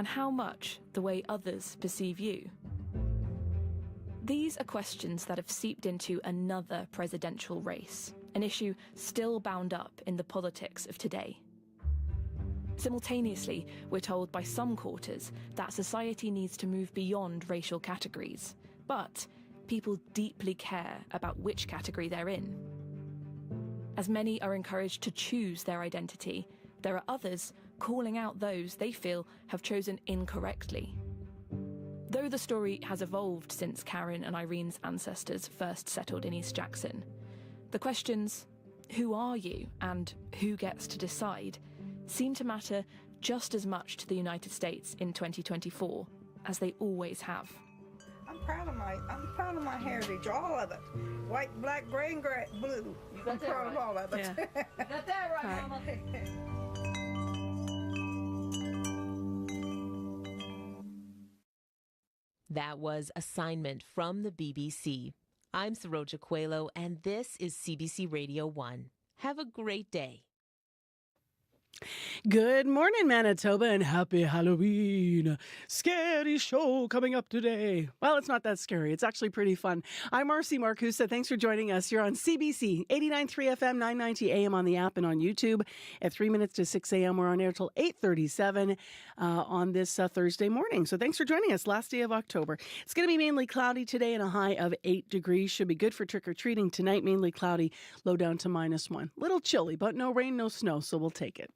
and how much the way others perceive you? These are questions that have seeped into another presidential race, an issue still bound up in the politics of today. Simultaneously, we're told by some quarters that society needs to move beyond racial categories, but people deeply care about which category they're in. As many are encouraged to choose their identity, there are others calling out those they feel have chosen incorrectly. Though the story has evolved since Karen and Irene's ancestors first settled in East Jackson, the questions, who are you and who gets to decide, seem to matter just as much to the United States in 2024 as they always have. I'm proud of my heritage, all of it. White, black, gray, and blue. I'm proud of all of it. Yeah. You got that right, Mama. That was Assignment from the BBC. I'm Saroja Coelho, and this is CBC Radio 1. Have a great day. Good morning, Manitoba, and happy Halloween. Scary show coming up today. Well, it's not that scary. It's actually pretty fun. I'm Marcy Marcusa. Thanks for joining us. You're on CBC, 89.3 FM, 990 AM on the app and on YouTube. At 3 minutes to 6 a.m., we're on air till 8:37 on this Thursday morning. So thanks for joining us. Last day of October. It's going to be mainly cloudy today and a high of 8 degrees. Should be good for trick-or-treating tonight. Mainly cloudy, low down to -1. Little chilly, but no rain, no snow, so we'll take it.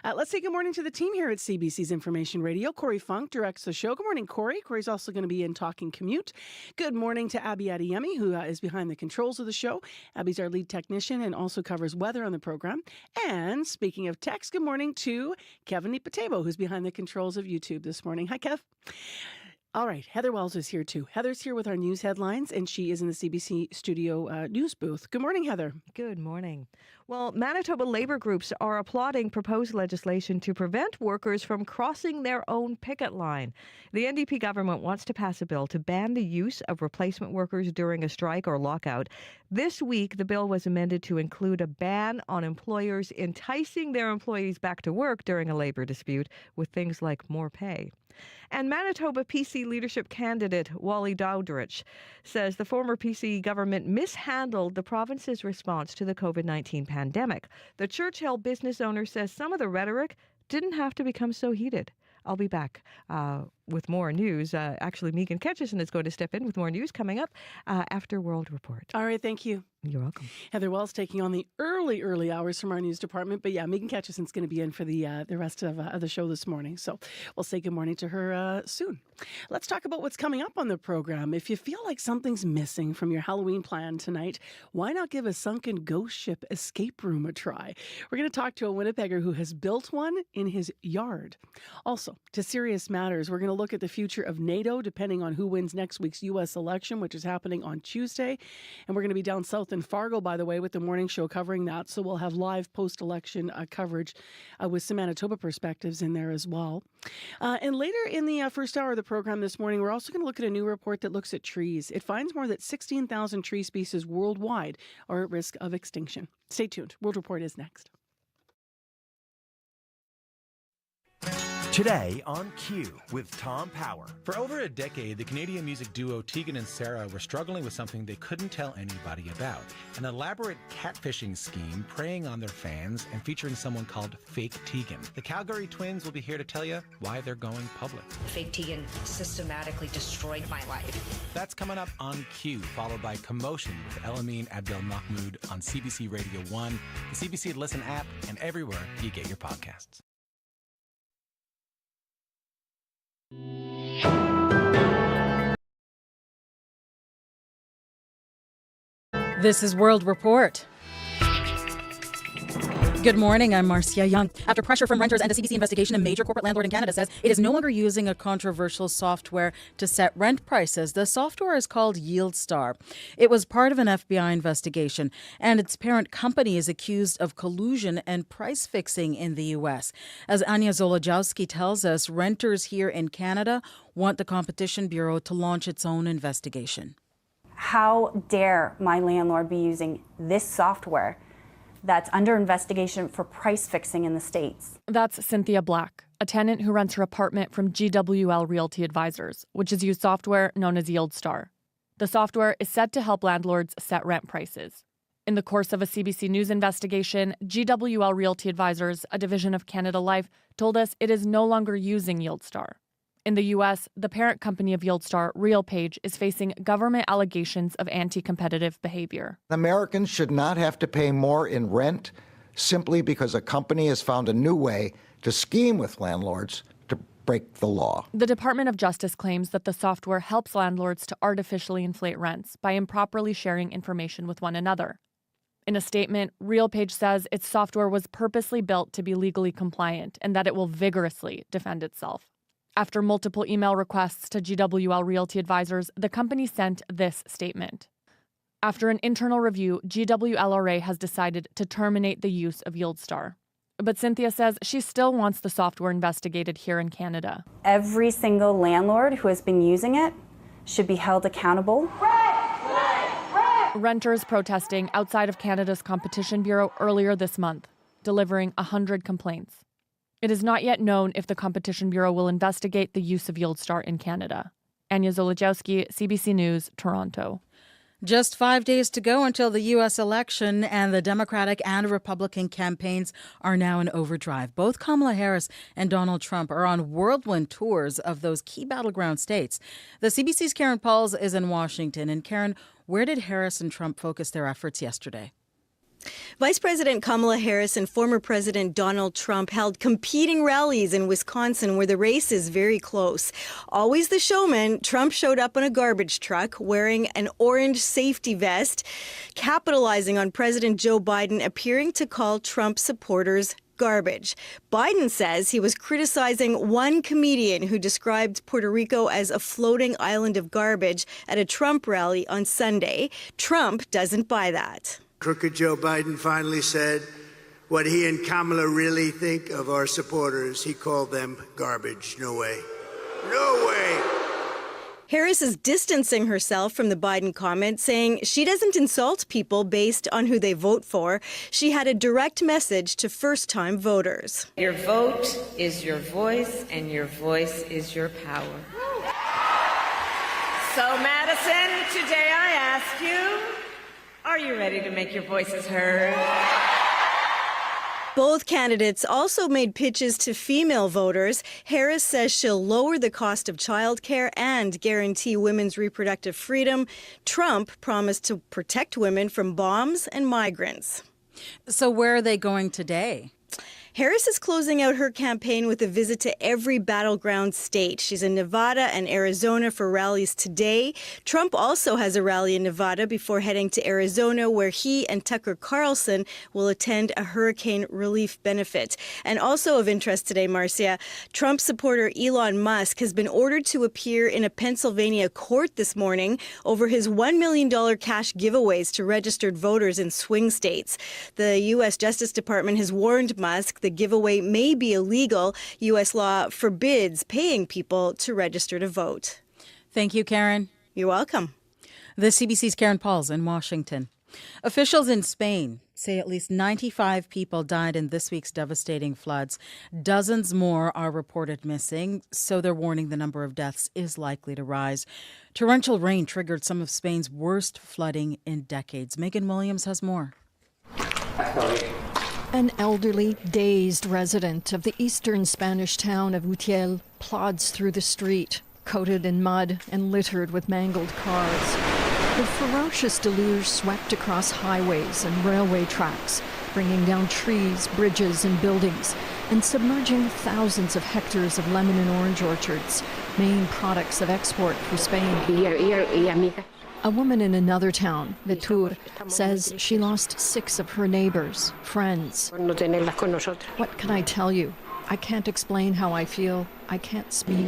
Let's say good morning to the team here at CBC's Information Radio. Corey Funk directs the show. Good morning, Corey. Corey's also going to be in Talking Commute. Good morning to Abby Adeyemi, who is behind the controls of the show. Abby's our lead technician and also covers weather on the program. And speaking of text, good morning to Kevin Nipatebo, who's behind the controls of YouTube this morning. Hi, Kev. All right, Heather Wells is here too. Heather's here with our news headlines, and she is in the CBC studio news booth. Good morning, Heather. Good morning. Well, Manitoba labour groups are applauding proposed legislation to prevent workers from crossing their own picket line. The NDP government wants to pass a bill to ban the use of replacement workers during a strike or lockout. This week, the bill was amended to include a ban on employers enticing their employees back to work during a labour dispute with things like more pay. And Manitoba PC leadership candidate Wally Dowdrich says the former PC government mishandled the province's response to the COVID-19 pandemic. The Churchill business owner says some of the rhetoric didn't have to become so heated. I'll be back with more news. Actually, Megan Ketchison is going to step in with more news coming up after World Report. All right, thank you. You're welcome. Heather Wells taking on the early hours from our news department. But yeah, Megan Ketchison's going to be in for the rest of the show this morning. So we'll say good morning to her soon. Let's talk about what's coming up on the program. If you feel like something's missing from your Halloween plan tonight, why not give a sunken ghost ship escape room a try? We're going to talk to a Winnipegger who has built one in his yard. Also, to serious matters, we're going to look at the future of NATO, depending on who wins next week's U.S. election, which is happening on Tuesday. And we're going to be down south in Fargo, by the way, with the morning show covering that. So we'll have live post-election coverage with some Manitoba perspectives in there as well. And later in the first hour of the program this morning, we're also going to look at a new report that looks at trees. It finds more that 16,000 tree species worldwide are at risk of extinction. Stay tuned. World Report is next. Today on Q with Tom Power. For over a decade, the Canadian music duo Tegan and Sarah were struggling with something they couldn't tell anybody about. An elaborate catfishing scheme preying on their fans and featuring someone called Fake Tegan. The Calgary twins will be here to tell you why they're going public. Fake Tegan systematically destroyed my life. That's coming up on Q, followed by Commotion with Elamine Abdel Mahmoud on CBC Radio 1, the CBC Listen app, and everywhere you get your podcasts. This is World Report. Good morning, I'm Marcia Young. After pressure from renters and a CBC investigation, a major corporate landlord in Canada says it is no longer using a controversial software to set rent prices. The software is called YieldStar. It was part of an FBI investigation, and its parent company is accused of collusion and price fixing in the U.S. As Anya Zolojowski tells us, renters here in Canada want the Competition Bureau to launch its own investigation. How dare my landlord be using this software that's under investigation for price fixing in the States. That's Cynthia Black, a tenant who rents her apartment from GWL Realty Advisors, which has used software known as YieldStar. The software is said to help landlords set rent prices. In the course of a CBC News investigation, GWL Realty Advisors, a division of Canada Life, told us it is no longer using YieldStar. In the U.S., the parent company of YieldStar, RealPage, is facing government allegations of anti-competitive behavior. Americans should not have to pay more in rent simply because a company has found a new way to scheme with landlords to break the law. The Department of Justice claims that the software helps landlords to artificially inflate rents by improperly sharing information with one another. In a statement, RealPage says its software was purposely built to be legally compliant and that it will vigorously defend itself. After multiple email requests to GWL Realty Advisors, the company sent this statement. After an internal review, GWLRA has decided to terminate the use of YieldStar. But Cynthia says she still wants the software investigated here in Canada. Every single landlord who has been using it should be held accountable. Renters protesting outside of Canada's Competition Bureau earlier this month, delivering 100 complaints. It is not yet known if the Competition Bureau will investigate the use of YieldStar in Canada. Anya Zolojowski, CBC News, Toronto. Just 5 days to go until the U.S. election, and the Democratic and Republican campaigns are now in overdrive. Both Kamala Harris and Donald Trump are on whirlwind tours of those key battleground states. The CBC's Karen Pauls is in Washington. And Karen, where did Harris and Trump focus their efforts yesterday? Vice President Kamala Harris and former President Donald Trump held competing rallies in Wisconsin where the race is very close. Always the showman, Trump showed up on a garbage truck wearing an orange safety vest, capitalizing on President Joe Biden appearing to call Trump supporters garbage. Biden says he was criticizing one comedian who described Puerto Rico as a floating island of garbage at a Trump rally on Sunday. Trump doesn't buy that. Crooked Joe Biden finally said what he and Kamala really think of our supporters. He called them garbage. No way. No way. Harris is distancing herself from the Biden comment, saying she doesn't insult people based on who they vote for. She had a direct message to first-time voters. Your vote is your voice, and your voice is your power. So, Madison, today I ask you, are you ready to make your voices heard? Both candidates also made pitches to female voters. Harris says she'll lower the cost of childcare and guarantee women's reproductive freedom. Trump promised to protect women from bombs and migrants. So where are they going today? Harris is closing out her campaign with a visit to every battleground state. She's in Nevada and Arizona for rallies today. Trump also has a rally in Nevada before heading to Arizona, where he and Tucker Carlson will attend a hurricane relief benefit. And also of interest today, Marcia, Trump supporter Elon Musk has been ordered to appear in a Pennsylvania court this morning over his $1 million cash giveaways to registered voters in swing states. The U.S. Justice Department has warned Musk the giveaway may be illegal. U.S. law forbids paying people to register to vote. Thank you, Karen. You're welcome. The CBC's Karen Pauls in Washington. Officials in Spain say at least 95 people died in this week's devastating floods. Dozens more are reported missing, so they're warning the number of deaths is likely to rise. Torrential rain triggered some of Spain's worst flooding in decades. Megan Williams has more. An elderly, dazed resident of the eastern Spanish town of Utiel plods through the street, coated in mud and littered with mangled cars. The ferocious deluge swept across highways and railway tracks, bringing down trees, bridges, and buildings, and submerging thousands of hectares of lemon and orange orchards, main products of export for Spain. A woman in another town, Betur, says she lost 6 of her neighbors, friends. What can I tell you? I can't explain how I feel. I can't speak.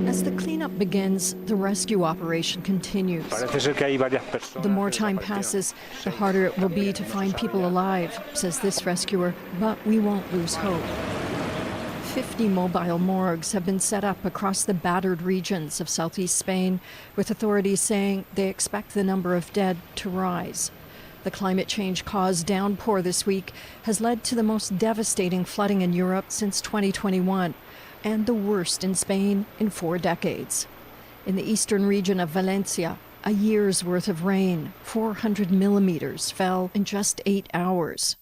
As the cleanup begins, the rescue operation continues. The more time passes, the harder it will be to find people alive, says this rescuer, but we won't lose hope. 50 mobile morgues have been set up across the battered regions of southeast Spain, with authorities saying they expect the number of dead to rise. The climate change-caused downpour this week has led to the most devastating flooding in Europe since 2021, and the worst in Spain in 4 decades. In the eastern region of Valencia, a year's worth of rain, 400 millimeters, fell in just 8 hours.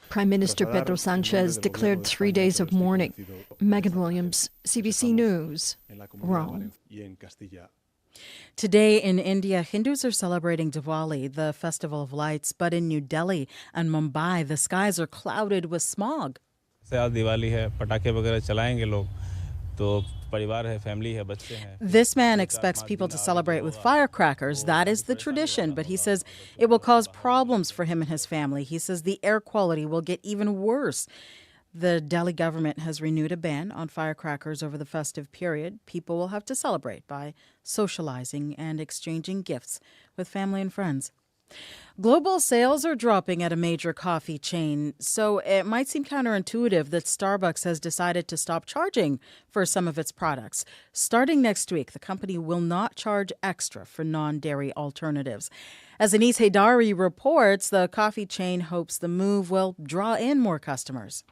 Prime Minister Pedro Sanchez declared 3 days of mourning. Megan Williams, CBC News, Rome. Today in India, Hindus are celebrating Diwali, the festival of lights, but in New Delhi and Mumbai, the skies are clouded with smog. This man expects people to celebrate with firecrackers. That is the tradition, but he says it will cause problems for him and his family. He says the air quality will get even worse. The Delhi government has renewed a ban on firecrackers over the festive period. People will have to celebrate by socializing and exchanging gifts with family and friends. Global sales are dropping at a major coffee chain, so it might seem counterintuitive that Starbucks has decided to stop charging for some of its products. Starting next week, the company will not charge extra for non-dairy alternatives. As Anis Haydari reports, the coffee chain hopes the move will draw in more customers.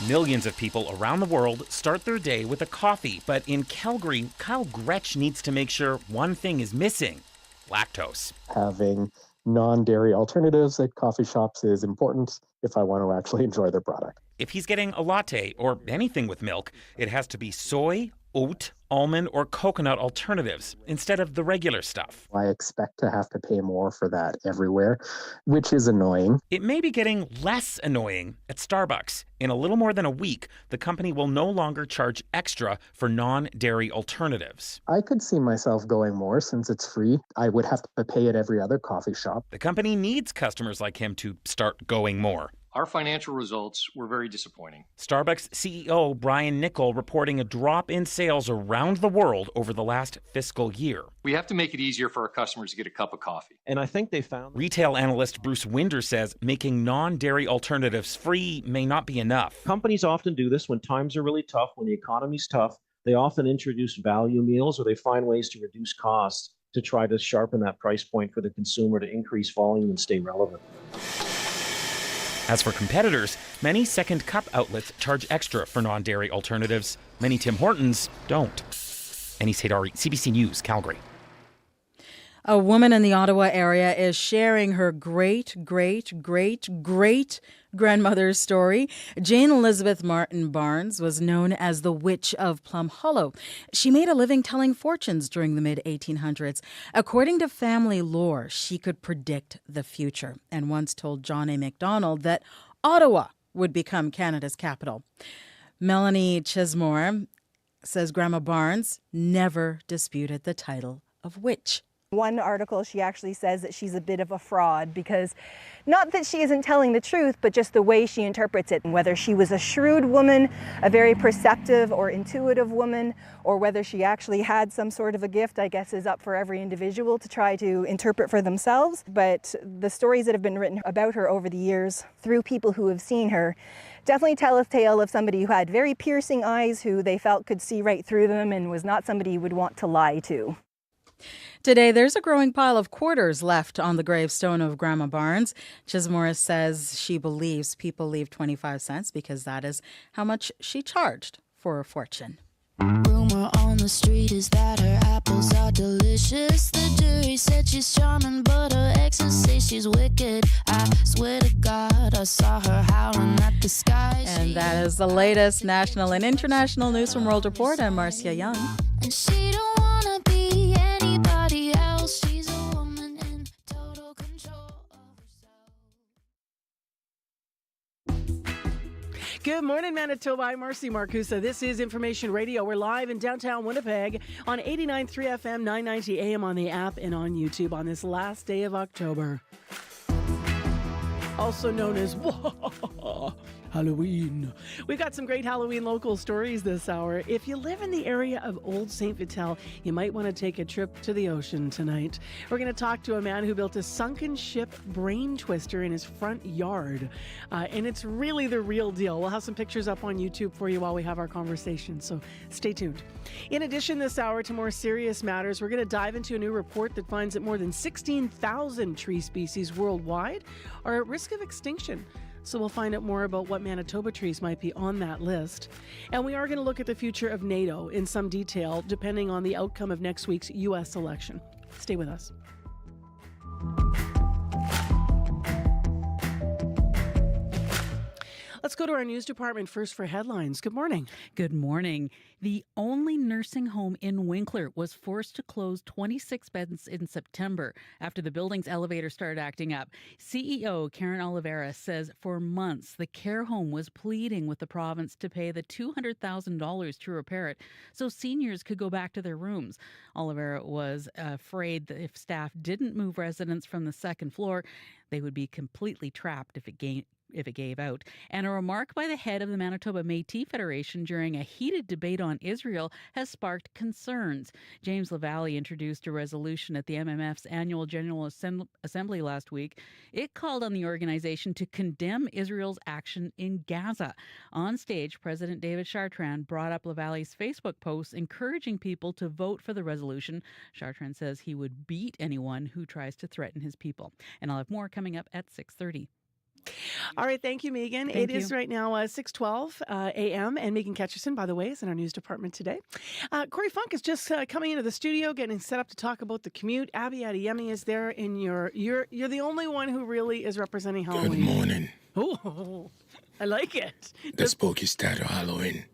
Millions of people around the world start their day with a coffee, but in Calgary, Kyle Gretsch needs to make sure one thing is missing: lactose. Having non-dairy alternatives at coffee shops is important if I want to actually enjoy their product. If he's getting a latte or anything with milk, it has to be soy, oat, almond, or coconut alternatives instead of the regular stuff. I expect to have to pay more for that everywhere, which is annoying. It may be getting less annoying at Starbucks. In a little more than a week, the company will no longer charge extra for non-dairy alternatives. I could see myself going more since it's free. I would have to pay at every other coffee shop. The company needs customers like him to start going more. Our financial results were very disappointing. Starbucks CEO Brian Niccol reporting a drop in sales around the world over the last fiscal year. We have to make it easier for our customers to get a cup of coffee. And I think they found... Retail analyst Bruce Winder says making non-dairy alternatives free may not be enough. Companies often do this when times are really tough, when the economy's tough. They often introduce value meals, or they find ways to reduce costs to try to sharpen that price point for the consumer to increase volume and stay relevant. As for competitors, many second cup outlets charge extra for non-dairy alternatives. Many Tim Hortons don't. Anis Haydari, CBC News, Calgary. A woman in the Ottawa area is sharing her great-great-great-great-grandmother's story. Jane Elizabeth Martin Barnes was known as the Witch of Plum Hollow. She made a living telling fortunes during the mid-1800s. According to family lore, she could predict the future and once told John A. Macdonald that Ottawa would become Canada's capital. Melanie Chesmore says Grandma Barnes never disputed the title of witch. One article, she actually says that she's a bit of a fraud because not that she isn't telling the truth, but just the way she interprets it. Whether she was a shrewd woman, a very perceptive or intuitive woman, or whether she actually had some sort of a gift, I guess is up for every individual to try to interpret for themselves. But the stories that have been written about her over the years through people who have seen her definitely tell a tale of somebody who had very piercing eyes, who they felt could see right through them and was not somebody you would want to lie to. Today, there's a growing pile of quarters left on the gravestone of Grandma Barnes. Chismore says she believes people leave 25 cents because that is how much she charged for a fortune. Rumor on the street is that her apples are delicious. The jury said she's charming, but her exes say she's wicked. I swear to God, I saw her howling at the sky. And that is the latest national and international news from World Report. I'm Marcia Young. And she don't wanna be anybody else. She's a woman in total control of herself. Good morning, Manitoba. I'm Marcy Marcusa. This is Information Radio. We're live in downtown Winnipeg on 89.3 FM, 990 AM on the app and on YouTube on this last day of October. Also known as Halloween. We've got some great Halloween local stories this hour. If you live in the area of Old St. Vital, you might want to take a trip to the ocean tonight. We're going to talk to a man who built a sunken ship brain twister in his front yard. And it's really the real deal. We'll have some pictures up on YouTube for you while we have our conversation, so stay tuned. In addition this hour to more serious matters, we're going to dive into a new report that finds that more than 16,000 tree species worldwide are at risk of extinction. So we'll find out more about what Manitoba trees might be on that list. And we are going to look at the future of NATO in some detail, depending on the outcome of next week's U.S. election. Stay with us. Let's go to our news department first for headlines. Good morning. Good morning. The only nursing home in Winkler was forced to close 26 beds in September after the building's elevator started acting up. CEO Karen Oliveira says for months the care home was pleading with the province to pay the $200,000 to repair it so seniors could go back to their rooms. Oliveira was afraid that if staff didn't move residents from the second floor, they would be completely trapped if it gave out. And a remark by the head of the Manitoba Métis Federation during a heated debate on Israel has sparked concerns. James Lavalley introduced a resolution at the MMF's annual General Assembly last week. It called on the organization to condemn Israel's action in Gaza. On stage, President David Chartrand brought up Lavalley's Facebook posts encouraging people to vote for the resolution. Chartrand says he would beat anyone who tries to threaten his people. And I'll have more coming up at 6:30. All right. Thank you, Megan. It is right now 6:12 a.m. And Megan Ketcherson, by the way, is in our news department today. Corey Funk is just coming into the studio, getting set up to talk about the commute. Abby Adeyemi is there in you're the only one who really is representing Halloween. Good morning. Oh, I like it. The spooky start of Halloween.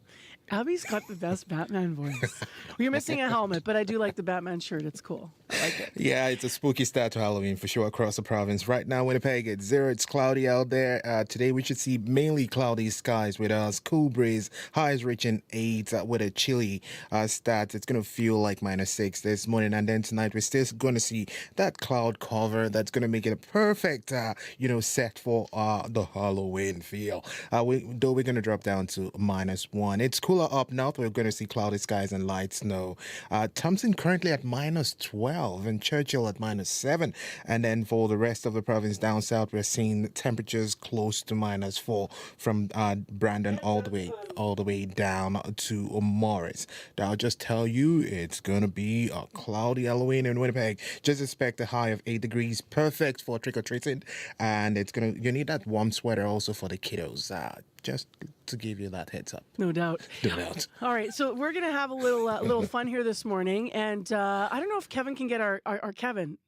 Abby's got the best Batman voice. You're missing a helmet, but I do like the Batman shirt. It's cool. I like it. Yeah, it's a spooky start to Halloween for sure across the province. Right now, Winnipeg, it's 0. It's cloudy out there. Today, we should see mainly cloudy skies with us. Cool breeze, highs reaching 8 with a chilly start. It's going to feel like -6 this morning. And then tonight, we're still going to see that cloud cover that's going to make it a perfect, set for the Halloween feel. Though we're going to drop down to -1. It's cooler up north. We're going to see cloudy skies and light snow. Thompson currently at -12 and Churchill at -7. And then for the rest of the province down south, we're seeing temperatures close to -4 from Brandon all the way down to Morris. I'll just tell you, it's going to be a cloudy Halloween in Winnipeg. Just expect a high of 8 degrees, perfect for trick-or-treating. And you need that warm sweater also for the kiddos. Just to give you that heads up. No doubt. No doubt. All right, so we're going to have a little fun here this morning, and I don't know if Kevin can get our Kevin.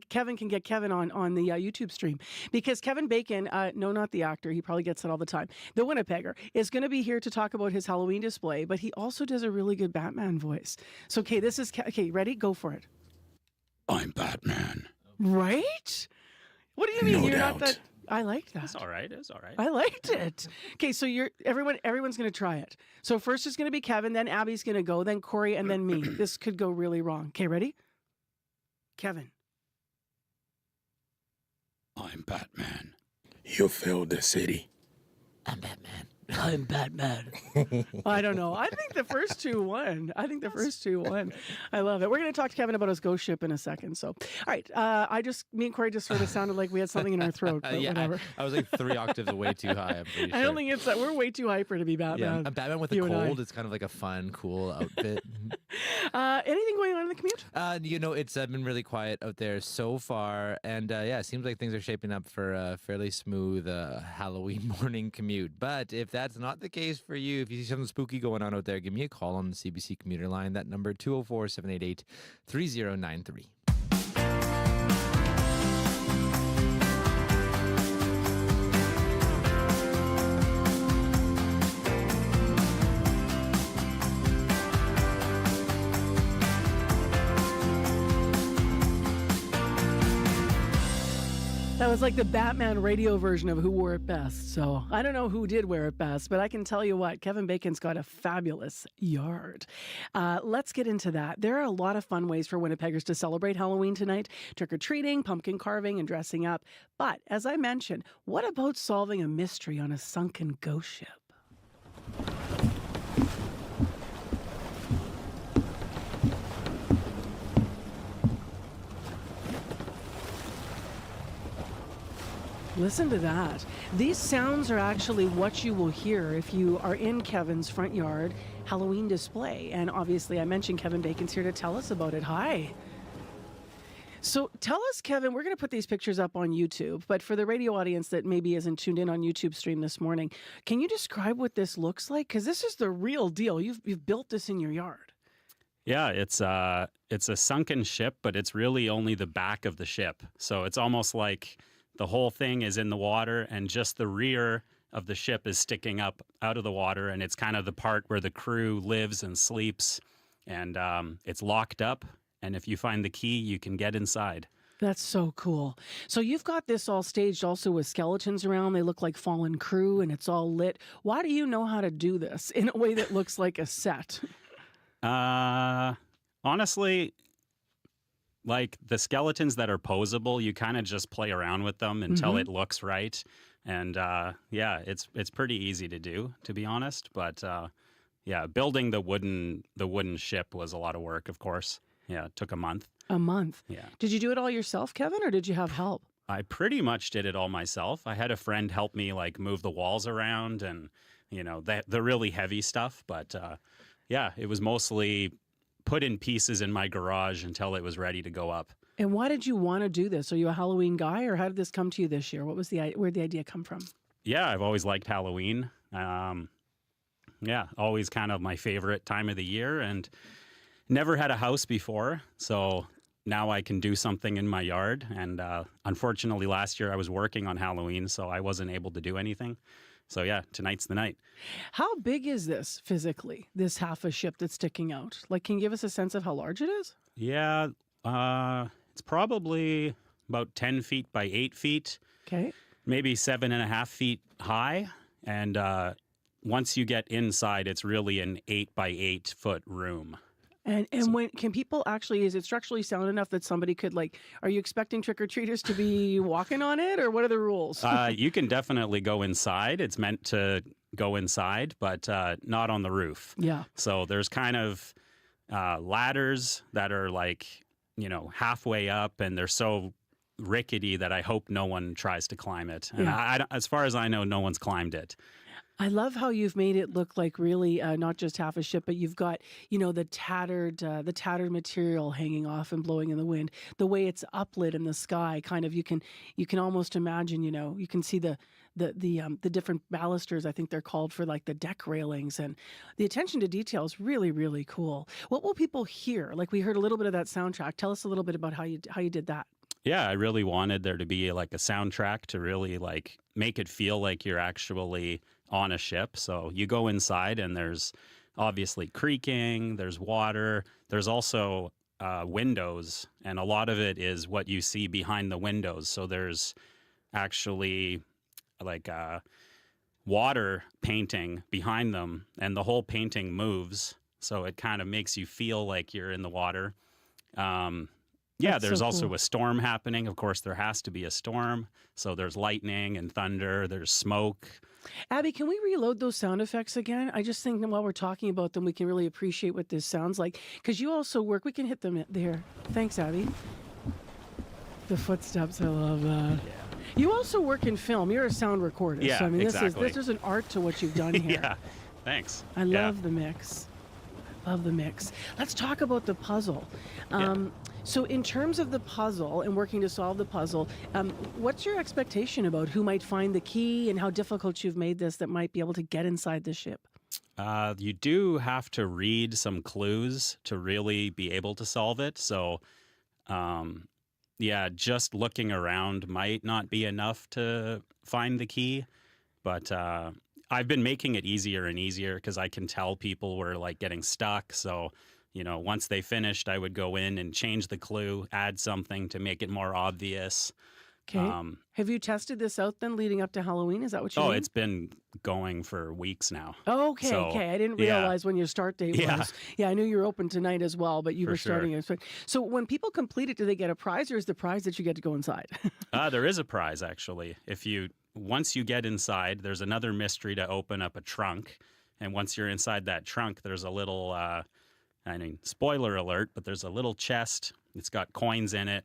Kevin can get Kevin on the YouTube stream, because Kevin Bacon, no, not the actor, he probably gets it all the time, the Winnipegger, is going to be here to talk about his Halloween display, but he also does a really good Batman voice. So, okay, ready? Go for it. I'm Batman. Right? What do you mean? No You're doubt. not that... I liked that. It's all right. It's all right. I liked it. Okay, so everyone's going to try it. So first is going to be Kevin, then Abby's going to go, then Corey, and then me. This could go really wrong. Okay, ready? Kevin. I'm Batman. You filled the city. I'm Batman. I'm Batman. I don't know. I think the first two won. I love it. We're going to talk to Kevin about his ghost ship in a second. So, all right. Me and Corey just sort of sounded like we had something in our throat. But whatever. I was like 3 octaves away too high. I'm pretty sure. I don't think it's that. We're way too hyper to be Batman. Yeah, a Batman with a cold. It's kind of like a fun, cool outfit. Anything going on in the commute? It's been really quiet out there so far. And it seems like things are shaping up for a fairly smooth Halloween morning commute. But if that's not the case for you, if you see something spooky going on out there, give me a call on the CBC commuter line. That number, 204-788-3093. That was like the Batman radio version of Who Wore It Best. So I don't know who did wear it best, but I can tell you what, Kevin Bacon's got a fabulous yard. Let's get into that. There are a lot of fun ways for Winnipeggers to celebrate Halloween tonight. Trick-or-treating, pumpkin carving, and dressing up. But as I mentioned, what about solving a mystery on a sunken ghost ship? Listen to that. These sounds are actually what you will hear if you are in Kevin's front yard Halloween display. And obviously, I mentioned Kevin Bacon's here to tell us about it. Hi. So tell us, Kevin, we're going to put these pictures up on YouTube, but for the radio audience that maybe isn't tuned in on YouTube stream this morning, can you describe what this looks like? Because this is the real deal. You've built this in your yard. Yeah, it's a sunken ship, but it's really only the back of the ship. So it's almost like the whole thing is in the water and just the rear of the ship is sticking up out of the water. And it's kind of the part where the crew lives and sleeps. And it's locked up. And if you find the key, you can get inside. That's so cool. So you've got this all staged also with skeletons around. They look like fallen crew and it's all lit. Why do you know how to do this in a way that looks like a set? Honestly, like the skeletons that are posable, you kind of just play around with them until it looks right. And yeah, it's pretty easy to do, to be honest. But yeah, building the wooden ship was a lot of work, of course. Yeah, it took a month. A month? Yeah. Did you do it all yourself, Kevin, or did you have help? I pretty much did it all myself. I had a friend help me like move the walls around and, you know, the really heavy stuff. But yeah, it was mostly put in pieces in my garage until it was ready to go up. And why did you want to do this? Are you a Halloween guy, or how did this come to you this year? Where'd the idea come from? Yeah, I've always liked Halloween. Yeah, always kind of my favorite time of the year, and never had a house before, so now I can do something in my yard. And unfortunately, last year I was working on Halloween, so I wasn't able to do anything. So yeah, tonight's the night. How big is this physically, this half a ship that's sticking out? Like, can you give us a sense of how large it is? Yeah, it's probably about 10 feet by 8 feet. Okay. Maybe 7.5 feet high. And once you get inside, it's really an 8 by 8 foot room. And when can people actually, is it structurally sound enough that somebody could, like, are you expecting trick-or-treaters to be walking on it, or what are the rules? You can definitely go inside. It's meant to go inside, but not on the roof. Yeah. So there's kind of ladders that are like, you know, halfway up, and they're so rickety that I hope no one tries to climb it. And Yeah. as far as I know, no one's climbed it. I love how you've made it look like really not just half a ship, but you've got, you know, the tattered material hanging off and blowing in the wind. The way it's uplit in the sky, kind of, you can almost imagine, you know, you can see the different balusters, I think they're called, for like the deck railings, and the attention to detail is really, really cool. What will people hear? Like, we heard a little bit of that soundtrack. Tell us a little bit about how you did that. Yeah, I really wanted there to be like a soundtrack to really like make it feel like you're actually on a ship. So you go inside and there's obviously creaking, there's water, there's also windows, and a lot of it is what you see behind the windows. So there's actually like water painting behind them, and the whole painting moves. So it kind of makes you feel like you're in the water. Yeah, That's there's so also cool. a storm happening. Of course, there has to be a storm. So there's lightning and thunder, there's smoke. Abby, can we reload those sound effects again? I just think that while we're talking about them, we can really appreciate what this sounds like. Because you also work, we can hit them there. Thanks, Abby. The footsteps, I love that. Yeah. You also work in film. You're a sound recorder. Yeah, So, I mean, exactly. this is an art to what you've done here. Yeah, thanks. I love the mix. Love the mix. Let's talk about the puzzle. So in terms of the puzzle and working to solve the puzzle, what's your expectation about who might find the key and how difficult you've made this that might be able to get inside the ship? You do have to read some clues to really be able to solve it. So, yeah, just looking around might not be enough to find the key. But I've been making it easier and easier because I can tell people were like getting stuck. So, you know, once they finished, I would go in and change the clue, add something to make it more obvious. Okay. Have you tested this out then leading up to Halloween? Is that what you mean? Oh, it's been going for weeks now. Okay, So, okay. I didn't yeah. realize when your start date was. Yeah, I knew you were open tonight as well, but you For were sure. starting it. So when people complete it, do they get a prize, or is the prize that you get to go inside? There is a prize, actually. Once you get inside, there's another mystery to open up a trunk. And once you're inside that trunk, there's a little, spoiler alert, but there's a little chest. It's got coins in it.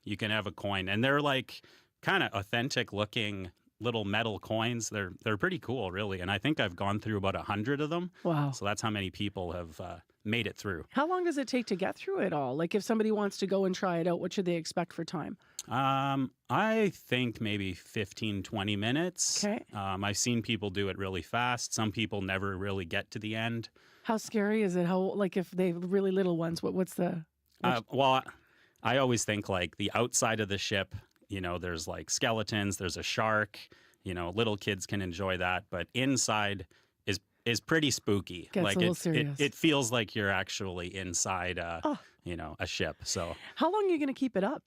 You can have a coin. And they're like kind of authentic looking little metal coins. They're pretty cool, really. And I think I've gone through about 100 of them. Wow. So that's how many people have made it through. How long does it take to get through it all? Like if somebody wants to go and try it out, what should they expect for time? I think maybe 15, 20 minutes. Okay. I've seen people do it really fast. Some people never really get to the end. How scary is it? Like if they really little ones, what's the... Well, I always think like the outside of the ship, there's like skeletons, there's a shark, little kids can enjoy that. But inside is pretty spooky. Gets like a little serious. It feels like you're actually inside a ship. So how long are you going to keep it up?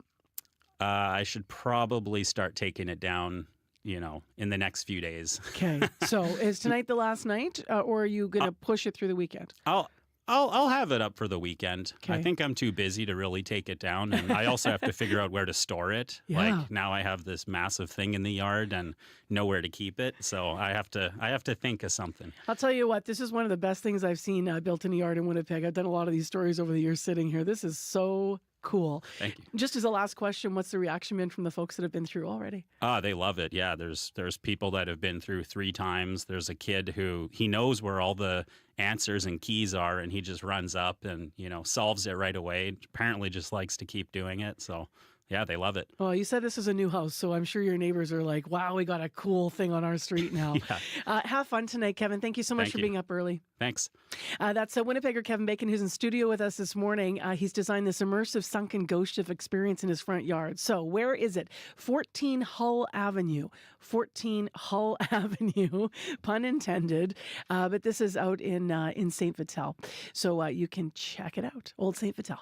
I should probably start taking it down, in the next few days. Okay. So is tonight the last night, or are you going to push it through the weekend? I'll have it up for the weekend. Okay. I think I'm too busy to really take it down, and I also have to figure out where to store it. Yeah. Like now I have this massive thing in the yard and nowhere to keep it, so I have to think of something. I'll tell you what, this is one of the best things I've seen built in a yard in Winnipeg. I've done a lot of these stories over the years sitting here. This is so cool. Thank you. Just as a last question, what's the reaction been from the folks that have been through already? They love it. Yeah, there's people that have been through 3 times. There's a kid who he knows where all the answers and keys are, and he just runs up and solves it right away. Apparently, just likes to keep doing it. So. Yeah, they love it. Well, you said this is a new house, so I'm sure your neighbors are like, wow, we got a cool thing on our street now. Yeah. Have fun tonight, Kevin. Thank you so much for being up early. Thanks. That's Winnipegger Kevin Bacon, who's in studio with us this morning. He's designed this immersive sunken ghost ship experience in his front yard. So where is it? 14 Hull Avenue. 14 Hull Avenue, pun intended. But this is out in St. Vital. So you can check it out. Old St. Vital.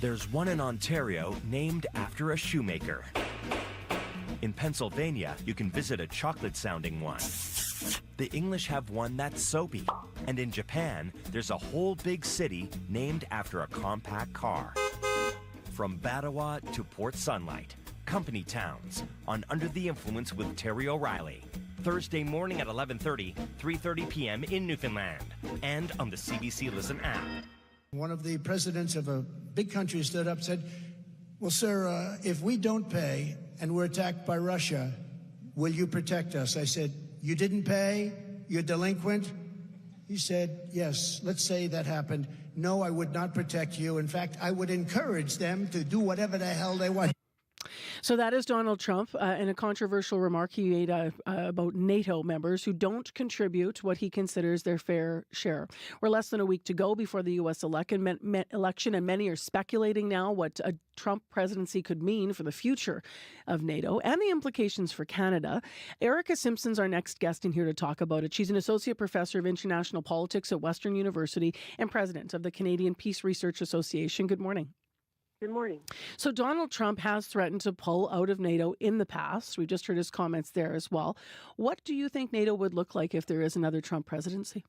There's one in Ontario named after a shoemaker. In Pennsylvania, you can visit a chocolate-sounding one. The English have one that's soapy. And in Japan, there's a whole big city named after a compact car. From Ottawa to Port Sunlight, company towns on Under the Influence with Terry O'Reilly. Thursday morning at 11:30, 3:30 p.m. in Newfoundland. And on the CBC Listen app. One of the presidents of a big country stood up and said, well, sir, if we don't pay and we're attacked by Russia, will you protect us? I said, you didn't pay? You're delinquent? He said, yes, let's say that happened. No, I would not protect you. In fact, I would encourage them to do whatever the hell they want. So that is Donald Trump in a controversial remark he made about NATO members who don't contribute what he considers their fair share. We're less than a week to go before the U.S. election, and many are speculating now what a Trump presidency could mean for the future of NATO and the implications for Canada. Erica Simpson's our next guest in here to talk about it. She's an associate professor of international politics at Western University and president of the Canadian Peace Research Association. Good morning. Good morning. So Donald Trump has threatened to pull out of NATO in the past. We just heard his comments there as well. What do you think NATO would look like if there is another Trump presidency?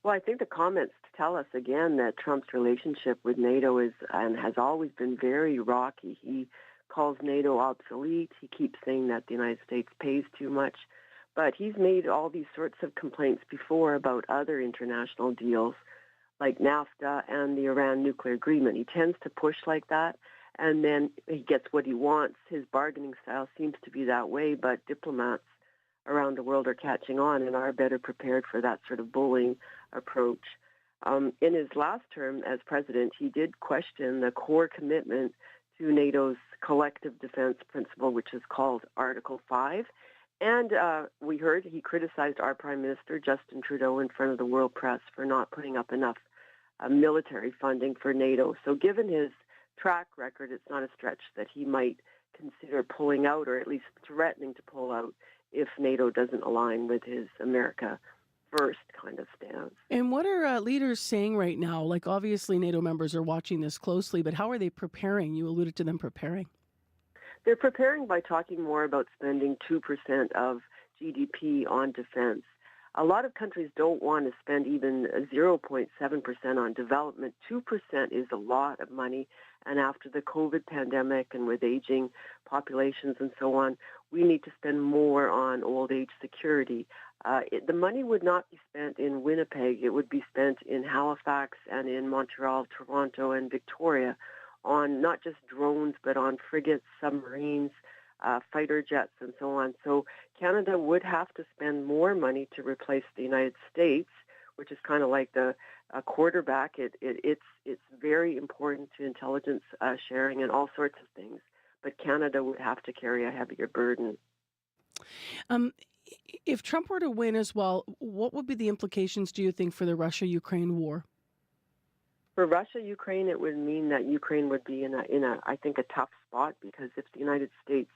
Well, I think the comments tell us again that Trump's relationship with NATO is and has always been very rocky. He calls NATO obsolete. He keeps saying that the United States pays too much. But he's made all these sorts of complaints before about other international deals like NAFTA and the Iran nuclear agreement. He tends to push like that, and then he gets what he wants. His bargaining style seems to be that way, but diplomats around the world are catching on and are better prepared for that sort of bullying approach. In his last term as president, he did question the core commitment to NATO's collective defense principle, which is called Article 5. And we heard he criticized our Prime Minister, Justin Trudeau, in front of the world press for not putting up enough military funding for NATO. So given his track record, it's not a stretch that he might consider pulling out, or at least threatening to pull out, if NATO doesn't align with his America first kind of stance. And what are leaders saying right now? Like, obviously NATO members are watching this closely, but how are they preparing? You alluded to them preparing. They're preparing by talking more about spending 2% of GDP on defense. A lot of countries don't want to spend even 0.7% on development. 2% is a lot of money. And after the COVID pandemic and with aging populations and so on, we need to spend more on old age security. The money would not be spent in Winnipeg. It would be spent in Halifax and in Montreal, Toronto, and Victoria on not just drones, but on frigates, submarines, fighter jets, and so on. So Canada would have to spend more money to replace the United States, which is kind of like the quarterback. It's very important to intelligence sharing and all sorts of things. But Canada would have to carry a heavier burden. If Trump were to win as well, what would be the implications, do you think, for the Russia-Ukraine war? For Russia, Ukraine, it would mean that Ukraine would be in a I think, a tough spot, because if the United States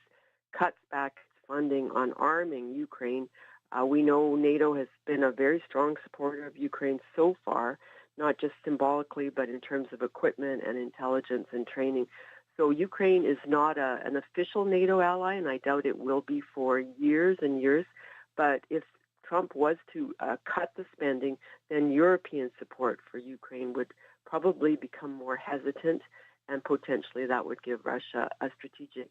cuts back its funding on arming Ukraine, we know NATO has been a very strong supporter of Ukraine so far, not just symbolically, but in terms of equipment and intelligence and training. So Ukraine is not an official NATO ally, and I doubt it will be for years and years. But if Trump was to cut the spending, then European support for Ukraine would probably become more hesitant, and potentially that would give Russia a strategic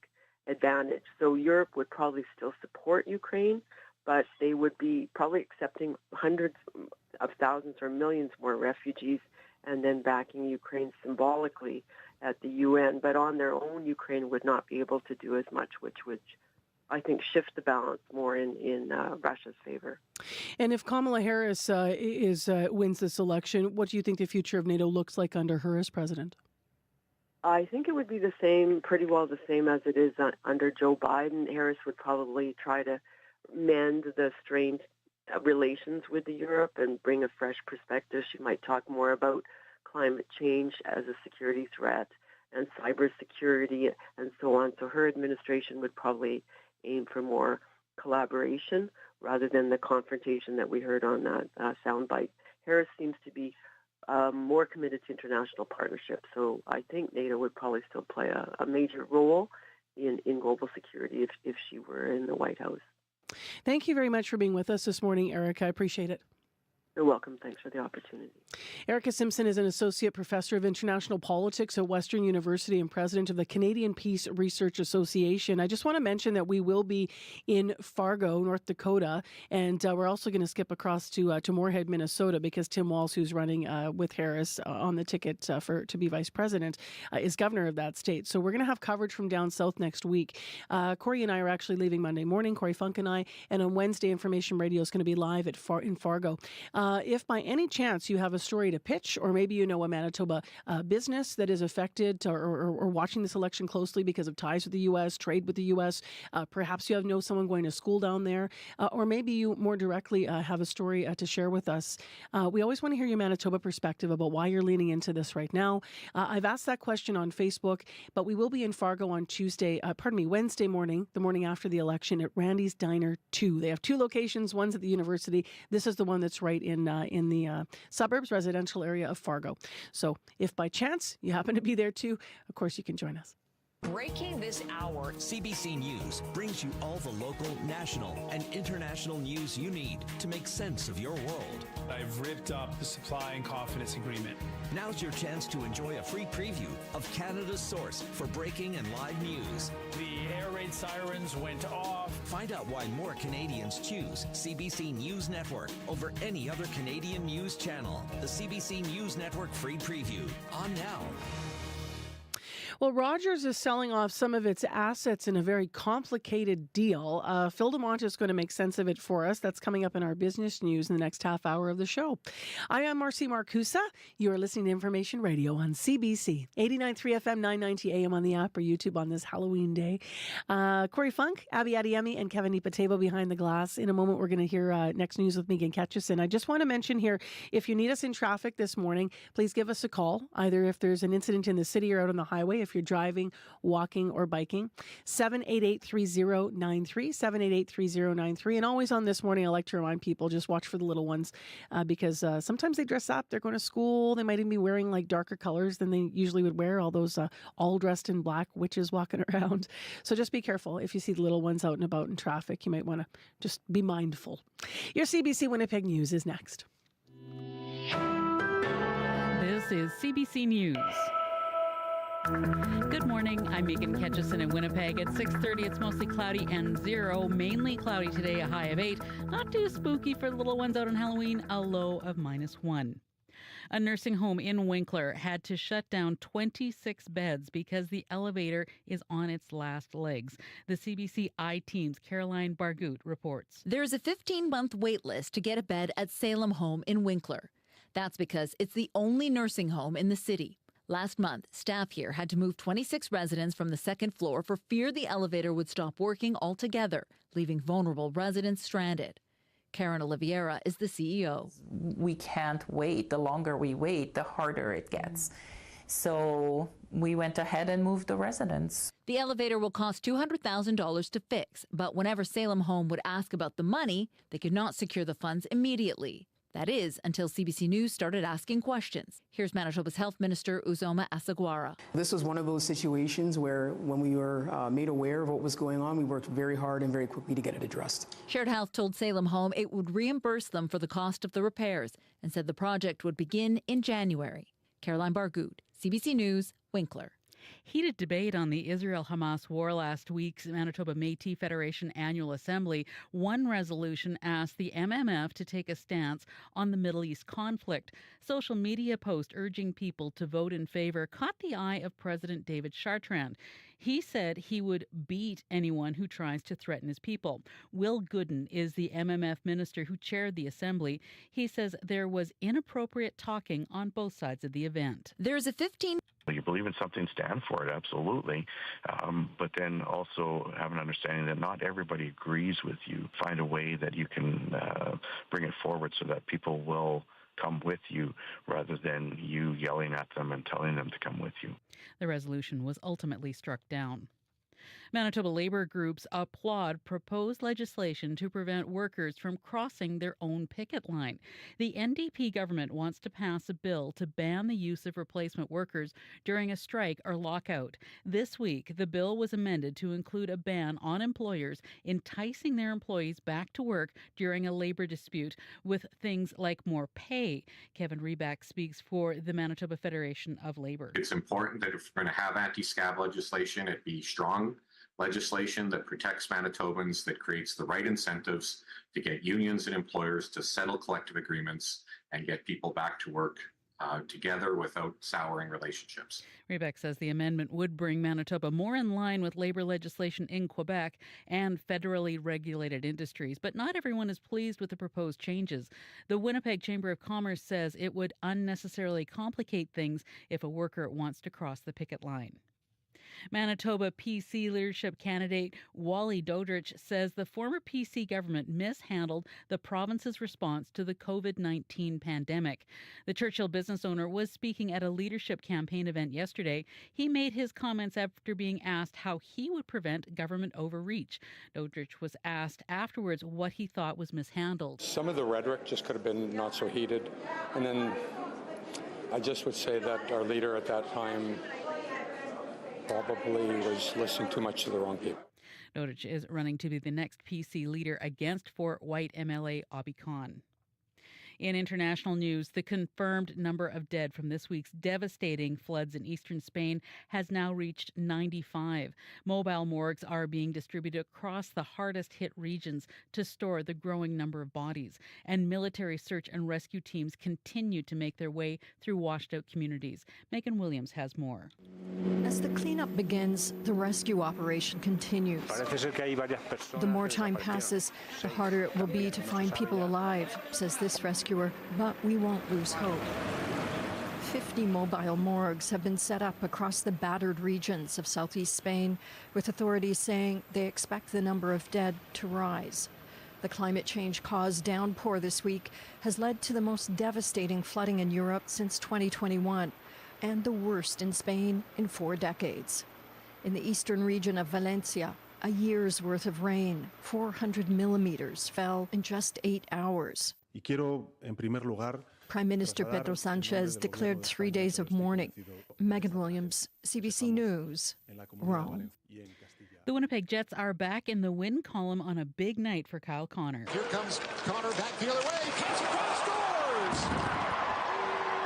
advantage. So Europe would probably still support Ukraine, but they would be probably accepting hundreds of thousands or millions more refugees and then backing Ukraine symbolically at the UN. But on their own, Ukraine would not be able to do as much, which would, I think, shift the balance more in Russia's favor. And if Kamala Harris wins this election, what do you think the future of NATO looks like under her as president? I think it would be the same, pretty well the same as it is under Joe Biden. Harris would probably try to mend the strained relations with Europe and bring a fresh perspective. She might talk more about climate change as a security threat and cybersecurity and so on. So her administration would probably aim for more collaboration rather than the confrontation that we heard on that soundbite. Harris seems to be more committed to international partnership. So I think NATO would probably still play a major role in global security if she were in the White House. Thank you very much for being with us this morning, Erica. I appreciate it. You're welcome. Thanks for the opportunity. Erica Simpson is an associate professor of international politics at Western University and president of the Canadian Peace Research Association. I just want to mention that we will be in Fargo, North Dakota, and we're also going to skip across to Moorhead, Minnesota, because Tim Walz, who's running with Harris on the ticket to be vice president, is governor of that state. So we're going to have coverage from down south next week. Corey and I are actually leaving Monday morning, Corey Funk and I, and on Wednesday, Information Radio is going to be live in Fargo. If by any chance you have a story to pitch, or maybe you know a Manitoba business that is affected or watching this election closely because of ties with the U.S., trade with the U.S., perhaps you know someone going to school down there, or maybe you more directly have a story to share with us. We always want to hear your Manitoba perspective about why you're leaning into this right now. I've asked that question on Facebook, but we will be in Fargo on Wednesday morning, the morning after the election, at Randy's Diner 2. They have two locations. One's at the university. This is the one that's right in the suburbs residential area of Fargo. So if by chance you happen to be there too, of course you can join us. Breaking this hour, CBC News brings you all the local, national, and international news you need to make sense of your world. I've ripped up the supply and confidence agreement. Now's your chance to enjoy a free preview of Canada's source for breaking and live news. The air raid sirens went off. Find out why more Canadians choose CBC News Network over any other Canadian news channel. The CBC News Network free preview on now. Well, Rogers is selling off some of its assets in a very complicated deal. Phil DeMont is going to make sense of it for us. That's coming up in our business news in the next half hour of the show. I am Marcy Marcusa. You are listening to Information Radio on CBC, 89.3 FM, 990 AM on the app or YouTube on this Halloween day. Corey Funk, Abby Adiemi, and Kevin Ipatebo behind the glass. In a moment, we're going to hear Next News with Megan Ketchison. I just want to mention here, if you need us in traffic this morning, please give us a call, either if there's an incident in the city or out on the highway. if you're driving, walking, or biking. 788-3093, 788-3093. And always on This Morning, I like to remind people, just watch for the little ones because sometimes they dress up, they're going to school, they might even be wearing like darker colors than they usually would wear, all those all dressed in black witches walking around. So just be careful. If you see the little ones out and about in traffic, you might want to just be mindful. Your CBC Winnipeg News is next. This is CBC News. Good morning. I'm Megan Ketchison in Winnipeg. At 6:30, it's mostly cloudy and 0. Mainly cloudy today, a high of 8. Not too spooky for the little ones out on Halloween, a low of -1. A nursing home in Winkler had to shut down 26 beds because the elevator is on its last legs. The CBC I-Team's Caroline Bargout reports. There's a 15-month wait list to get a bed at Salem Home in Winkler. That's because it's the only nursing home in the city. Last month, staff here had to move 26 residents from the second floor for fear the elevator would stop working altogether, leaving vulnerable residents stranded. Karen Oliveira is the CEO. We can't wait. The longer we wait, the harder it gets. So we went ahead and moved the residents. The elevator will cost $200,000 to fix, but whenever Salem Home would ask about the money, they could not secure the funds immediately. That is, until CBC News started asking questions. Here's Manitoba's Health Minister, Uzoma Asagwara. This was one of those situations where when we were made aware of what was going on, we worked very hard and very quickly to get it addressed. Shared Health told Salem Home it would reimburse them for the cost of the repairs and said the project would begin in January. Caroline Bargout, CBC News, Winkler. Heated debate on the Israel-Hamas war last week's Manitoba Métis Federation Annual Assembly. One resolution asked the MMF to take a stance on the Middle East conflict. Social media post urging people to vote in favor caught the eye of President David Chartrand. He said he would beat anyone who tries to threaten his people. Will Gooden is the MMF minister who chaired the assembly. He says there was inappropriate talking on both sides of the event. There's a 15... You believe in something, stand for it, absolutely. But then also have an understanding that not everybody agrees with you. Find a way that you can bring it forward so that people will come with you rather than you yelling at them and telling them to come with you. The resolution was ultimately struck down. Manitoba labor groups applaud proposed legislation to prevent workers from crossing their own picket line. The NDP government wants to pass a bill to ban the use of replacement workers during a strike or lockout. This week, the bill was amended to include a ban on employers enticing their employees back to work during a labor dispute with things like more pay. Kevin Reback speaks for the Manitoba Federation of Labor. It's important that if we're going to have anti-scab legislation, it be strong legislation that protects Manitobans, that creates the right incentives to get unions and employers to settle collective agreements and get people back to work together without souring relationships. Rebeck says the amendment would bring Manitoba more in line with labor legislation in Quebec and federally regulated industries. But not everyone is pleased with the proposed changes. The Winnipeg Chamber of Commerce says it would unnecessarily complicate things if a worker wants to cross the picket line. Manitoba PC leadership candidate Wally Dodrich says the former PC government mishandled the province's response to the COVID-19 pandemic. The Churchill business owner was speaking at a leadership campaign event yesterday. He made his comments after being asked how he would prevent government overreach. Dodrich was asked afterwards what he thought was mishandled. Some of the rhetoric just could have been not so heated. And then I just would say that our leader at that time probably was listening too much to the wrong people. Dodrich is running to be the next PC leader against Fort White MLA Obi Khan. In international news, the confirmed number of dead from this week's devastating floods in eastern Spain has now reached 95. Mobile morgues are being distributed across the hardest-hit regions to store the growing number of bodies, and military search and rescue teams continue to make their way through washed-out communities. Megan Williams has more. As the cleanup begins, the rescue operation continues. The more time passes, the harder it will be to find people alive, says this rescuer, but we won't lose hope. 50 mobile morgues have been set up across the battered regions of southeast Spain, with authorities saying they expect the number of dead to rise. The climate change-caused downpour this week has led to the most devastating flooding in Europe since 2021. and the worst in Spain in 4 decades. In the eastern region of Valencia, a year's worth of rain, 400 millimeters, fell in just 8 hours. Prime Minister Pedro Sanchez declared 3 days of mourning. Megan Williams, CBC News, Rome. The Winnipeg Jets are back in the win column on a big night for Kyle Connor. Here comes Connor back the other way. Cuts across, scores!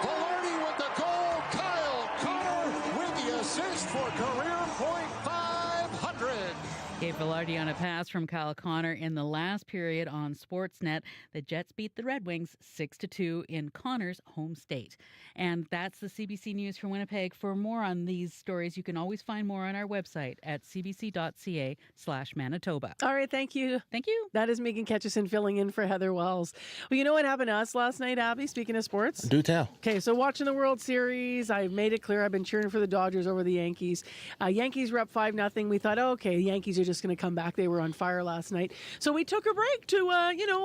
Velarde with the goal. Kyle Connor with the assist for career point 500. Gave Velarde on a pass from Kyle Connor in the last period on Sportsnet. The Jets beat the Red Wings 6-2 in Connor's home state. And that's the CBC News for Winnipeg. For more on these stories, you can always find more on our website at cbc.ca/Manitoba. All right, thank you. Thank you. That is Megan Ketchison filling in for Heather Wells. Well, you know what happened to us last night, Abby, speaking of sports? Do tell. Okay, so watching the World Series, I made it clear I've been cheering for the Dodgers over the Yankees. Yankees were up 5-0. We thought, oh, okay, the Yankees are just going to come back. They were on fire last night. So we took a break to,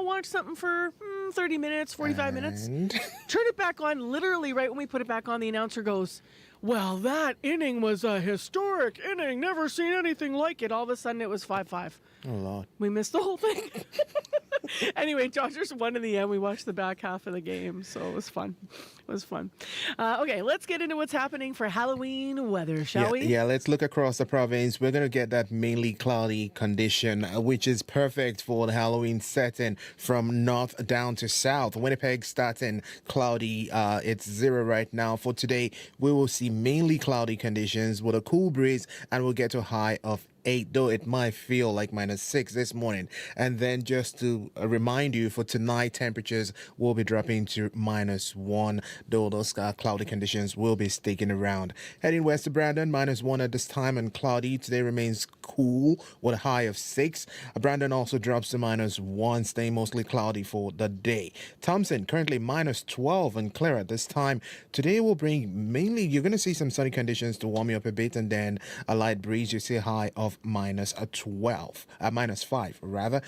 watch something for 30 minutes, 45 minutes. Turn it back on. Literally, right when we put it back on, the announcer goes, well, that inning was a historic inning. Never seen anything like it. All of a sudden, it was 5-5. Oh, Lord. We missed the whole thing. Anyway, Dodgers won in the end. We watched the back half of the game, so it was fun. It was fun. Okay, let's get into what's happening for Halloween weather, shall we? Yeah, let's look across the province. We're going to get that mainly cloudy condition, which is perfect for the Halloween setting from north down to south. Winnipeg starting cloudy. It's 0 right now. For today, we will see mainly cloudy conditions with a cool breeze, and we'll get to a high of 8, though it might feel like -6 this morning. And then just to remind you, for tonight, temperatures will be dropping to -1, though those cloudy conditions will be sticking around. Heading west to Brandon, -1 at this time and cloudy. Today remains cool with a high of 6. Brandon also drops to -1, staying mostly cloudy for the day. Thompson currently -12 and clear at this time. Today will bring mainly, you're going to see some sunny conditions to warm you up a bit, and then a light breeze. You see a high of -5 rather.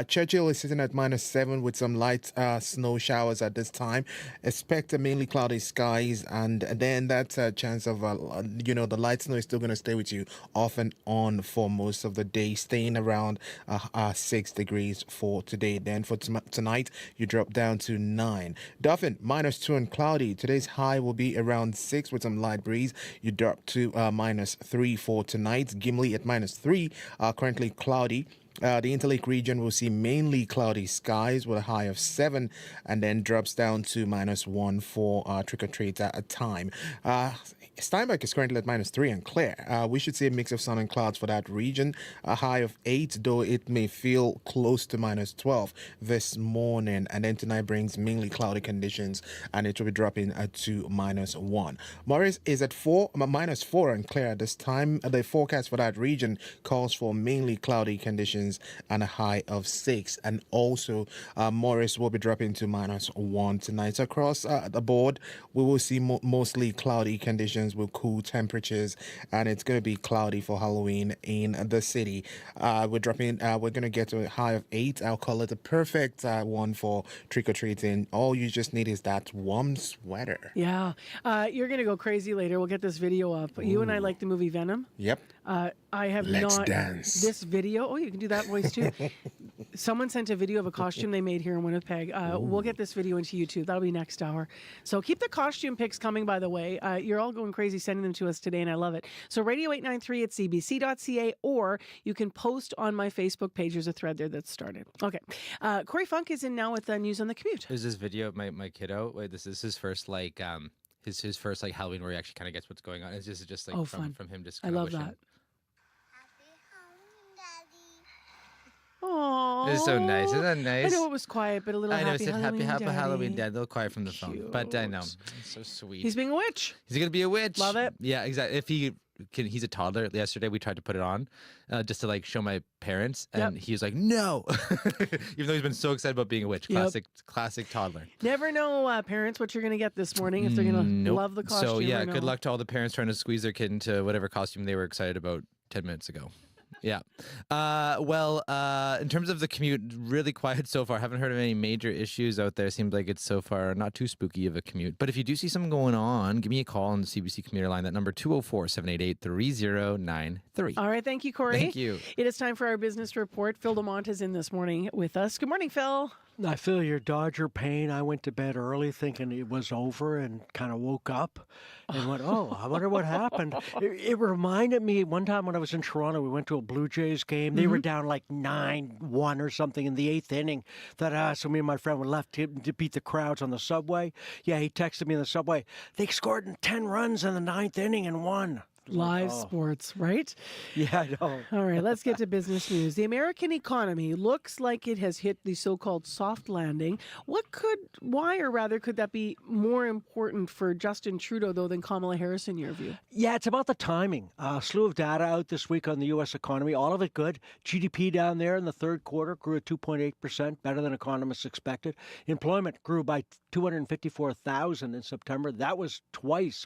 Churchill is sitting at -7 with some light snow showers at this time. Expect mainly cloudy skies, and then that chance of the light snow is still going to stay with you off and on for most of the day, staying around 6 degrees for today. Then for tonight, you drop down to 9. Dauphin -2 and cloudy. Today's high will be around 6 with some light breeze. You drop to -3 for tonight. Gimli at -3. Currently cloudy. The Interlake region will see mainly cloudy skies with a high of 7, and then drops down to -1 for trick-or-treats at a time. Steinbach is currently at -3 and clear. We should see a mix of sun and clouds for that region. A high of 8, though it may feel close to -12 this morning. And then tonight brings mainly cloudy conditions, and it will be dropping to -1. Morris is at -4 and clear at this time. The forecast for that region calls for mainly cloudy conditions and a high of 6. And also, Morris will be dropping to -1 tonight. So across the board, we will see mostly cloudy conditions with cool temperatures, and it's going to be cloudy for Halloween in the city. We're going to get to a high of 8. I'll call it a perfect one for trick-or-treating. All you just need is that warm sweater. Yeah. You're going to go crazy later. We'll get this video up. You and I like the movie Venom. Yep. I have Let's not. dance. This video. Oh, you can do that voice too. Someone sent a video of a costume they made here in Winnipeg. We'll get this video into YouTube. That'll be next hour. So keep the costume pics coming, by the way. You're all going crazy sending them to us today, and I love it. So radio893 at cbc.ca, or you can post on my Facebook page. There's a thread there that's started. Okay. Corey Funk is in now with News on the Commute. There's this video of my kiddo. Wait, this is his first his first Halloween where he actually kind of gets what's going on. It's just like from him just. I love that. Oh, this is so nice. Isn't that nice? I know it was quiet, but a little happy Halloween, happy Daddy. Halloween, Dad. A little quiet from the phone, but I know. It's so sweet. He's being a witch. He's gonna be a witch. Love it. Yeah, exactly. If he can, he's a toddler. Yesterday we tried to put it on, just to like show my parents, and he was like, "No," even though he's been so excited about being a witch. Classic toddler. Never know, parents, what you're gonna get this morning if they're gonna love the costume. So yeah, good luck to all the parents trying to squeeze their kid into whatever costume they were excited about 10 minutes ago. Yeah. In terms of the commute, really quiet so far. Haven't heard of any major issues out there. Seems like it's so far not too spooky of a commute. But if you do see something going on, give me a call on the CBC commuter line. That number 204-788-3093. All right. Thank you, Corey. Thank you. It is time for our business report. Phil DeMont is in this morning with us. Good morning, Phil. I feel your Dodger pain. I went to bed early thinking it was over and kind of woke up and went, oh, I wonder what happened. It reminded me one time when I was in Toronto, we went to a Blue Jays game. They were down like 9-1 or something in the 8th inning. So me and my friend were left to beat the crowds on the subway. Yeah, he texted me in the subway. They scored 10 runs in the 9th inning and won. Live sports, right? Yeah, I know. All right, let's get to business news. The American economy looks like it has hit the so-called soft landing. Why could that be more important for Justin Trudeau, though, than Kamala Harris, in your view? Yeah, it's about the timing. A slew of data out this week on the U.S. economy, all of it good. GDP down there in the third quarter grew at 2.8%, better than economists expected. Employment grew by 254,000 in September. That was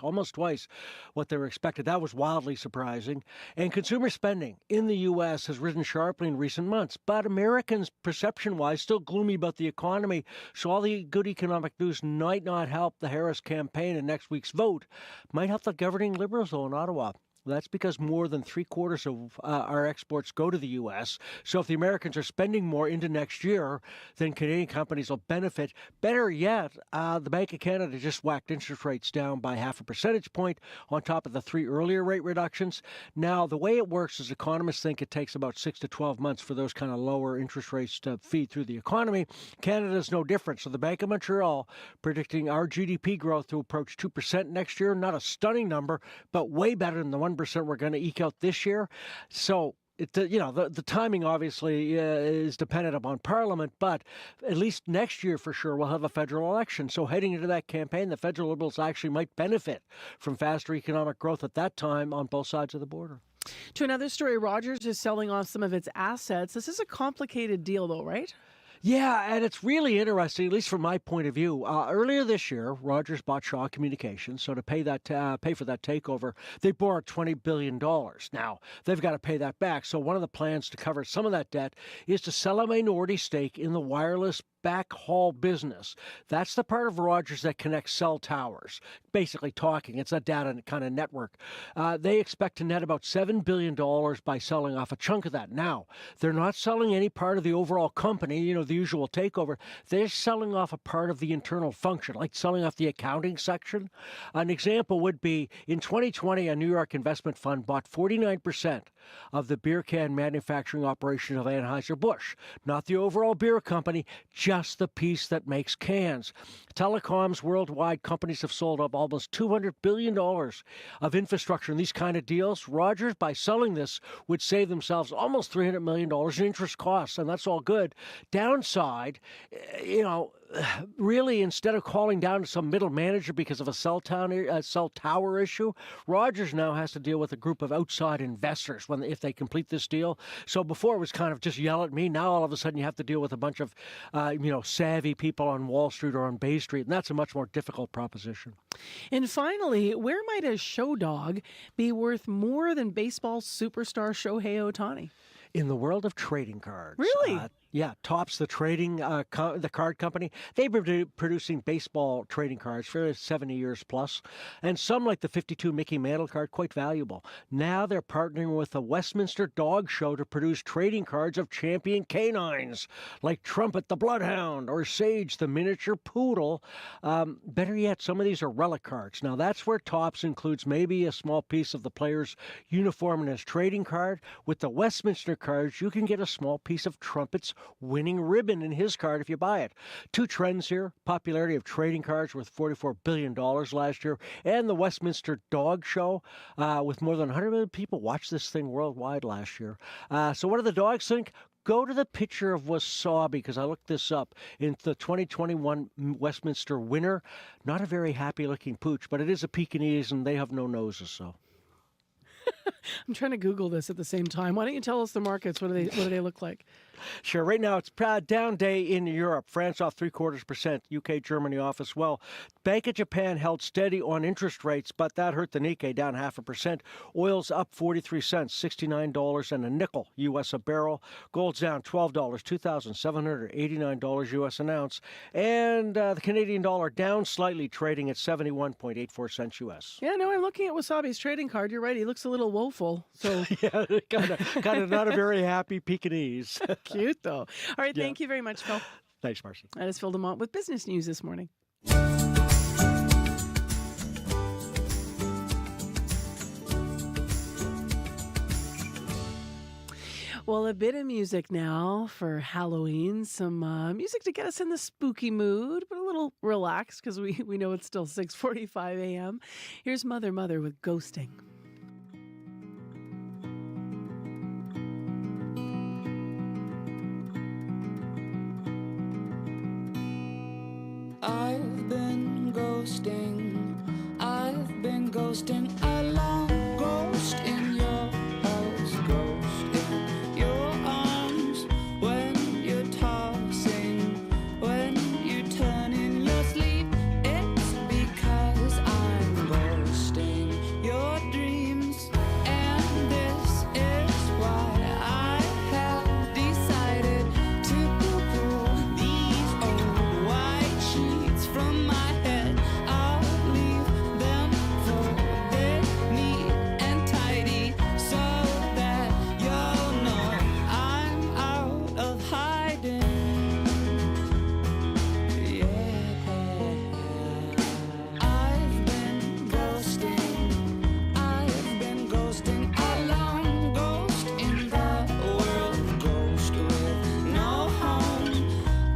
almost twice what they were expected. That was wildly surprising. And consumer spending in the U.S. has risen sharply in recent months. But Americans, perception-wise, still gloomy about the economy. So all the good economic news might not help the Harris campaign, and next week's vote might help the governing Liberals, though, in Ottawa. That's because more than 3/4 of our exports go to the U.S. So if the Americans are spending more into next year, then Canadian companies will benefit. Better yet, the Bank of Canada just whacked interest rates down by 0.5 percentage point on top of the 3 earlier rate reductions. Now, the way it works is economists think it takes about 6 to 12 months for those kind of lower interest rates to feed through the economy. Canada's no different. So the Bank of Montreal predicting our GDP growth to approach 2% next year. Not a stunning number, but way better than the 1% we're going to eke out this year. So, the timing obviously is dependent upon Parliament, but at least next year for sure we'll have a federal election. So heading into that campaign, the federal Liberals actually might benefit from faster economic growth at that time on both sides of the border. To another story, Rogers is selling off some of its assets. This is a complicated deal, though, right? Yeah, and it's really interesting, at least from my point of view. Earlier this year, Rogers bought Shaw Communications, so to pay for that takeover, they borrowed $20 billion. Now, they've got to pay that back. So one of the plans to cover some of that debt is to sell a minority stake in the wireless backhaul business. That's the part of Rogers that connects cell towers, basically talking. It's a data kind of network. They expect to net about $7 billion by selling off a chunk of that. Now, they're not selling any part of the overall company, the usual takeover. They're selling off a part of the internal function, like selling off the accounting section. An example would be in 2020, a New York investment fund bought 49% of the beer can manufacturing operation of Anheuser-Busch. Not the overall beer company, just the piece that makes cans. Telecoms worldwide, companies have sold up almost $200 billion of infrastructure in these kind of deals. Rogers, by selling this, would save themselves almost $300 million in interest costs, and that's all good. Downside, really, instead of calling down to some middle manager because of a cell tower issue, Rogers now has to deal with a group of outside investors if they complete this deal. So before it was kind of just yell at me. Now all of a sudden you have to deal with a bunch of savvy people on Wall Street or on Bay Street, and that's a much more difficult proposition. And finally, where might a show dog be worth more than baseball superstar Shohei Ohtani? In the world of trading cards. Really? Yeah, Topps, the the card company, they've been producing baseball trading cards for 70 years plus, and some, like the 52 Mickey Mantle card, quite valuable. Now they're partnering with the Westminster Dog Show to produce trading cards of champion canines, like Trumpet the Bloodhound or Sage the miniature poodle. Better yet, some of these are relic cards. Now that's where Topps includes maybe a small piece of the player's uniform in his trading card. With the Westminster cards, you can get a small piece of Trumpet's winning ribbon in his card if you buy it. Two trends here: popularity of trading cards worth $44 billion last year, and the Westminster Dog Show with more than 100 million people watched this thing worldwide last year. So what do the dogs think? Go to the picture of Wasabi, because I looked this up. In the 2021 Westminster winner, not a very happy-looking pooch, but it is a Pekingese, and they have no noses, so... I'm trying to Google this at the same time. Why don't you tell us the markets? What do they look like? Sure. Right now, it's a down day in Europe. France off 0.75%. UK, Germany off as well. Bank of Japan held steady on interest rates, but that hurt the Nikkei down 0.5%. Oil's up 43 cents, $69 and a nickel U.S. a barrel. Gold's down $12, $2,789 U.S. an ounce. And the Canadian dollar down slightly, trading at 71.84 cents U.S. Yeah, no, I'm looking at Wasabi's trading card. You're right. He looks a little woeful. So yeah, kind of not a very happy Pekingese. Cute, though. All right, Yeah. thank you very much, Phil. Thanks, Marcy. That is Phil DeMont with business news this morning. Well, a bit of music now for Halloween. Some music to get us in the spooky mood, but a little relaxed because we know it's still 6:45 a.m. Here's Mother Mother with Ghosting. I've been ghosting. I've been ghosting along. Ghost in your house. Ghost in your arms. When you're tossing. When you turn in your sleep. It's because I'm ghosting your dreams. And this is why I have decided to pull these old white sheets from my head. I'll leave them folded neat and tidy so that you'll know I'm out of hiding. Yeah, I've been ghosting. I've been ghosting along. Ghost in the world. Ghost with no home.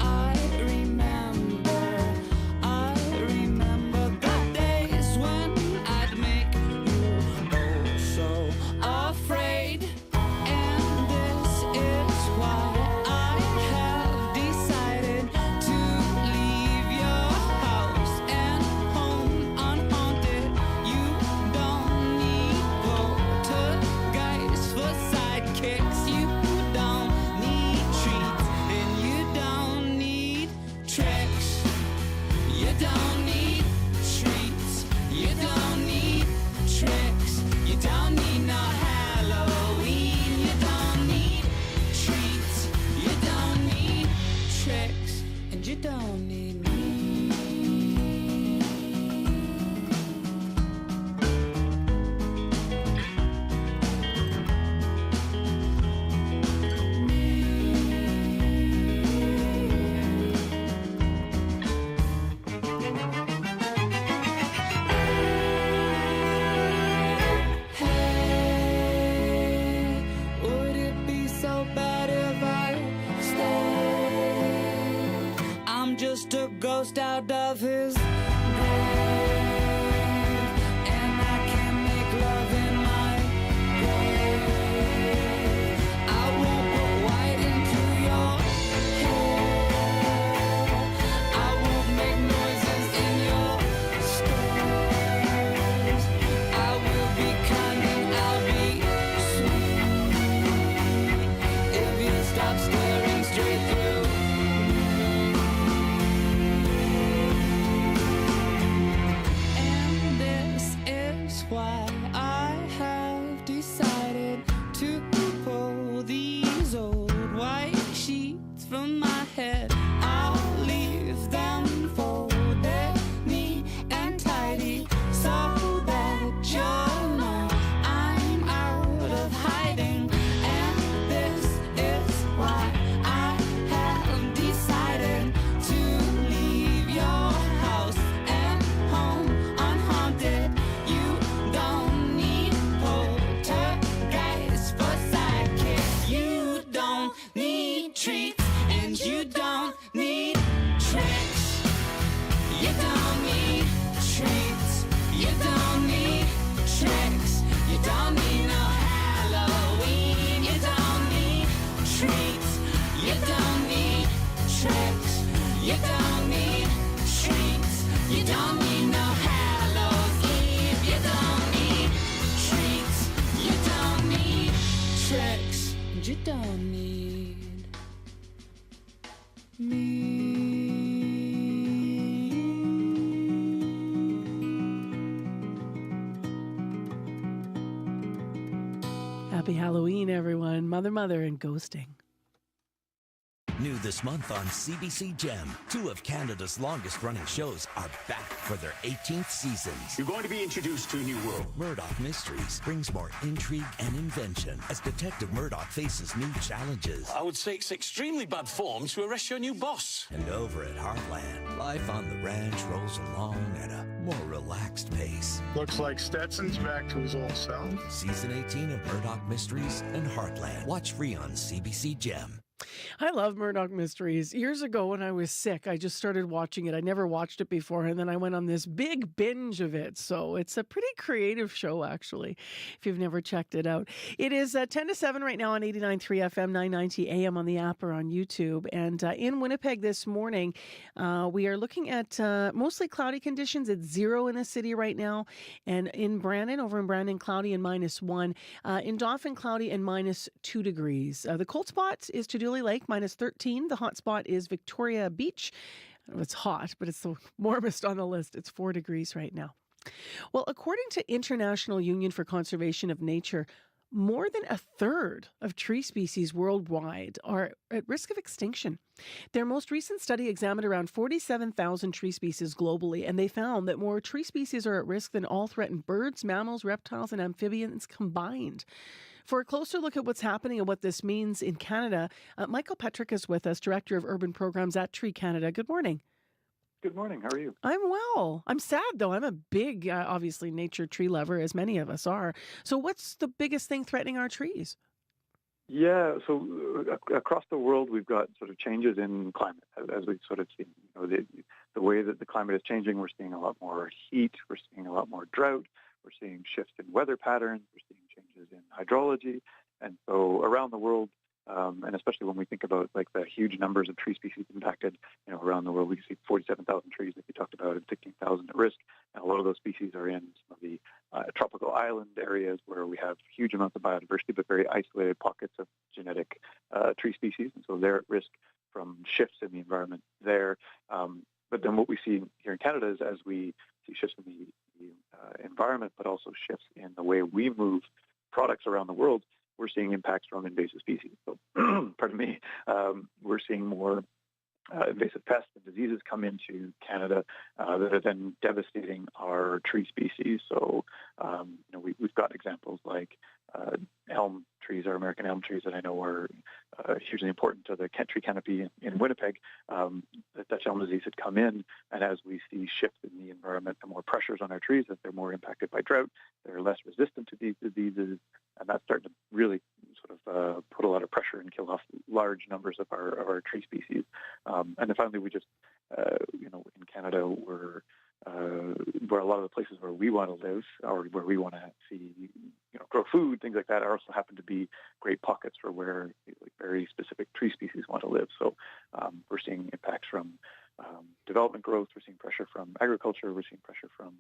I remember the days when I'd make you oh so afraid. And this is why I have decided to leave your house and home unhaunted. You don't need poltergeists for sidekicks. You don't need treats and you don't need tricks. You don't need treats. You don't need tricks. You don't need no Halloween. You don't need treats. You don't need tricks. And you don't need me. Hey, would it be so bad if I stayed? I'm just a ghost out of his grave, and I can't make love in my grave. I won't put white into your hair. I won't make noises in your stairs. I will be kind and I'll be sweet if you stop staring straight through me. And this is why I have decided to pull these old white sheets from my head. I'll leave them folded neat and tidy so that you'll know I'm out of hiding. And this is why I have decided to leave your house and home unhaunted. You don't need poltergeists for sidekicks. You don't need treats and you don't need tricks. You don't need treats. You don't need tricks. You don't need no Halloween. You don't need treats. You don't need tricks. You don't need treats. You don't need no Hallows Eve. You don't need treats. You don't need tricks. You don't need Happy Halloween, everyone. Mother, Mother, and Ghosting. New this month on CBC Gem, two of Canada's longest-running shows are back for their 18th seasons. You're going to be introduced to a new world. Murdoch Mysteries brings more intrigue and invention as Detective Murdoch faces new challenges. I would say it's extremely bad form to arrest your new boss. And over at Heartland, life on the ranch rolls along at a more relaxed pace. Looks like Stetson's back to his old self. Season 18 of Murdoch Mysteries and Heartland. Watch free on CBC Gem. I love Murdoch Mysteries. Years ago when I was sick, I just started watching it. I never watched it before, and then I went on this big binge of it. So it's a pretty creative show, actually, if you've never checked it out. It is 10 to 7 right now on 89.3 FM, 990 AM on the app or on YouTube. And in Winnipeg this morning, we are looking at mostly cloudy conditions. It's 0 in the city right now. And in Brandon, over in Brandon, cloudy and -1. In Dauphin, cloudy and -2 degrees. The cold spot is Tuduli Lake, -13. The hot spot is Victoria Beach. It's hot, but it's the warmest on the list. It's 4 degrees right now. Well, according to International Union for Conservation of Nature, more than a third of tree species worldwide are at risk of extinction. Their most recent study examined around 47,000 tree species globally, and they found that more tree species are at risk than all threatened birds, mammals, reptiles, and amphibians combined. For a closer look at what's happening and what this means in Canada, Michael Petrick is with us, Director of Urban Programs at Tree Canada. Good morning. Good morning. How are you? I'm well. I'm sad, though. I'm a big, obviously, nature tree lover, as many of us are. So what's the biggest thing threatening our trees? Yeah, so across the world, we've got sort of changes in climate, as we've sort of seen. You know, the way that the climate is changing, we're seeing a lot more heat, we're seeing a lot more drought, we're seeing shifts in weather patterns, we're seeing changes in hydrology. And so around the world, and especially when we think about like the huge numbers of tree species impacted, you know, around the world, we can see 47,000 trees that you talked about and 16,000 at risk. And a lot of those species are in some of the tropical island areas where we have huge amounts of biodiversity, but very isolated pockets of genetic tree species. And so they're at risk from shifts in the environment there. But then what we see here in Canada is as we see shifts in the environment, but also shifts in the way we move products around the world, we're seeing impacts from invasive species. So, pardon me, we're seeing more invasive pests and diseases come into Canada that are then devastating our tree species. So, you know, we've got examples like elm trees, or American elm trees that I know are hugely important to the tree canopy in Winnipeg. The Dutch elm disease had come in, and as we see shifts in the environment and more pressures on our trees, as they're more impacted by drought, they're less resistant to these diseases, and that's starting to really sort of put a lot of pressure and kill off large numbers of our tree species. And then finally, we just, you know, in Canada, we're where a lot of the places where we want to live or where we want to see, you know, grow food, things like that, are also happen to be great pockets for where like, very specific tree species want to live. So we're seeing impacts from development growth, we're seeing pressure from agriculture, we're seeing pressure from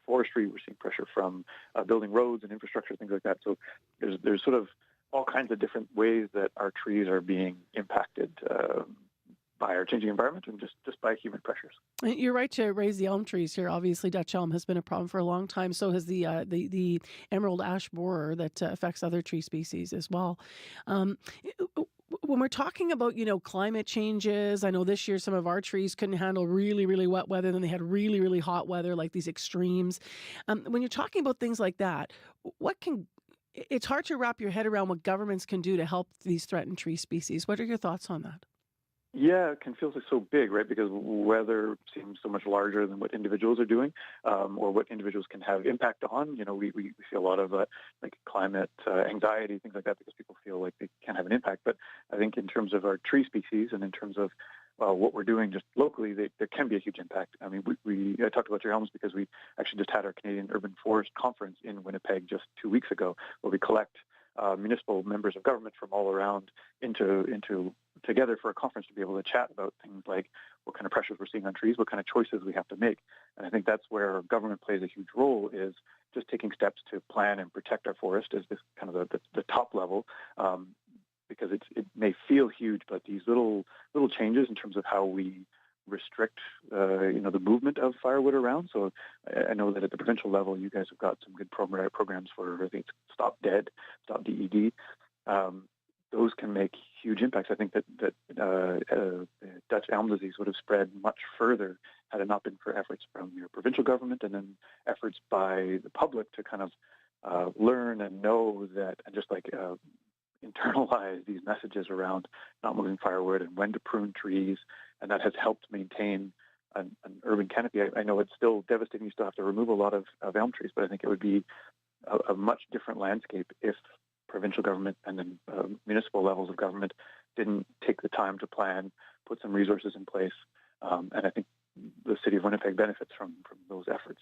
forestry, we're seeing pressure from building roads and infrastructure, things like that. So there's sort of all kinds of different ways that our trees are being impacted by our changing environment and just by human pressures. You're right to raise the elm trees here. Obviously, Dutch elm has been a problem for a long time. So has the emerald ash borer that affects other tree species as well. When we're talking about, you know, climate changes, I know this year some of our trees couldn't handle really, really wet weather, then they had really, really hot weather, like these extremes. When you're talking about things like that, it's hard to wrap your head around what governments can do to help these threatened tree species. What are your thoughts on that? Yeah, it can feel so big, right? Because weather seems so much larger than what individuals are doing, or what individuals can have impact on. You know, we see a lot of like climate anxiety, things like that, because people feel like they can't have an impact. But I think in terms of our tree species and in terms of what we're doing just locally, there can be a huge impact. I mean, I talked about your elms because we actually just had our Canadian Urban Forest Conference in Winnipeg just 2 weeks ago, where we collect municipal members of government from all around into together for a conference to be able to chat about things like what kind of pressures we're seeing on trees, what kind of choices we have to make. And I think that's where government plays a huge role, is just taking steps to plan and protect our forest as this kind of the top level. because it may feel huge, but these little changes in terms of how we restrict the movement of firewood around. So I know that at the provincial level, you guys have got some good programs for, I think it's Stop Dead, Stop DED. Those can make huge impacts. I think that Dutch elm disease would have spread much further had it not been for efforts from your provincial government and then efforts by the public to kind of learn and know that, and just like internalize these messages around not moving firewood and when to prune trees, and that has helped maintain an urban canopy. I know it's still devastating. You still have to remove a lot of elm trees, but I think it would be a much different landscape if provincial government and then municipal levels of government didn't take the time to plan, put some resources in place, and I think the city of Winnipeg benefits from those efforts.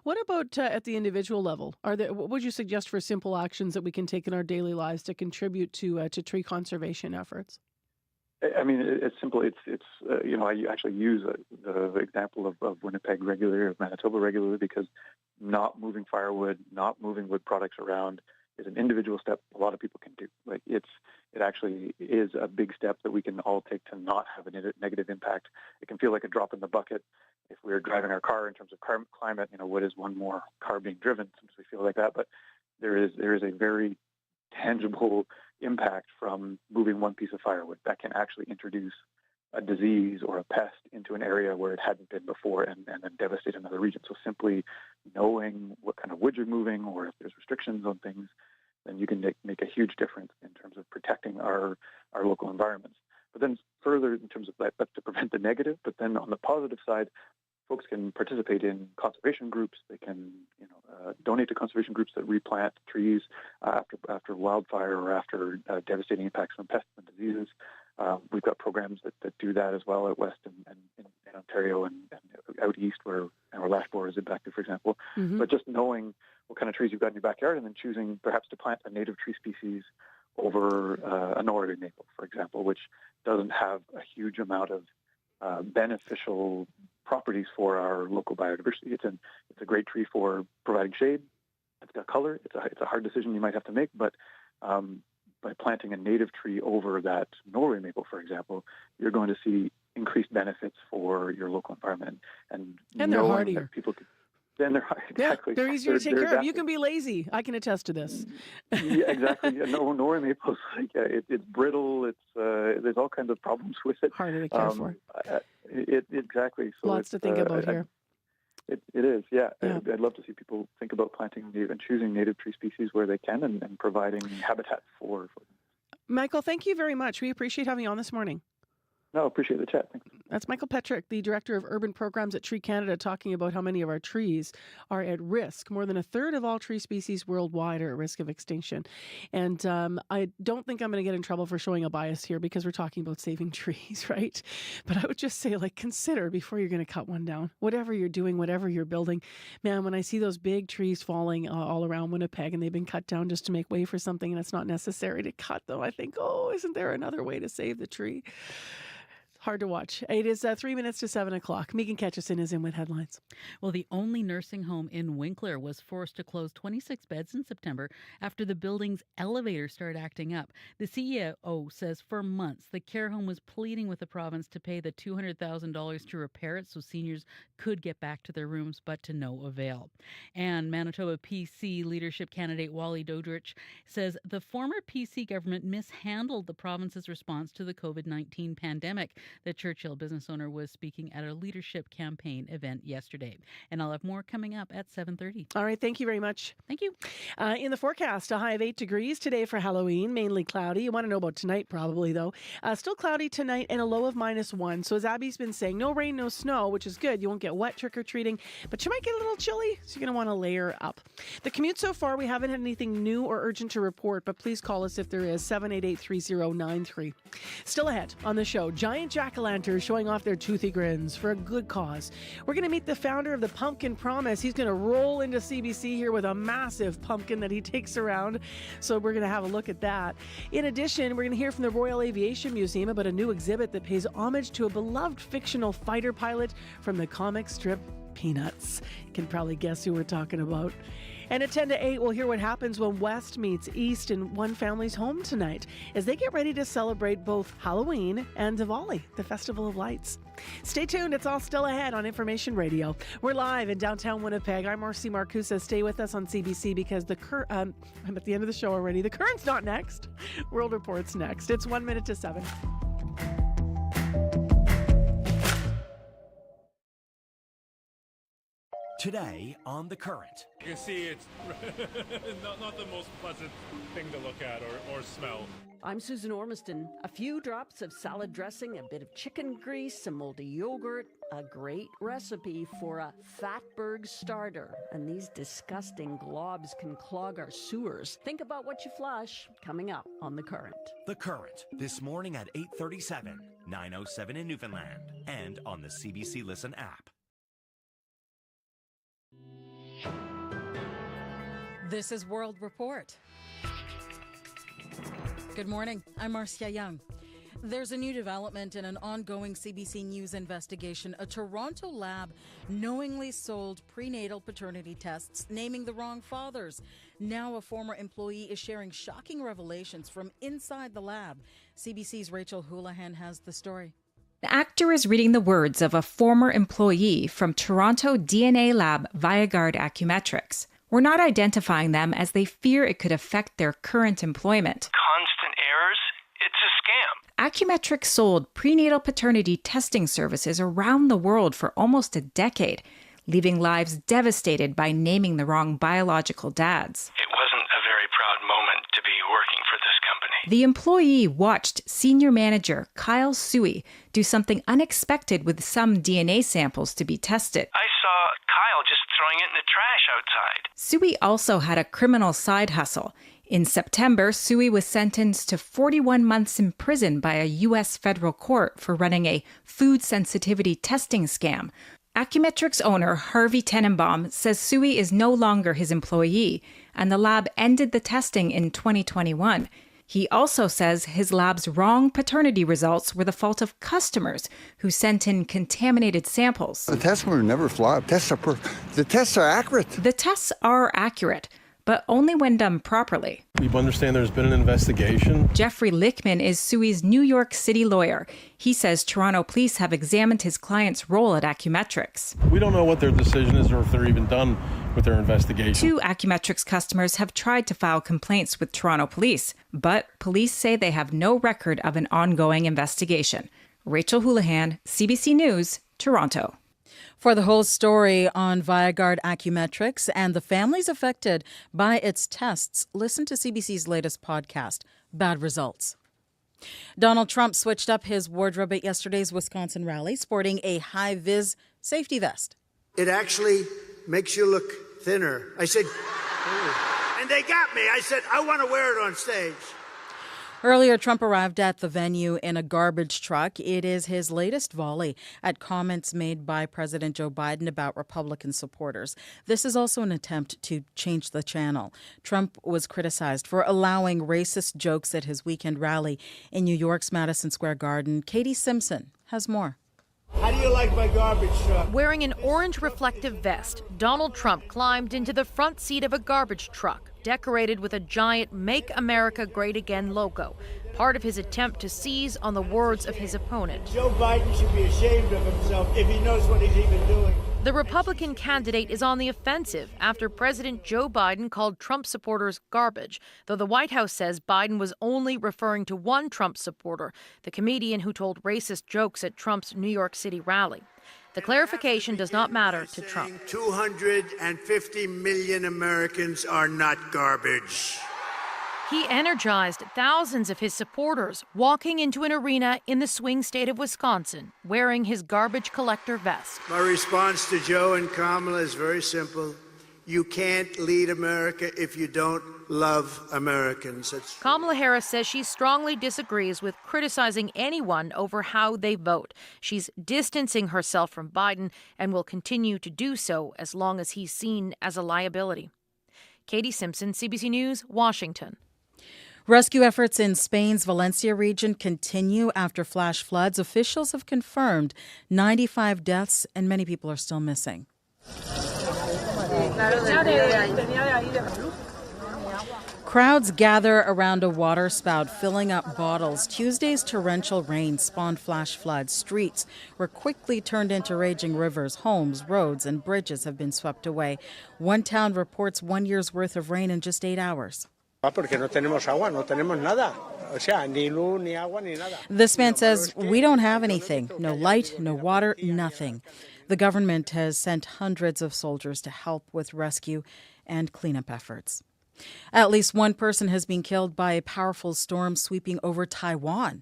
What about at the individual level? What would you suggest for simple actions that we can take in our daily lives to contribute to tree conservation efforts? I mean, it's simple. I actually use the example of Winnipeg regularly, of Manitoba regularly, because not moving firewood, not moving wood products around is an individual step a lot of people can do. Like it actually is a big step that we can all take to not have a negative impact. It can feel like a drop in the bucket if we're driving our car in terms of climate. What is one more car being driven? Sometimes we feel like that, but there is a very tangible impact from moving one piece of firewood that can actually introduce a disease or a pest into an area where it hadn't been before and then devastate another region. So simply knowing what kind of wood you're moving, or if there's restrictions on things, then you can make a huge difference in terms of protecting our local environments. But then further in terms of that's to prevent the negative, but then on the positive side, folks can participate in conservation groups. They can donate to conservation groups that replant trees after wildfire or after devastating impacts from pests and diseases. We've got programs that do that as well out west and in Ontario and out east where our Lashbore is impacted, for example. Mm-hmm. But just knowing what kind of trees you've got in your backyard and then choosing perhaps to plant a native tree species over a Norway maple, for example, which doesn't have a huge amount of beneficial properties for our local biodiversity. It's a great tree for providing shade. It's got color. It's a hard decision you might have to make, but by planting a native tree over that Norway maple, for example, you're going to see increased benefits for your local environment. And they're hardier. Then they're exactly. Yeah, they're easier to take care of. You can be lazy. I can attest to this. Yeah, exactly. Norway maples, it's brittle. There's all kinds of problems with it. Harder to care for. Exactly. So lots to think about here. It is, yeah. I'd love to see people think about planting and choosing native tree species where they can and providing habitat for them. Michael, thank you very much. We appreciate having you on this morning. No, appreciate the chat. Thanks. That's Michael Petrick, the Director of Urban Programs at Tree Canada, talking about how many of our trees are at risk. More than a third of all tree species worldwide are at risk of extinction. And I don't think I'm going to get in trouble for showing a bias here because we're talking about saving trees, right? But I would just say, consider before you're going to cut one down. Whatever you're doing, whatever you're building. Man, when I see those big trees falling all around Winnipeg and they've been cut down just to make way for something and it's not necessary to cut them, I think, isn't there another way to save the tree? Hard to watch. It is 3 minutes to 7 o'clock. Megan Ketchison is in with headlines. Well, the only nursing home in Winkler was forced to close 26 beds in September after the building's elevator started acting up. The CEO says for months the care home was pleading with the province to pay the $200,000 to repair it so seniors could get back to their rooms, but to no avail. And Manitoba PC leadership candidate Wally Dodrich says the former PC government mishandled the province's response to the COVID-19 pandemic. The Churchill business owner was speaking at a leadership campaign event yesterday. And I'll have more coming up at 7:30. All right. Thank you very much. Thank you. In the forecast, a high of 8 degrees today for Halloween, mainly cloudy. You want to know about tonight probably, though. Still cloudy tonight and a low of -1. So as Abby's been saying, no rain, no snow, which is good. You won't get wet trick-or-treating, but you might get a little chilly, so you're going to want to layer up. The commute so far, we haven't had anything new or urgent to report, but please call us if there is, 788-3093. Still ahead on the show, giant jack-o'-lanterns showing off their toothy grins for a good cause. We're going to meet the founder of the Pumpkin Promise. He's going to roll into CBC here with a massive pumpkin that he takes around. So we're going to have a look at that. In addition, we're going to hear from the Royal Aviation Museum about a new exhibit that pays homage to a beloved fictional fighter pilot from the comic strip Peanuts. You can probably guess who we're talking about. And at 10 to 8, we'll hear what happens when West meets East in one family's home tonight as they get ready to celebrate both Halloween and Diwali, the Festival of Lights. Stay tuned. It's all still ahead on Information Radio. We're live in downtown Winnipeg. I'm Marcy Marcusa. Stay with us on CBC because I'm at the end of the show already. The Current's not next. World Report's next. It's 1 minute to 7. Today on The Current. You can see it's not the most pleasant thing to look at or smell. I'm Susan Ormiston. A few drops of salad dressing, a bit of chicken grease, some moldy yogurt, a great recipe for a fatberg starter. And these disgusting globs can clog our sewers. Think about what you flush. Coming up on The Current. The Current, this morning at 8:37, 9:07 in Newfoundland, and on the CBC Listen app. This is World Report. Good morning. I'm Marcia Young. There's a new development in an ongoing CBC News investigation. A Toronto lab knowingly sold prenatal paternity tests, naming the wrong fathers. Now a former employee is sharing shocking revelations from inside the lab. CBC's Rachel Houlihan has the story. The actor is reading the words of a former employee from Toronto DNA lab Viagard Acumetrics. We're not identifying them as they fear it could affect their current employment. Constant errors? It's a scam. Acumetrics sold prenatal paternity testing services around the world for almost a decade, leaving lives devastated by naming the wrong biological dads. It wasn't a very proud moment to be working for this company. The employee watched senior manager Kyle Suey do something unexpected with some DNA samples to be tested. I saw Kyle just throwing it in the trash outside. Suey also had a criminal side hustle. In September, Suey was sentenced to 41 months in prison by a U.S. federal court for running a food sensitivity testing scam. Acumetrics owner Harvey Tenenbaum says Suey is no longer his employee, and the lab ended the testing in 2021. He also says his lab's wrong paternity results were the fault of customers who sent in contaminated samples. The tests were never flawed. The tests are accurate. The tests are accurate, but only when done properly. We understand there's been an investigation. Jeffrey Lichtman is Suey's New York City lawyer. He says Toronto police have examined his client's role at Acumetrics. We don't know what their decision is or if they're even done with their investigation. 2 Acumetrics customers have tried to file complaints with Toronto police, but police say they have no record of an ongoing investigation. Rachel Houlihan, CBC News, Toronto. For the whole story on Viagard Acumetrics and the families affected by its tests, listen to CBC's latest podcast, Bad Results. Donald Trump switched up his wardrobe at yesterday's Wisconsin rally, sporting a high-vis safety vest. It actually makes you look thinner. I said, and they got me. I said, I want to wear it on stage. Earlier, Trump arrived at the venue in a garbage truck. It is his latest volley at comments made by President Joe Biden about Republican supporters. This is also an attempt to change the channel. Trump was criticized for allowing racist jokes at his weekend rally in New York's Madison Square Garden. Katie Simpson has more. How do you like my garbage truck? Wearing an orange reflective vest, Donald Trump climbed into the front seat of a garbage truck, decorated with a giant Make America Great Again logo, part of his attempt to seize on the words of his opponent. Joe Biden should be ashamed of himself if he knows what he's even doing. The Republican candidate is on the offensive after President Joe Biden called Trump supporters garbage, though the White House says Biden was only referring to one Trump supporter, the comedian who told racist jokes at Trump's New York City rally. The clarification does not matter to Trump. 250 million Americans are not garbage. He energized thousands of his supporters walking into an arena in the swing state of Wisconsin, wearing his garbage collector vest. My response to Joe and Kamala is very simple. You can't lead America if you don't love Americans. Kamala Harris says she strongly disagrees with criticizing anyone over how they vote. She's distancing herself from Biden and will continue to do so as long as he's seen as a liability. Katie Simpson, CBC News, Washington. Rescue efforts in Spain's Valencia region continue after flash floods. Officials have confirmed 95 deaths and many people are still missing. Crowds gather around a water spout, filling up bottles. Tuesday's torrential rain spawned flash floods. Streets were quickly turned into raging rivers. Homes, roads, and bridges have been swept away. One town reports 1 year's worth of rain in just 8 hours. This man says, we don't have anything. No light, no water, nothing. The government has sent hundreds of soldiers to help with rescue and cleanup efforts. At least one person has been killed by a powerful storm sweeping over Taiwan.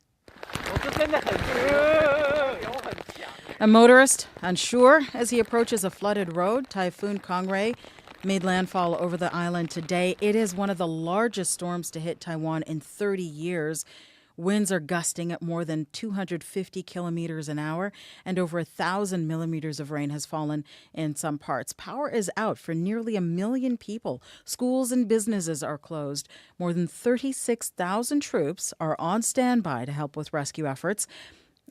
A motorist, unsure as he approaches a flooded road, Typhoon Kangray made landfall over the island today. It is one of the largest storms to hit Taiwan in 30 years. Winds are gusting at more than 250 kilometers an hour, and over 1,000 millimeters of rain has fallen in some parts. Power is out for nearly 1 million people. Schools and businesses are closed. More than 36,000 troops are on standby to help with rescue efforts.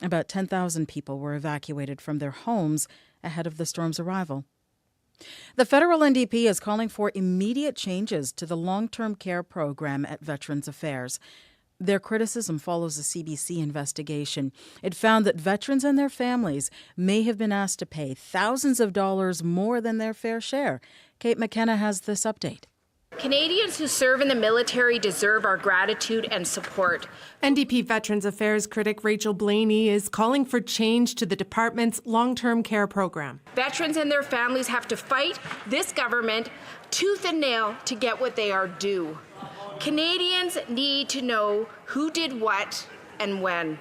About 10,000 people were evacuated from their homes ahead of the storm's arrival. The federal NDP is calling for immediate changes to the long-term care program at Veterans Affairs. Their criticism follows a CBC investigation. It found that veterans and their families may have been asked to pay thousands of dollars more than their fair share. Kate McKenna has this update. Canadians who serve in the military deserve our gratitude and support. NDP Veterans Affairs critic Rachel Blaney is calling for change to the department's long-term care program. Veterans and their families have to fight this government tooth and nail to get what they are due. Canadians need to know who did what and when.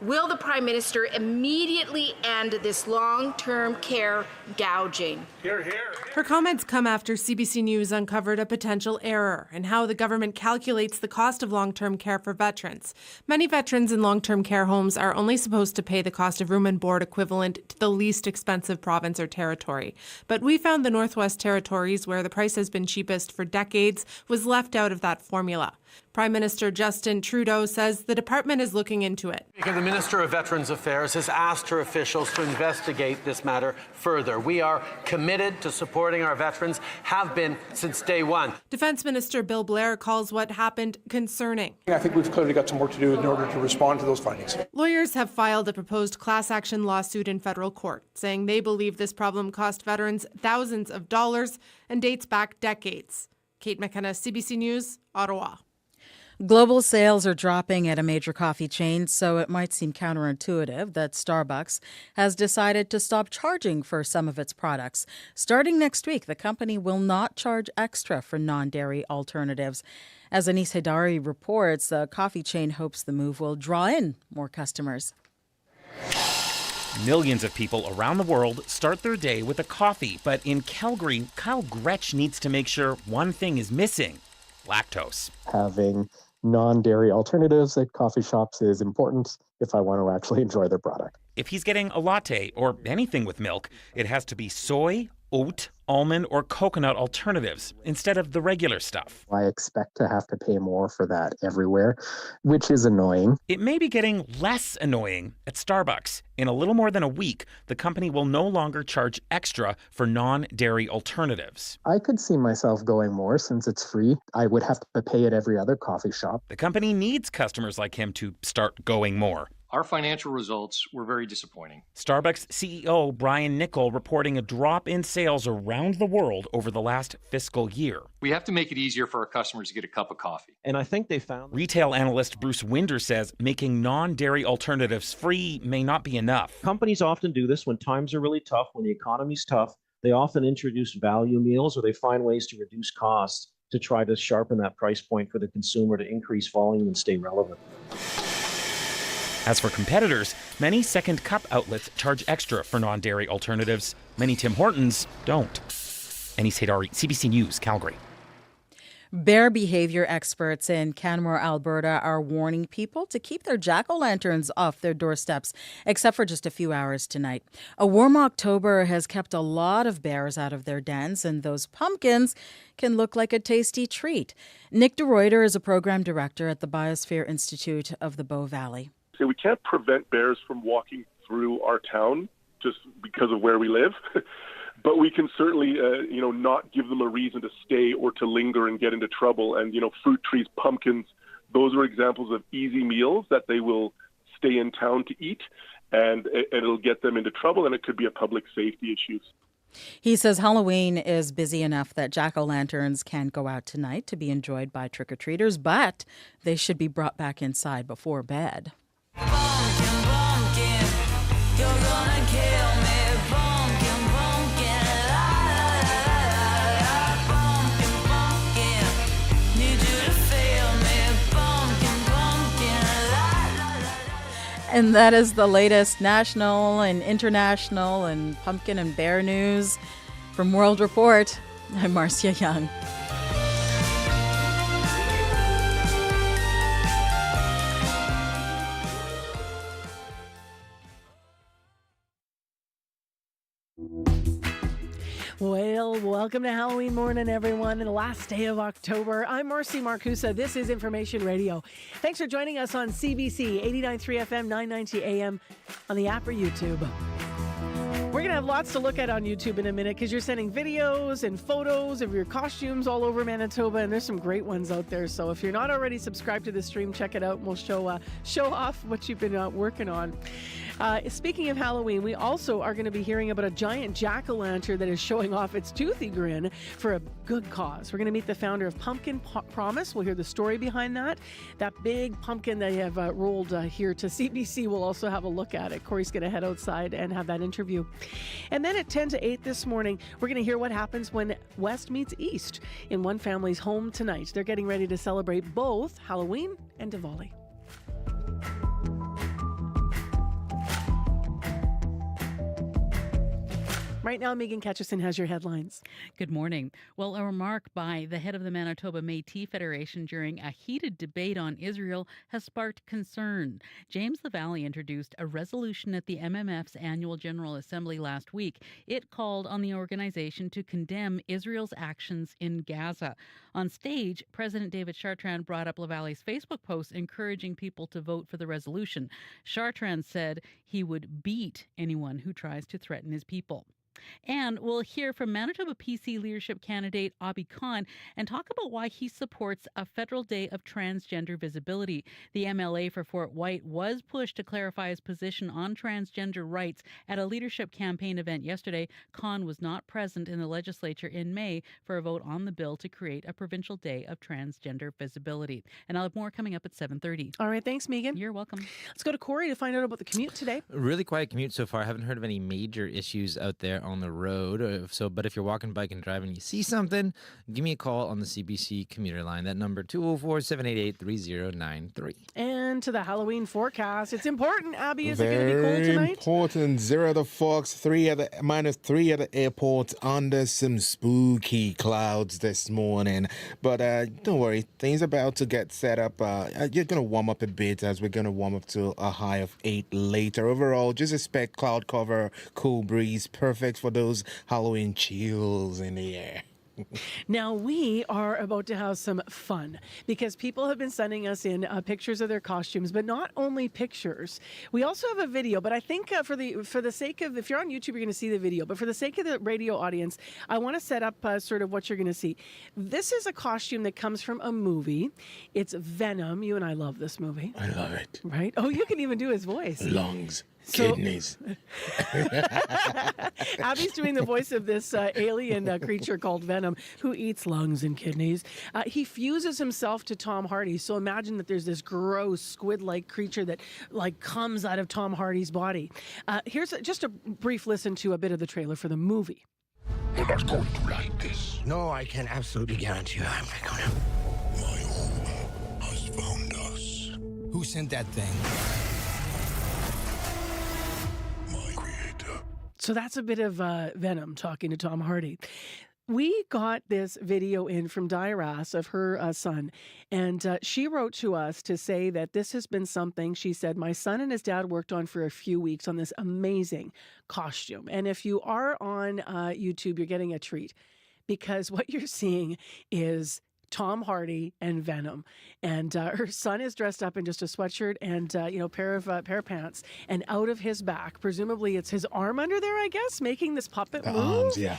Will the Prime Minister immediately end this long-term care gouging? Hear, hear. Her comments come after CBC News uncovered a potential error in how the government calculates the cost of long-term care for veterans. Many veterans in long-term care homes are only supposed to pay the cost of room and board equivalent to the least expensive province or territory. But we found the Northwest Territories, where the price has been cheapest for decades, was left out of that formula. Prime Minister Justin Trudeau says the department is looking into it. The Minister of Veterans Affairs has asked her officials to investigate this matter further. We are committed to supporting our veterans, have been since day one. Defense Minister Bill Blair calls what happened concerning. I think we've clearly got some work to do in order to respond to those findings. Lawyers have filed a proposed class action lawsuit in federal court, saying they believe this problem cost veterans thousands of dollars and dates back decades. Kate McKenna, CBC News, Ottawa. Global sales are dropping at a major coffee chain, so it might seem counterintuitive that Starbucks has decided to stop charging for some of its products. Starting next week, the company will not charge extra for non-dairy alternatives. As Anis Haidari reports, the coffee chain hopes the move will draw in more customers. Millions of people around the world start their day with a coffee, but in Calgary, Kyle Gretsch needs to make sure one thing is missing: lactose. Having non-dairy alternatives at coffee shops is important if I want to actually enjoy their product. If he's getting a latte or anything with milk, it has to be soy, oat, almond, or coconut alternatives instead of the regular stuff. I expect to have to pay more for that everywhere, which is annoying. It may be getting less annoying at Starbucks. In a little more than a week, the company will no longer charge extra for non-dairy alternatives. I could see myself going more since it's free. I would have to pay at every other coffee shop. The company needs customers like him to start going more. Our financial results were very disappointing. Starbucks CEO Brian Niccol reporting a drop in sales around the world over the last fiscal year. We have to make it easier for our customers to get a cup of coffee. And I think they found... Retail analyst Bruce Winder says making non-dairy alternatives free may not be enough. Companies often do this when times are really tough, when the economy's tough. They often introduce value meals, or they find ways to reduce costs to try to sharpen that price point for the consumer to increase volume and stay relevant. As for competitors, many second cup outlets charge extra for non-dairy alternatives. Many Tim Hortons don't. Anis Haidari, CBC News, Calgary. Bear behavior experts in Canmore, Alberta are warning people to keep their jack-o'-lanterns off their doorsteps, except for just a few hours tonight. A warm October has kept a lot of bears out of their dens, and those pumpkins can look like a tasty treat. Nick DeRuyter is a program director at the Biosphere Institute of the Bow Valley. So we can't prevent bears from walking through our town just because of where we live, but we can certainly, not give them a reason to stay or to linger and get into trouble. And, fruit trees, pumpkins, those are examples of easy meals that they will stay in town to eat, and it'll get them into trouble, and it could be a public safety issue. He says Halloween is busy enough that jack-o'-lanterns can go out tonight to be enjoyed by trick-or-treaters, but they should be brought back inside before bed. Pumpkin, pumpkin, you're gonna kill me. Pumpkin, pumpkin, la la la la. Pumpkin, pumpkin, need you to feel me. Pumpkin, pumpkin, la la la. And that is the latest national and international and pumpkin and bear news from World Report. I'm Marcia Young. Well, welcome to Halloween morning, everyone, and the last day of October. I'm Marcy Marcusa. This is Information Radio. Thanks for joining us on CBC, 89.3 FM, 990 AM, on the app or YouTube. We're going to have lots to look at on YouTube in a minute because you're sending videos and photos of your costumes all over Manitoba, and there's some great ones out there. So if you're not already subscribed to the stream, check it out, and we'll show off what you've been working on. Speaking of Halloween, we also are going to be hearing about a giant jack-o'-lantern that is showing off its toothy grin for a good cause. We're going to meet the founder of Pumpkin Promise. We'll hear the story behind that. That big pumpkin they have rolled here to CBC. We'll also have a look at it. Corey's going to head outside and have that interview. And then at 10 to 8 this morning, we're going to hear what happens when West meets East in one family's home tonight. They're getting ready to celebrate both Halloween and Diwali. Right now, Megan Ketchison has your headlines. Good morning. Well, a remark by the head of the Manitoba Métis Federation during a heated debate on Israel has sparked concern. James Lavalley introduced a resolution at the MMF's annual General Assembly last week. It called on the organization to condemn Israel's actions in Gaza. On stage, President David Chartrand brought up Lavalley's Facebook post encouraging people to vote for the resolution. Chartrand said he would beat anyone who tries to threaten his people. And we'll hear from Manitoba PC leadership candidate Abi Khan and talk about why he supports a federal day of transgender visibility. The MLA for Fort White was pushed to clarify his position on transgender rights at a leadership campaign event yesterday. Khan was not present in the legislature in May for a vote on the bill to create a provincial day of transgender visibility. And I'll have more coming up at 7:30. All right, thanks, Megan. You're welcome. Let's go to Corey to find out about the commute today. Really quiet commute so far. I haven't heard of any major issues out there on the road. But if you're walking, biking, driving, you see something, give me a call on the CBC commuter line. That number 204-788-3093. And to the Halloween forecast. It's important, Abby. Is it going to be cold tonight? Very important. 0 at the Fox, -3 at the airport, under some spooky clouds this morning. But don't worry, things are about to get set up. You're going to warm up a bit as we're going to warm up to a high of 8 later. Overall, just expect cloud cover, cool breeze, perfect for those Halloween chills in the air. Now, we are about to have some fun because people have been sending us in pictures of their costumes, but not only pictures. We also have a video, but I think for the sake of, if you're on YouTube, you're going to see the video, but for the sake of the radio audience, I want to set up sort of what you're going to see. This is a costume that comes from a movie. It's Venom. You and I love this movie. I love it. Right? Oh, you can even do his voice. Lungs. Kidneys. Abby's doing the voice of this alien creature called Venom who eats lungs and kidneys. He fuses himself to Tom Hardy. So imagine that there's this gross squid-like creature that comes out of Tom Hardy's body. Here's just a brief listen to a bit of the trailer for the movie. You're not going to like this. No, I can absolutely guarantee you I'm not gonna. My home has found us. Who sent that thing? So that's a bit of Venom talking to Tom Hardy. We got this video in from Dairas of her son, and she wrote to us to say that this has been something, she said, my son and his dad worked on for a few weeks on this amazing costume. And if you are on YouTube, you're getting a treat because what you're seeing is Tom Hardy and Venom. And her son is dressed up in just a sweatshirt and, pair of pants. And out of his back, presumably it's his arm under there, I guess, making this puppet move. Arms, yeah.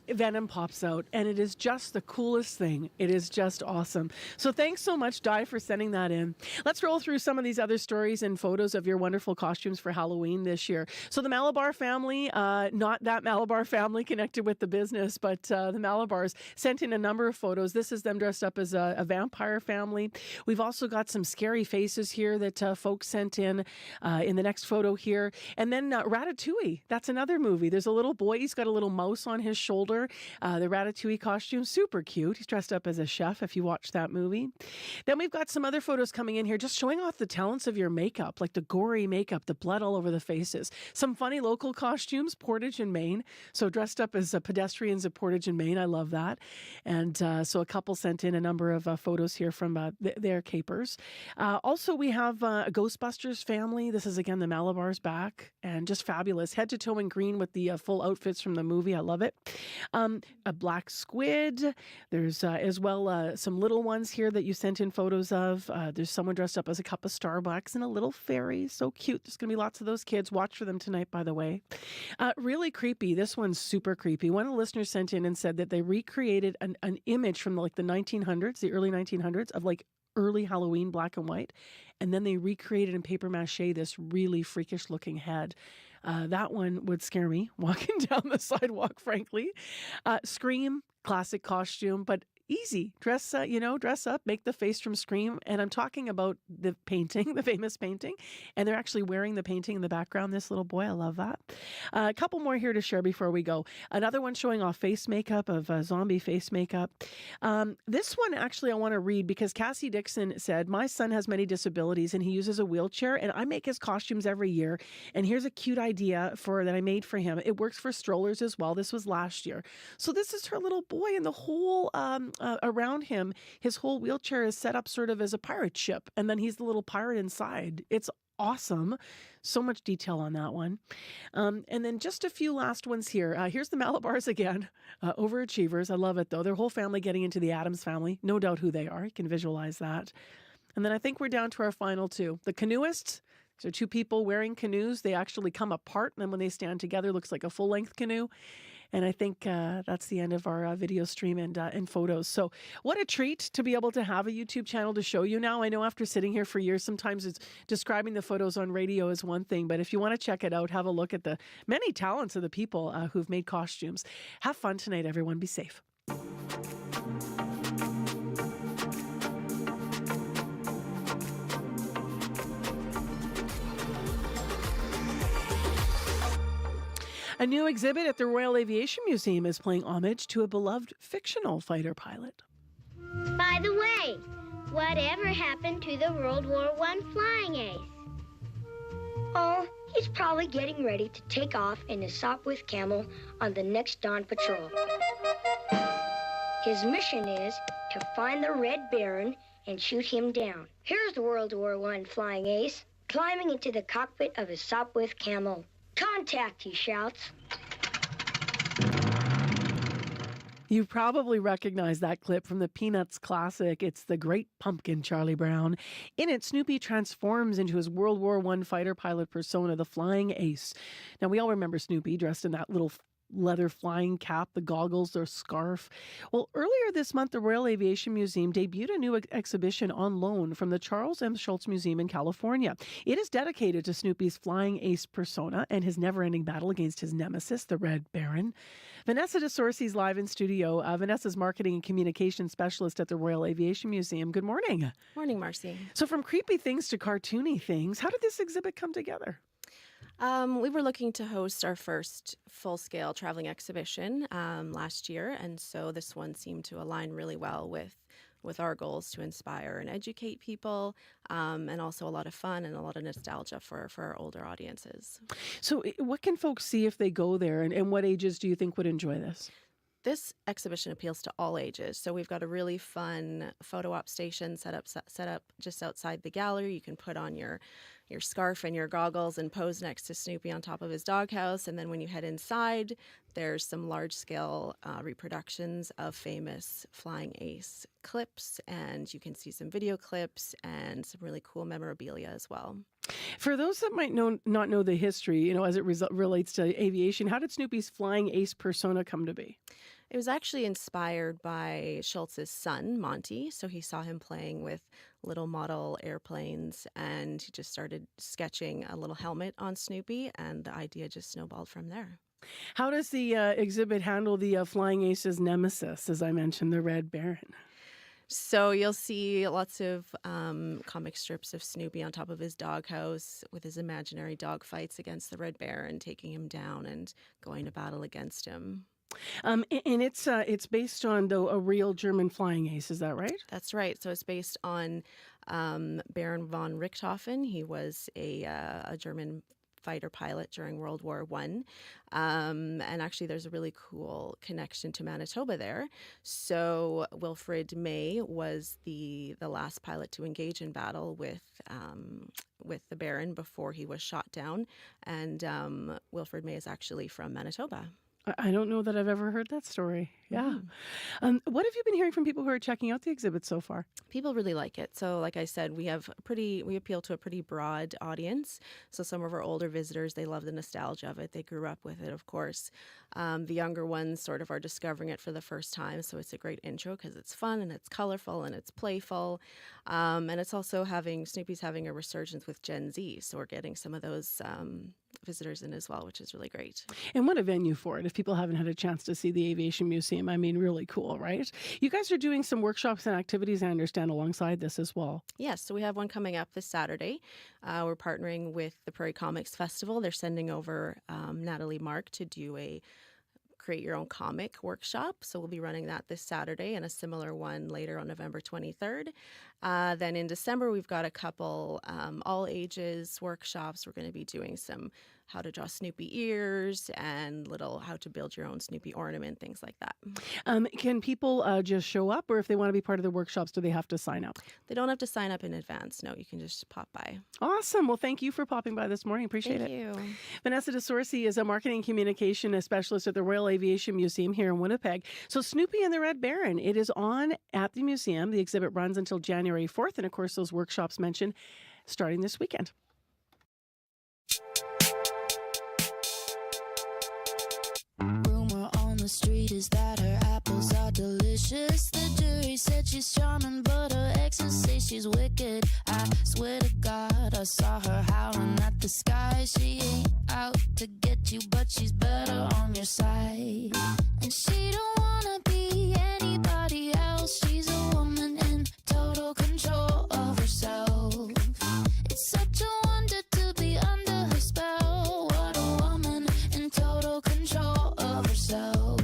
Venom pops out, and it is just the coolest thing. It is just awesome. So thanks so much, Di, for sending that in. Let's roll through some of these other stories and photos of your wonderful costumes for Halloween this year. So the Malabar family, not that Malabar family connected with the business, but the Malabars sent in a number of photos. This is them dressed up as a vampire family. We've also got some scary faces here that folks sent in the next photo here. And then Ratatouille, that's another movie. There's a little boy, he's got a little mouse on his shoulder. The Ratatouille costume, super cute. He's dressed up as a chef if you watch that movie. Then we've got some other photos coming in here just showing off the talents of your makeup, like the gory makeup, the blood all over the faces. Some funny local costumes, Portage in Maine. So dressed up as pedestrians at Portage in Maine. I love that. And so a couple sent in a number of photos here from their capers. Also, we have a Ghostbusters family. This is, again, the Malabars back and just fabulous. Head to toe in green with the full outfits from the movie. I love it. A black squid. There's as well some little ones here that you sent in photos of. There's someone dressed up as a cup of Starbucks and a little fairy. So cute. There's going to be lots of those kids. Watch for them tonight, by the way. Really creepy. This one's super creepy. One of the listeners sent in and said that they recreated an image from the 1900s, the early 1900s, of early Halloween black and white. And then they recreated in paper mache this really freakish looking head. That one would scare me walking down the sidewalk, frankly. Scream, classic costume, but easy. Dress up, make the face from Scream. And I'm talking about the painting, the famous painting. And they're actually wearing the painting in the background, this little boy. I love that. A couple more here to share before we go. Another one showing off face makeup of zombie face makeup. This one, actually, I want to read because Cassie Dixon said, my son has many disabilities and he uses a wheelchair and I make his costumes every year. And here's a cute idea that I made for him. It works for strollers as well. This was last year. So this is her little boy and the whole around him, his whole wheelchair is set up sort of as a pirate ship. And then he's the little pirate inside. It's awesome. So much detail on that one. And then just a few last ones here. Here's the Malabars again. Overachievers. I love it, though. Their whole family getting into the Addams family. No doubt who they are. You can visualize that. And then I think we're down to our final two. The canoeists. So two people wearing canoes. They actually come apart. And then when they stand together, it looks like a full-length canoe. And I think that's the end of our video stream and photos. So what a treat to be able to have a YouTube channel to show you now. I know after sitting here for years, sometimes it's describing the photos on radio is one thing. But if you want to check it out, have a look at the many talents of the people who've made costumes. Have fun tonight, everyone. Be safe. A new exhibit at the Royal Aviation Museum is paying homage to a beloved fictional fighter pilot. By the way, whatever happened to the World War I flying ace? Oh, he's probably getting ready to take off in his Sopwith Camel on the next dawn patrol. His mission is to find the Red Baron and shoot him down. Here's the World War I flying ace, climbing into the cockpit of his Sopwith Camel. Contact, he shouts. You probably recognize that clip from the Peanuts classic. It's The Great Pumpkin, Charlie Brown. In it, Snoopy transforms into his World War I fighter pilot persona, the Flying Ace. Now, we all remember Snoopy dressed in that little leather flying cap, the goggles, their scarf. Well, earlier this month, the Royal Aviation Museum debuted a new exhibition on loan from the Charles M. Schultz Museum in California. It is dedicated to Snoopy's flying ace persona and his never-ending battle against his nemesis, the Red Baron. Vanessa DeSorcy's live in studio. Vanessa's marketing and communications specialist at the Royal Aviation Museum. Good morning. Morning, Marcy. So from creepy things to cartoony things, how did this exhibit come together? We were looking to host our first full-scale traveling exhibition last year, and so this one seemed to align really well with our goals to inspire and educate people, and also a lot of fun and a lot of nostalgia for our older audiences. So what can folks see if they go there, and what ages do you think would enjoy this? This exhibition appeals to all ages. So we've got a really fun photo op station set up just outside the gallery. You can put on your your scarf and your goggles and pose next to Snoopy on top of his doghouse. And then when you head inside, there's some large-scale reproductions of famous Flying Ace clips, and you can see some video clips and some really cool memorabilia as well. For those that might not know the history, as it relates to aviation, how did Snoopy's Flying Ace persona come to be? It was actually inspired by Schultz's son, Monty. So he saw him playing with little model airplanes, and he just started sketching a little helmet on Snoopy, and the idea just snowballed from there. How does the exhibit handle the Flying Ace's nemesis, as I mentioned, the Red Baron? So you'll see lots of comic strips of Snoopy on top of his doghouse with his imaginary dog fights against the Red Baron, taking him down and going to battle against him. And it's based on a real German Flying Ace, is that right? That's right. So it's based on Baron von Richthofen. He was a German fighter pilot during World War I. And actually, there's a really cool connection to Manitoba there. So Wilfrid May was the last pilot to engage in battle with the Baron before he was shot down. And Wilfrid May is actually from Manitoba. I don't know that I've ever heard that story. Yeah. What have you been hearing from people who are checking out the exhibit so far? People really like it. So like I said, we appeal to a pretty broad audience. So some of our older visitors, they love the nostalgia of it. They grew up with it, of course. The younger ones sort of are discovering it for the first time. So it's a great intro because it's fun and it's colorful and it's playful. And it's also Snoopy's having a resurgence with Gen Z. So we're getting some of those visitors in as well, which is really great. And what a venue for it. If people haven't had a chance to see the Aviation Museum, I mean, really cool, right? You guys are doing some workshops and activities, I understand, alongside this as well. Yes, so we have one coming up this Saturday. We're partnering with the Prairie Comics Festival. They're sending over Natalie Mark to do a create your own comic workshop. So we'll be running that this Saturday and a similar one later on November 23rd. Then in December, we've got a couple all ages workshops. We're going to be doing some how to draw Snoopy ears and how to build your own Snoopy ornament, things like that. Can people just show up, or if they want to be part of the workshops, do they have to sign up? They don't have to sign up in advance. No, you can just pop by. Awesome. Well, thank you for popping by this morning. Appreciate it. Thank you. Vanessa DeSorsi is a marketing communication specialist at the Royal Aviation Museum here in Winnipeg. So Snoopy and the Red Baron, it is on at the museum. The exhibit runs until January 4th. And of course, those workshops mentioned starting this weekend. Rumor on the street is that her apples are delicious. The jury said she's charming, but her exes say she's wicked. I swear to God, I saw her howling at the sky. She ain't out to get you, but she's better on your side. And she don't wanna be anybody else. She's a woman in total control of herself. It's such a wonder to be under her spell. What a woman in total control of herself.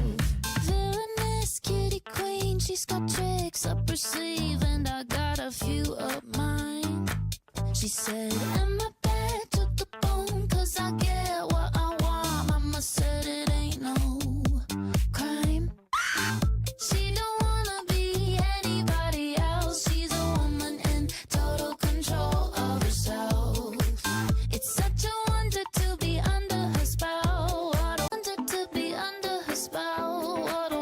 Villainous kitty queen, she's got tricks up her sleeve, and I got a few up mine. She said, am I bad to the bone? 'Cause I get what I want. Mama said it ain't no crime. She don't wanna be anybody else. She's a woman in total control of herself. It's such a wonder to be under her spell. What a wonder to be under her spell. What a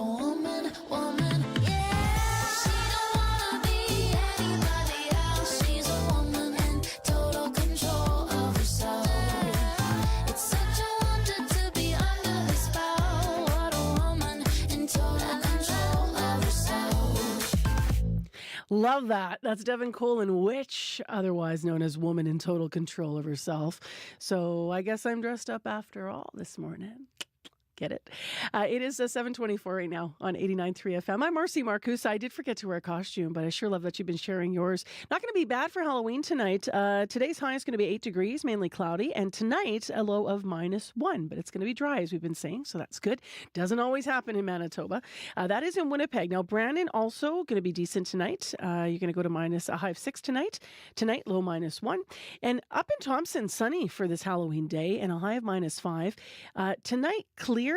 woman, woman, yeah. She don't wanna be anybody else. She's a woman in total control of herself. It's such a wonder to be under her spell. What a woman in total control of herself. Love that. That's Devin Colin, Witch, otherwise known as Woman in Total Control of Herself. So I guess I'm dressed up after all this morning. Get it? It is 7:24 right now on 89.3 FM. I'm Marcy Marcus. I did forget to wear a costume, but I sure love that you've been sharing yours. Not going to be bad for Halloween tonight. Today's high is going to be 8 degrees, mainly cloudy, and tonight a low of -1, but it's going to be dry, as we've been saying, so that's good. Doesn't always happen in Manitoba. That is in Winnipeg. Now, Brandon also going to be decent tonight. You're going to go to a high of 6 tonight. Tonight, low -1. And up in Thompson, sunny for this Halloween day, and a high of -5. Tonight, clear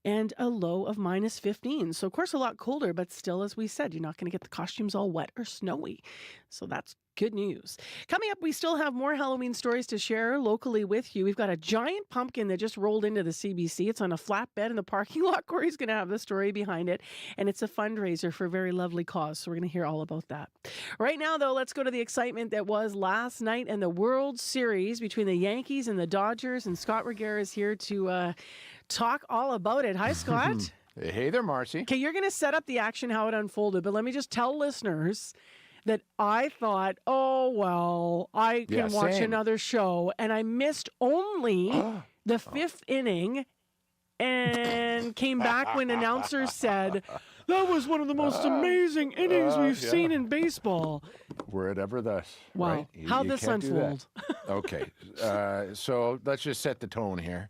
and a low of -15. So, of course, a lot colder, but still, as we said, you're not going to get the costumes all wet or snowy. So that's Good news. Coming up, we still have more Halloween stories to share locally with you. We've got a giant pumpkin that just rolled into the CBC. It's on a flatbed in the parking lot. Corey's going to have the story behind it. And it's a fundraiser for a very lovely cause. So we're going to hear all about that. Right now, though, let's go to the excitement that was last night and the World Series between the Yankees and the Dodgers. And Scott Reguer is here to talk all about it. Hi, Scott. Hey there, Marcy. Okay, you're going to set up the action, how it unfolded. But let me just tell listeners that I thought, oh, well, I can watch another show. And I missed only the fifth inning and came back when announcers said, that was one of the most amazing innings we've seen in baseball. Were it ever thus. Wow. Right? How'd this unfold? Okay. So let's just set the tone here.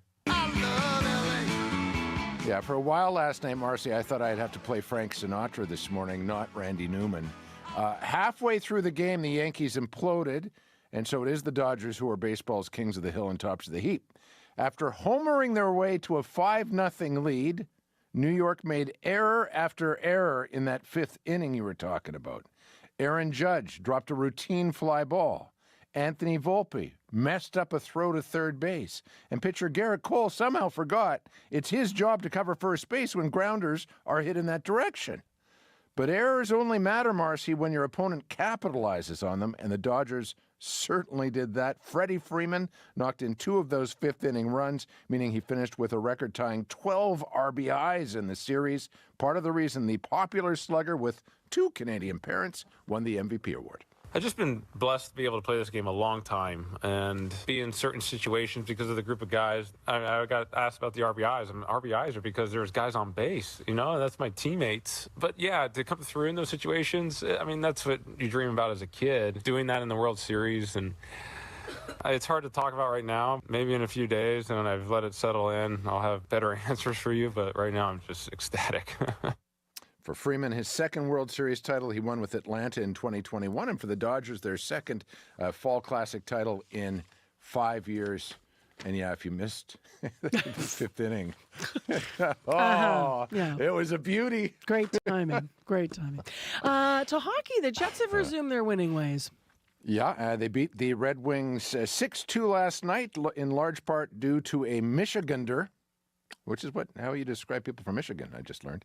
Yeah, for a while last night, Marcy, I thought I'd have to play Frank Sinatra this morning, not Randy Newman. Halfway through the game, the Yankees imploded, and so it is the Dodgers who are baseball's kings of the hill and tops of the heap. After homering their way to a 5-0 lead, New York made error after error in that fifth inning you were talking about. Aaron Judge dropped a routine fly ball. Anthony Volpe messed up a throw to third base. And pitcher Garrett Cole somehow forgot it's his job to cover first base when grounders are hit in that direction. But errors only matter, Marcy, when your opponent capitalizes on them, and the Dodgers certainly did that. Freddie Freeman knocked in 2 of those fifth-inning runs, meaning he finished with a record-tying 12 RBIs in the series, part of the reason the popular slugger with 2 Canadian parents won the MVP award. I've just been blessed to be able to play this game a long time and be in certain situations because of the group of guys. I got asked about the RBIs. RBIs are because there's guys on base, that's my teammates. But yeah, to come through in those situations, that's what you dream about as a kid, doing that in the World Series. And it's hard to talk about right now. Maybe in a few days, and I've let it settle in, I'll have better answers for you. But right now, I'm just ecstatic. For Freeman, his second World Series title he won with Atlanta in 2021, and for the Dodgers, their second Fall Classic title in 5 years. And yeah, if you missed the fifth inning, it was a beauty. Great timing. Great timing. To hockey, the Jets have resumed their winning ways. Yeah, they beat the Red Wings 6-2 last night, in large part due to a Michigander, which is how you describe people from Michigan, I just learned.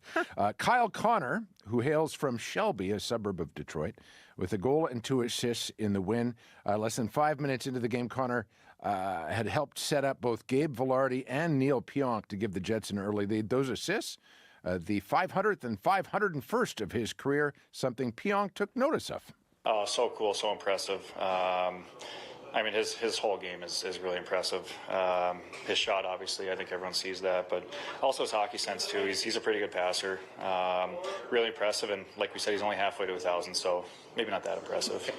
Kyle Connor, who hails from Shelby, a suburb of Detroit, with a goal and 2 assists in the win. Less than 5 minutes into the game, Connor had helped set up both Gabe Vilardi and Neil Pionk to give the Jets an early lead. Those assists, the 500th and 501st of his career, something Pionk took notice of. Oh, so cool, so impressive. His whole game is really impressive. His shot, obviously, I think everyone sees that, but also his hockey sense, too. He's a pretty good passer. Really impressive, and like we said, he's only halfway to 1,000, so maybe not that impressive.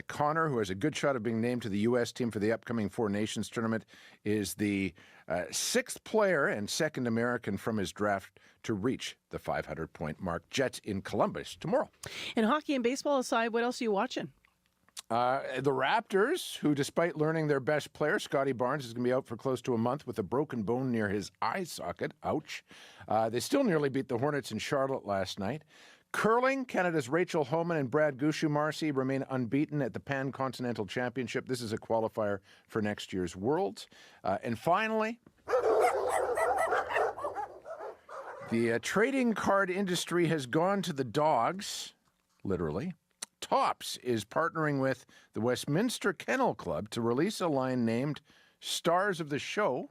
Connor, who has a good shot of being named to the U.S. team for the upcoming Four Nations tournament, is the 6th player and 2nd American from his draft to reach the 500-point mark. Jets in Columbus tomorrow. And hockey and baseball aside, what else are you watching? The Raptors, who despite learning their best player, Scotty Barnes, is going to be out for close to a month with a broken bone near his eye socket. Ouch. They still nearly beat the Hornets in Charlotte last night. Curling, Canada's Rachel Homan and Brad Gushu Marcy remain unbeaten at the Pan-Continental Championship. This is a qualifier for next year's Worlds. And finally, the trading card industry has gone to the dogs, literally. Topps is partnering with the Westminster Kennel Club to release a line named Stars of the Show.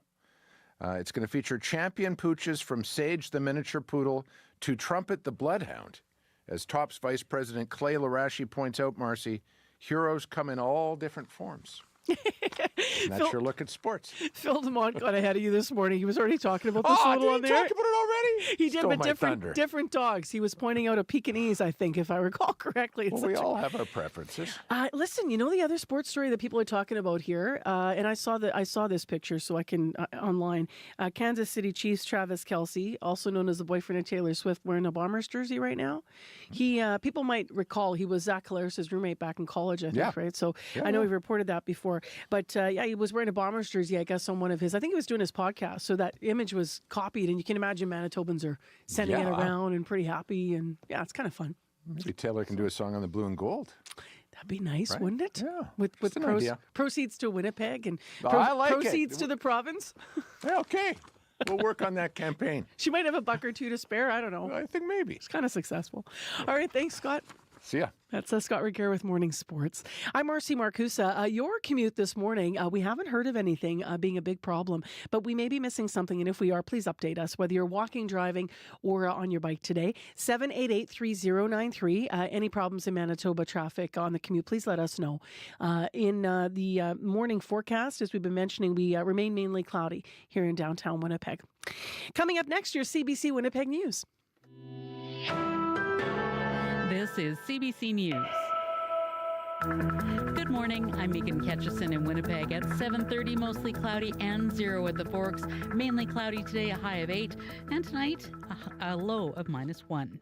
It's going to feature champion pooches from Sage the Miniature Poodle to Trumpet the Bloodhound. As Topps Vice President Clay Larashi points out, Marcy, heroes come in all different forms. And that's your look at sports. Phil DeMont got ahead of you this morning. He was already talking about this little on there. Talk about it already? He did, but different dogs. He was pointing out a Pekingese, I think, if I recall correctly. Well, we all have our preferences. Listen, the other sports story that people are talking about here, and I saw this picture, so I can online. Kansas City Chiefs Travis Kelce, also known as the boyfriend of Taylor Swift, wearing a Bombers jersey right now. He people might recall he was Zach Collaros' roommate back in college, I think, right? So I know we reported that before, but he was wearing a Bombers jersey, I guess, on one of his. I think he was doing his podcast, so that image was copied, and you can imagine Manitobans are sending it around and pretty happy, and it's kind of fun. Maybe Taylor can do a song on the blue and gold. That'd be nice, Right? wouldn't it? Yeah. With an idea. proceeds to Winnipeg and I like it. proceeds to the province. Yeah, okay. We'll work on that campaign. She might have a buck or two to spare. I don't know. I think maybe. It's kind of successful. All right. Thanks, Scott. See ya. That's Scott Ricker with Morning Sports. I'm Marcy Marcusa. Your commute this morning, we haven't heard of anything being a big problem, but we may be missing something. And if we are, please update us, whether you're walking, driving, or on your bike today. 788-3093. Any problems in Manitoba traffic on the commute, please let us know. In the morning forecast, as we've been mentioning, we remain mainly cloudy here in downtown Winnipeg. Coming up next, your CBC Winnipeg News. This is CBC News. Good morning. I'm Megan Ketchison in Winnipeg at 7:30, mostly cloudy and 0 at the Forks. Mainly cloudy today, a high of 8, and tonight a low of -1.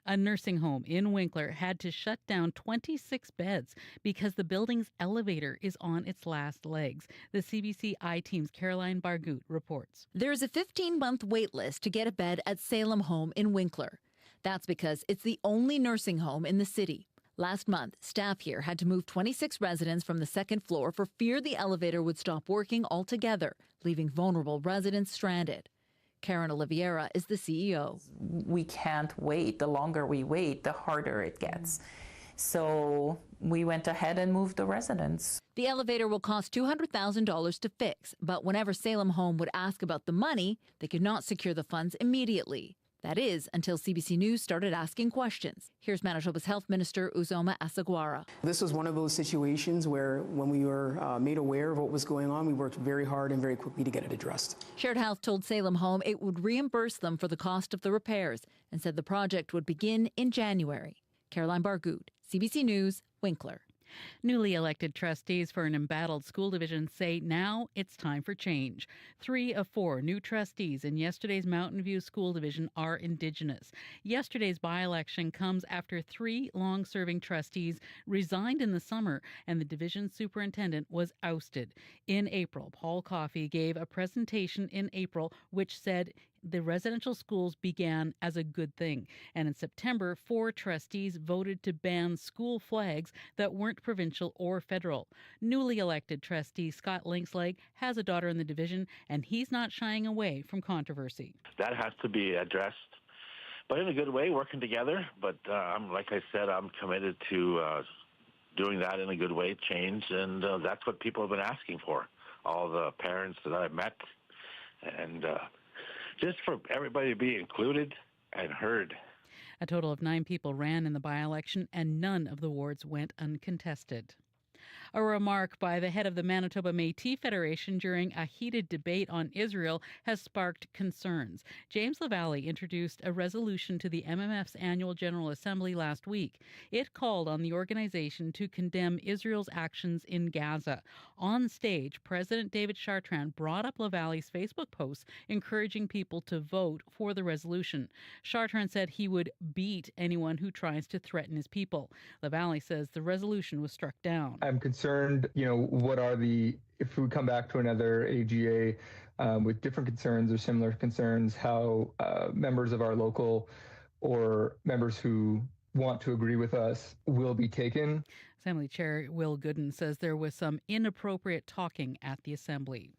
A nursing home in Winkler had to shut down 26 beds because the building's elevator is on its last legs. The CBC I-Team's Caroline Bargout reports. There's a 15-month wait list to get a bed at Salem Home in Winkler. That's because it's the only nursing home in the city. Last month, staff here had to move 26 residents from the second floor for fear the elevator would stop working altogether, leaving vulnerable residents stranded. Karen Oliveira is the CEO. We can't wait. The longer we wait, the harder it gets. So we went ahead and moved the residents. The elevator will cost $200,000 to fix, but whenever Salem Home would ask about the money, they could not secure the funds immediately. That is, until CBC News started asking questions. Here's Manitoba's Health Minister, Uzoma Asagwara. This was one of those situations where when we were made aware of what was going on, we worked very hard and very quickly to get it addressed. Shared Health told Salem Home it would reimburse them for the cost of the repairs and said the project would begin in January. Caroline Bargout, CBC News, Winkler. Newly elected trustees for an embattled school division say now it's time for change. 3 of 4 new trustees in yesterday's Mountain View School Division are Indigenous. Yesterday's by-election comes after 3 long-serving trustees resigned in the summer and the division superintendent was ousted. In April, Paul Coffey gave a presentation in April which said the residential schools began as a good thing. And in September, 4 trustees voted to ban school flags that weren't provincial or federal. Newly elected trustee Scott Linksleg has a daughter in the division, and he's not shying away from controversy. That has to be addressed, but in a good way, working together. But like I said, I'm committed to doing that in a good way, change, and that's what people have been asking for. All the parents that I've met, and just for everybody to be included and heard. A total of 9 people ran in the by-election, and none of the wards went uncontested. A remark by the head of the Manitoba Métis Federation during a heated debate on Israel has sparked concerns. James Lavalley introduced a resolution to the MMF's annual General Assembly last week. It called on the organization to condemn Israel's actions in Gaza. On stage, President David Chartrand brought up Lavalley's Facebook post encouraging people to vote for the resolution. Chartrand said he would beat anyone who tries to threaten his people. Lavalley says the resolution was struck down. I'm concerned, if we come back to another AGA with different concerns or similar concerns, how members of our local or members who want to agree with us will be taken. Assembly Chair Will Gooden says there was some inappropriate talking at the Assembly.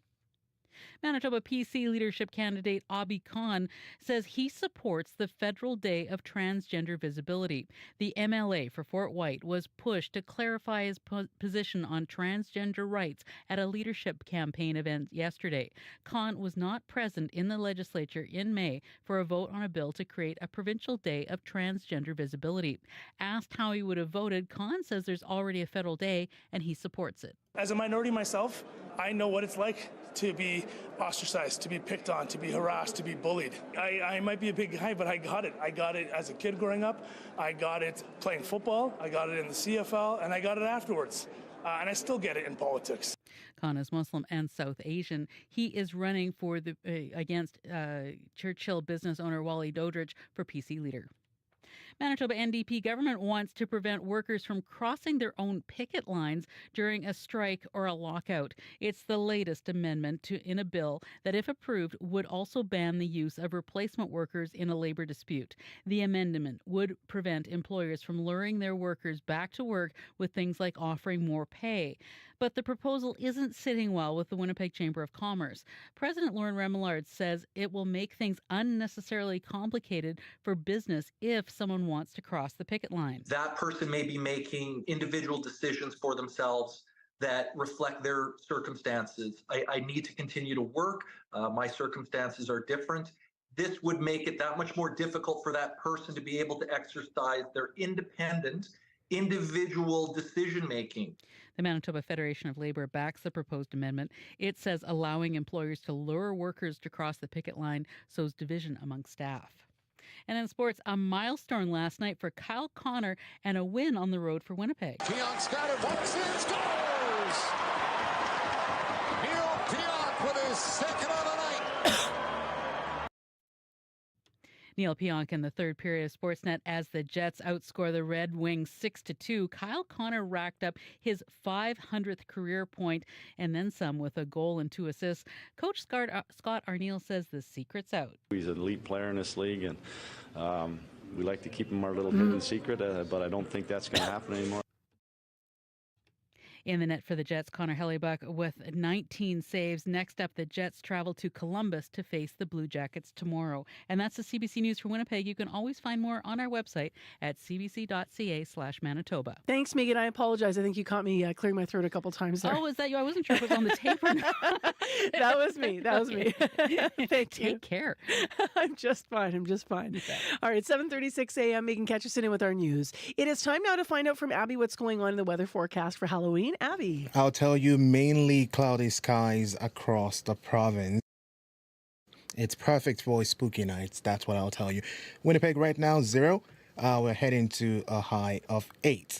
Manitoba PC leadership candidate Abi Khan says he supports the Federal Day of Transgender Visibility. The MLA for Fort White was pushed to clarify his position on transgender rights at a leadership campaign event yesterday. Khan was not present in the legislature in May for a vote on a bill to create a provincial day of transgender visibility. Asked how he would have voted, Khan says there's already a federal day and he supports it. As a minority myself, I know what it's like to be ostracized, to be picked on, to be harassed, to be bullied. I might be a big guy, but I got it. I got it as a kid growing up. I got it playing football. I got it in the CFL, and I got it afterwards. And I still get it in politics. Khan is Muslim and South Asian. He is running for against Churchill business owner Wally Dodridge for PC leader. Manitoba NDP government wants to prevent workers from crossing their own picket lines during a strike or a lockout. It's the latest amendment in a bill that, if approved, would also ban the use of replacement workers in a labor dispute. The amendment would prevent employers from luring their workers back to work with things like offering more pay. But the proposal isn't sitting well with the Winnipeg Chamber of Commerce. President Lauren Remillard says it will make things unnecessarily complicated for business if someone wants to cross the picket line. That person may be making individual decisions for themselves that reflect their circumstances. I need to continue to work. My circumstances are different. This would make it that much more difficult for that person to be able to exercise their independent, individual decision making. The Manitoba Federation of Labour backs the proposed amendment. It says allowing employers to lure workers to cross the picket line sows division among staff. And in sports, a milestone last night for Kyle Connor and a win on the road for Winnipeg. Pionk scattered, walks in, scores! Neil Pionk with his second of the night. Neil Pionk in the third period of Sportsnet as the Jets outscore the Red Wings 6-2. Kyle Connor racked up his 500th career point and then some with a goal and 2 assists. Coach Scott Arneal says the secret's out. He's an elite player in this league, and we like to keep him our little hidden secret, but I don't think that's going to happen anymore. In the net for the Jets, Connor Hellebuck with 19 saves. Next up, the Jets travel to Columbus to face the Blue Jackets tomorrow. And that's the CBC News for Winnipeg. You can always find more on our website at cbc.ca/Manitoba. Thanks, Megan. I apologize. I think you caught me clearing my throat a couple times there. Oh, was that you? I wasn't sure if it was on the tape or not. That was me. That was me. Thank you. Take care. I'm just fine. All right, 7:36 a.m. Megan Ketcherson in with our news. It is time now to find out from Abby what's going on in the weather forecast for Halloween. Abby. I'll tell you, mainly cloudy skies across the province. It's perfect for spooky nights. That's what I'll tell you. Winnipeg right now, 0. We're heading to a high of 8.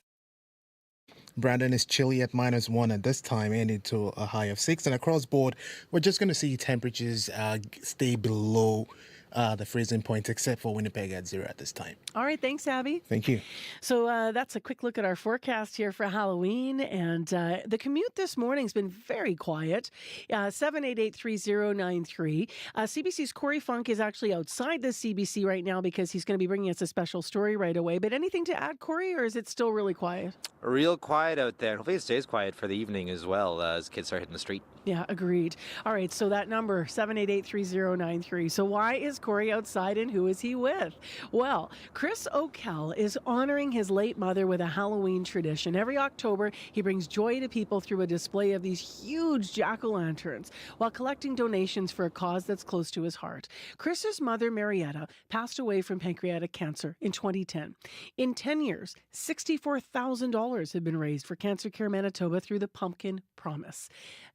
Brandon is chilly at -1 at this time, ending to a high of 6. And across board, we're just going to see temperatures stay below the freezing point, except for Winnipeg at 0 at this time. All right, thanks, Abby. Thank you. So that's a quick look at our forecast here for Halloween. And the commute this morning's been very quiet. 788-3093. CBC's Corey Funk is actually outside the CBC right now because he's going to be bringing us a special story right away. But anything to add, Corey, or is it still really quiet? Real quiet out there. Hopefully it stays quiet for the evening as well as kids start hitting the street. Yeah, agreed. All right, so that number, 788-3093. So why is Corey outside and who is he with? Well, Chris O'Kell is honoring his late mother with a Halloween tradition. Every October, he brings joy to people through a display of these huge jack-o'-lanterns while collecting donations for a cause that's close to his heart. Chris's mother, Marietta, passed away from pancreatic cancer in 2010. In 10 years, $64,000 have been raised for Cancer Care Manitoba through the Pumpkin Promise.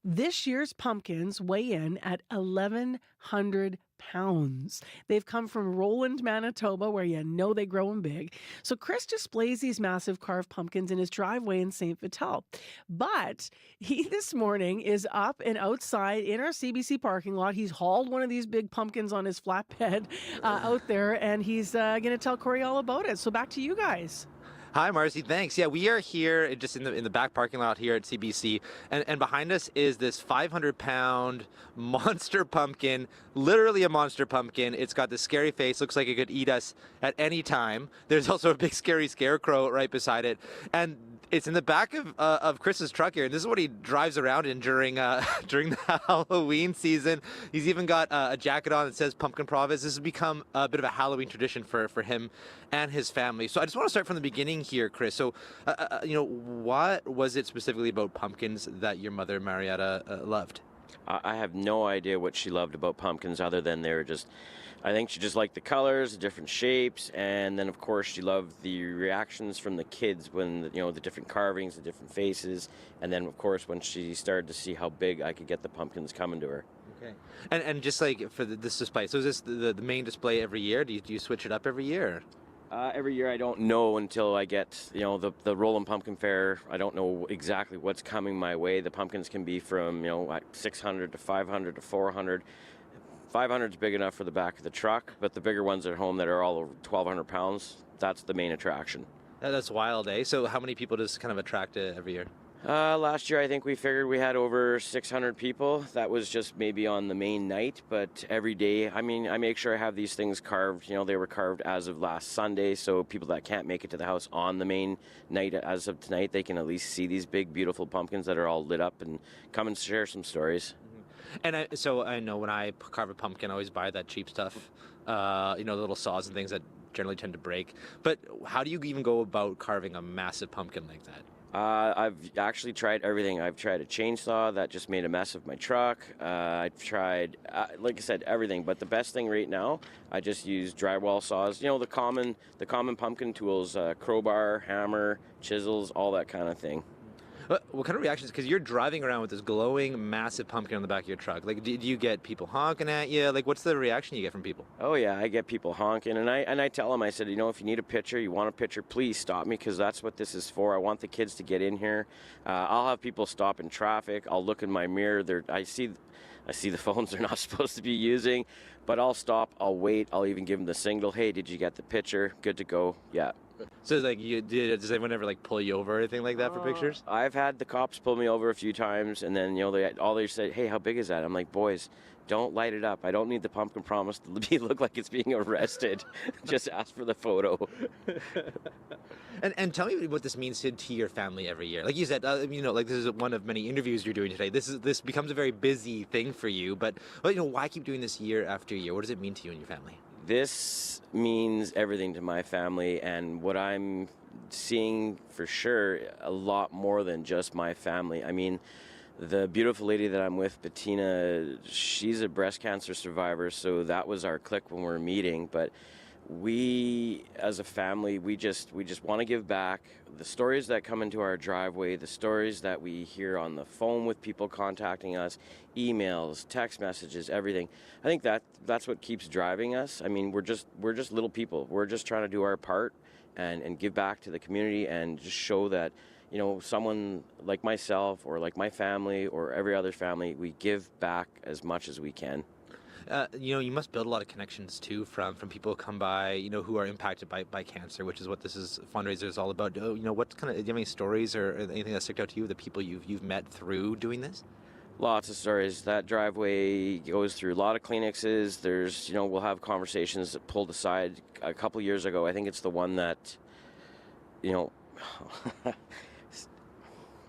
This year's pumpkins weigh in at 1,100 pounds. They've come from Roland, Manitoba, where you know they grow them big. So Chris displays these massive carved pumpkins in his driveway in St. Vital. But he this morning is up and outside in our CBC parking lot. He's hauled one of these big pumpkins on his flatbed out there, and he's going to tell Corey all about it. So back to you guys. Hi, Marcy. Thanks. Yeah, we are here just in the back parking lot here at CBC, and behind us is this 500-pound monster pumpkin, literally a monster pumpkin. It's got this scary face, looks like it could eat us at any time. There's also a big scary scarecrow right beside it, and it's in the back of Chris's truck here, and this is what he drives around in during the Halloween season. He's even got a jacket on that says Pumpkin Promise. This has become a bit of a Halloween tradition for him and his family. So I just want to start from the beginning here, Chris. So, what was it specifically about pumpkins that your mother, Marietta, loved? I have no idea what she loved about pumpkins other than they were just, I think she just liked the colors, the different shapes, and then of course she loved the reactions from the kids when, the different carvings, the different faces, and then of course when she started to see how big I could get the pumpkins coming to her. Okay. And just like for this display, so is this the main display every year? Do you switch it up every year? Every year I don't know until I get, the Roland Pumpkin Fair. I don't know exactly what's coming my way. The pumpkins can be from, 600 to 500 to 400. 500 is big enough for the back of the truck, but the bigger ones at home that are all over 1,200 pounds, that's the main attraction. That's wild, eh? So how many people does kind of attract every year? Last year, I think we figured we had over 600 people. That was just maybe on the main night, but every day, I mean, I make sure I have these things carved. You know, they were carved as of last Sunday, so people that can't make it to the house on the main night as of tonight, they can at least see these big, beautiful pumpkins that are all lit up and come and share some stories. And so I know when I carve a pumpkin, I always buy that cheap stuff, the little saws and things that generally tend to break. But how do you even go about carving a massive pumpkin like that? I've actually tried everything. I've tried a chainsaw that just made a mess of my truck. I've tried, like I said, everything. But the best thing right now, I just use drywall saws. You know, the common pumpkin tools, crowbar, hammer, chisels, all that kind of thing. What kind of reactions? Because you're driving around with this glowing, massive pumpkin on the back of your truck. Like, do you get people honking at you? Like, what's the reaction you get from people? Oh yeah, I get people honking, and I tell them, I said, if you need a picture, you want a picture, please stop me, because that's what this is for. I want the kids to get in here. I'll have people stop in traffic. I'll look in my mirror. I see the phones they're not supposed to be using, but I'll stop. I'll wait. I'll even give them the signal. Hey, did you get the picture? Good to go. Yeah. So, like, does anyone ever pull you over or anything like that for pictures? I've had the cops pull me over a few times, and then they say, "Hey, how big is that?" I'm like, "Boys, don't light it up. I don't need the pumpkin promise to look like it's being arrested. Just ask for the photo." And tell me what this means to your family every year. Like you said, this is one of many interviews you're doing today. This becomes a very busy thing for you. But why keep doing this year after year? What does it mean to you and your family? This means everything to my family, and what I'm seeing for sure, a lot more than just my family. I mean, the beautiful lady that I'm with, Bettina, she's a breast cancer survivor, so that was our clique when we were meeting. But we, as a family, we just want to give back. The stories that come into our driveway, the stories that we hear on the phone with people contacting us, emails, text messages, everything. I think that's what keeps driving us. I mean, we're just little people. We're just trying to do our part and give back to the community and just show that, someone like myself or like my family or every other family, we give back as much as we can. You must build a lot of connections too from people who come by, who are impacted by cancer, which is what this fundraiser is all about. What do you have any stories or anything that stick out to you, the people you've met through doing this? Lots of stories. That driveway goes through a lot of Kleenexes. There's, we'll have conversations pulled aside. A couple years ago, I think it's the one that,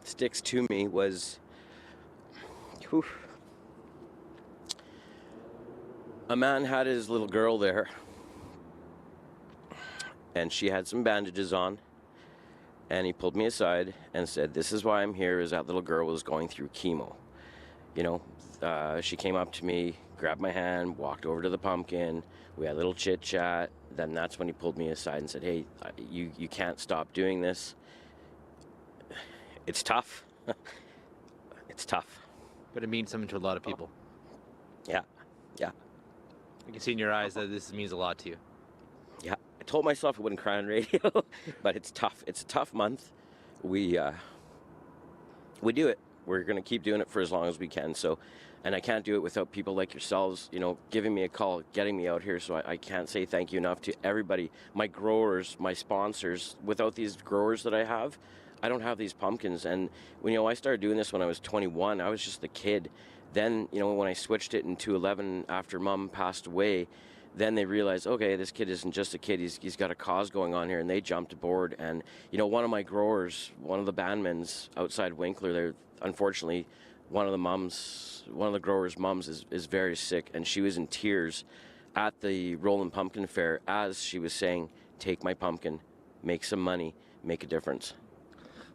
sticks to me was, a man had his little girl there, and she had some bandages on, and he pulled me aside and said, "This is why I'm here, is that little girl was going through chemo." She came up to me, grabbed my hand, walked over to the pumpkin. We had a little chit chat. Then that's when he pulled me aside and said, "Hey, you can't stop doing this. It's tough." It's tough. But it means something to a lot of people. Yeah. I can see in your eyes that this means a lot to you. Yeah. I told myself I wouldn't cry on radio, but it's tough. It's a tough month. We do it. We're going to keep doing it for as long as we can. So, and I can't do it without people like yourselves, giving me a call, getting me out here. So I can't say thank you enough to everybody, my growers, my sponsors. Without these growers that I have, I don't have these pumpkins. And when, I started doing this when I was 21, I was just a kid. Then, when I switched it in 2011 after Mom passed away, then they realized, okay, this kid isn't just a kid, he's got a cause going on here, and they jumped aboard. And, one of my growers, one of the bandmans outside Winkler, they're unfortunately, one of the growers' mums is very sick, and she was in tears at the Rollin' Pumpkin Fair as she was saying, "Take my pumpkin, make some money, make a difference."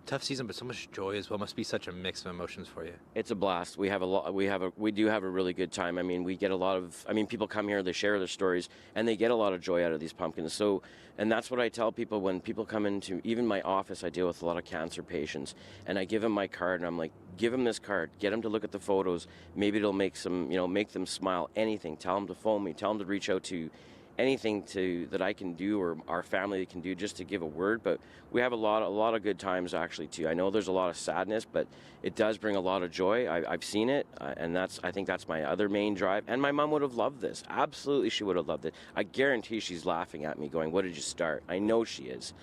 Tough season, but so much joy as well. Must be such a mix of emotions for you. It's a blast. We do have a really good time. I mean, we get a lot of, people come here, they share their stories, and they get a lot of joy out of these pumpkins. So, and that's what I tell people when people come into, even my office, I deal with a lot of cancer patients, and I give them my card, and I'm like, give them this card, get them to look at the photos. Maybe it'll make some, make them smile, anything. Tell them to phone me, tell them to reach out to anything that I can do or our family can do just to give a word. But we have a lot of good times actually too. I know there's a lot of sadness, but it does bring a lot of joy. I've seen it, and I think that's my other main drive. And my mom would have loved this. Absolutely, she would have loved it. I guarantee she's laughing at me, going, "What did you start?" I know she is.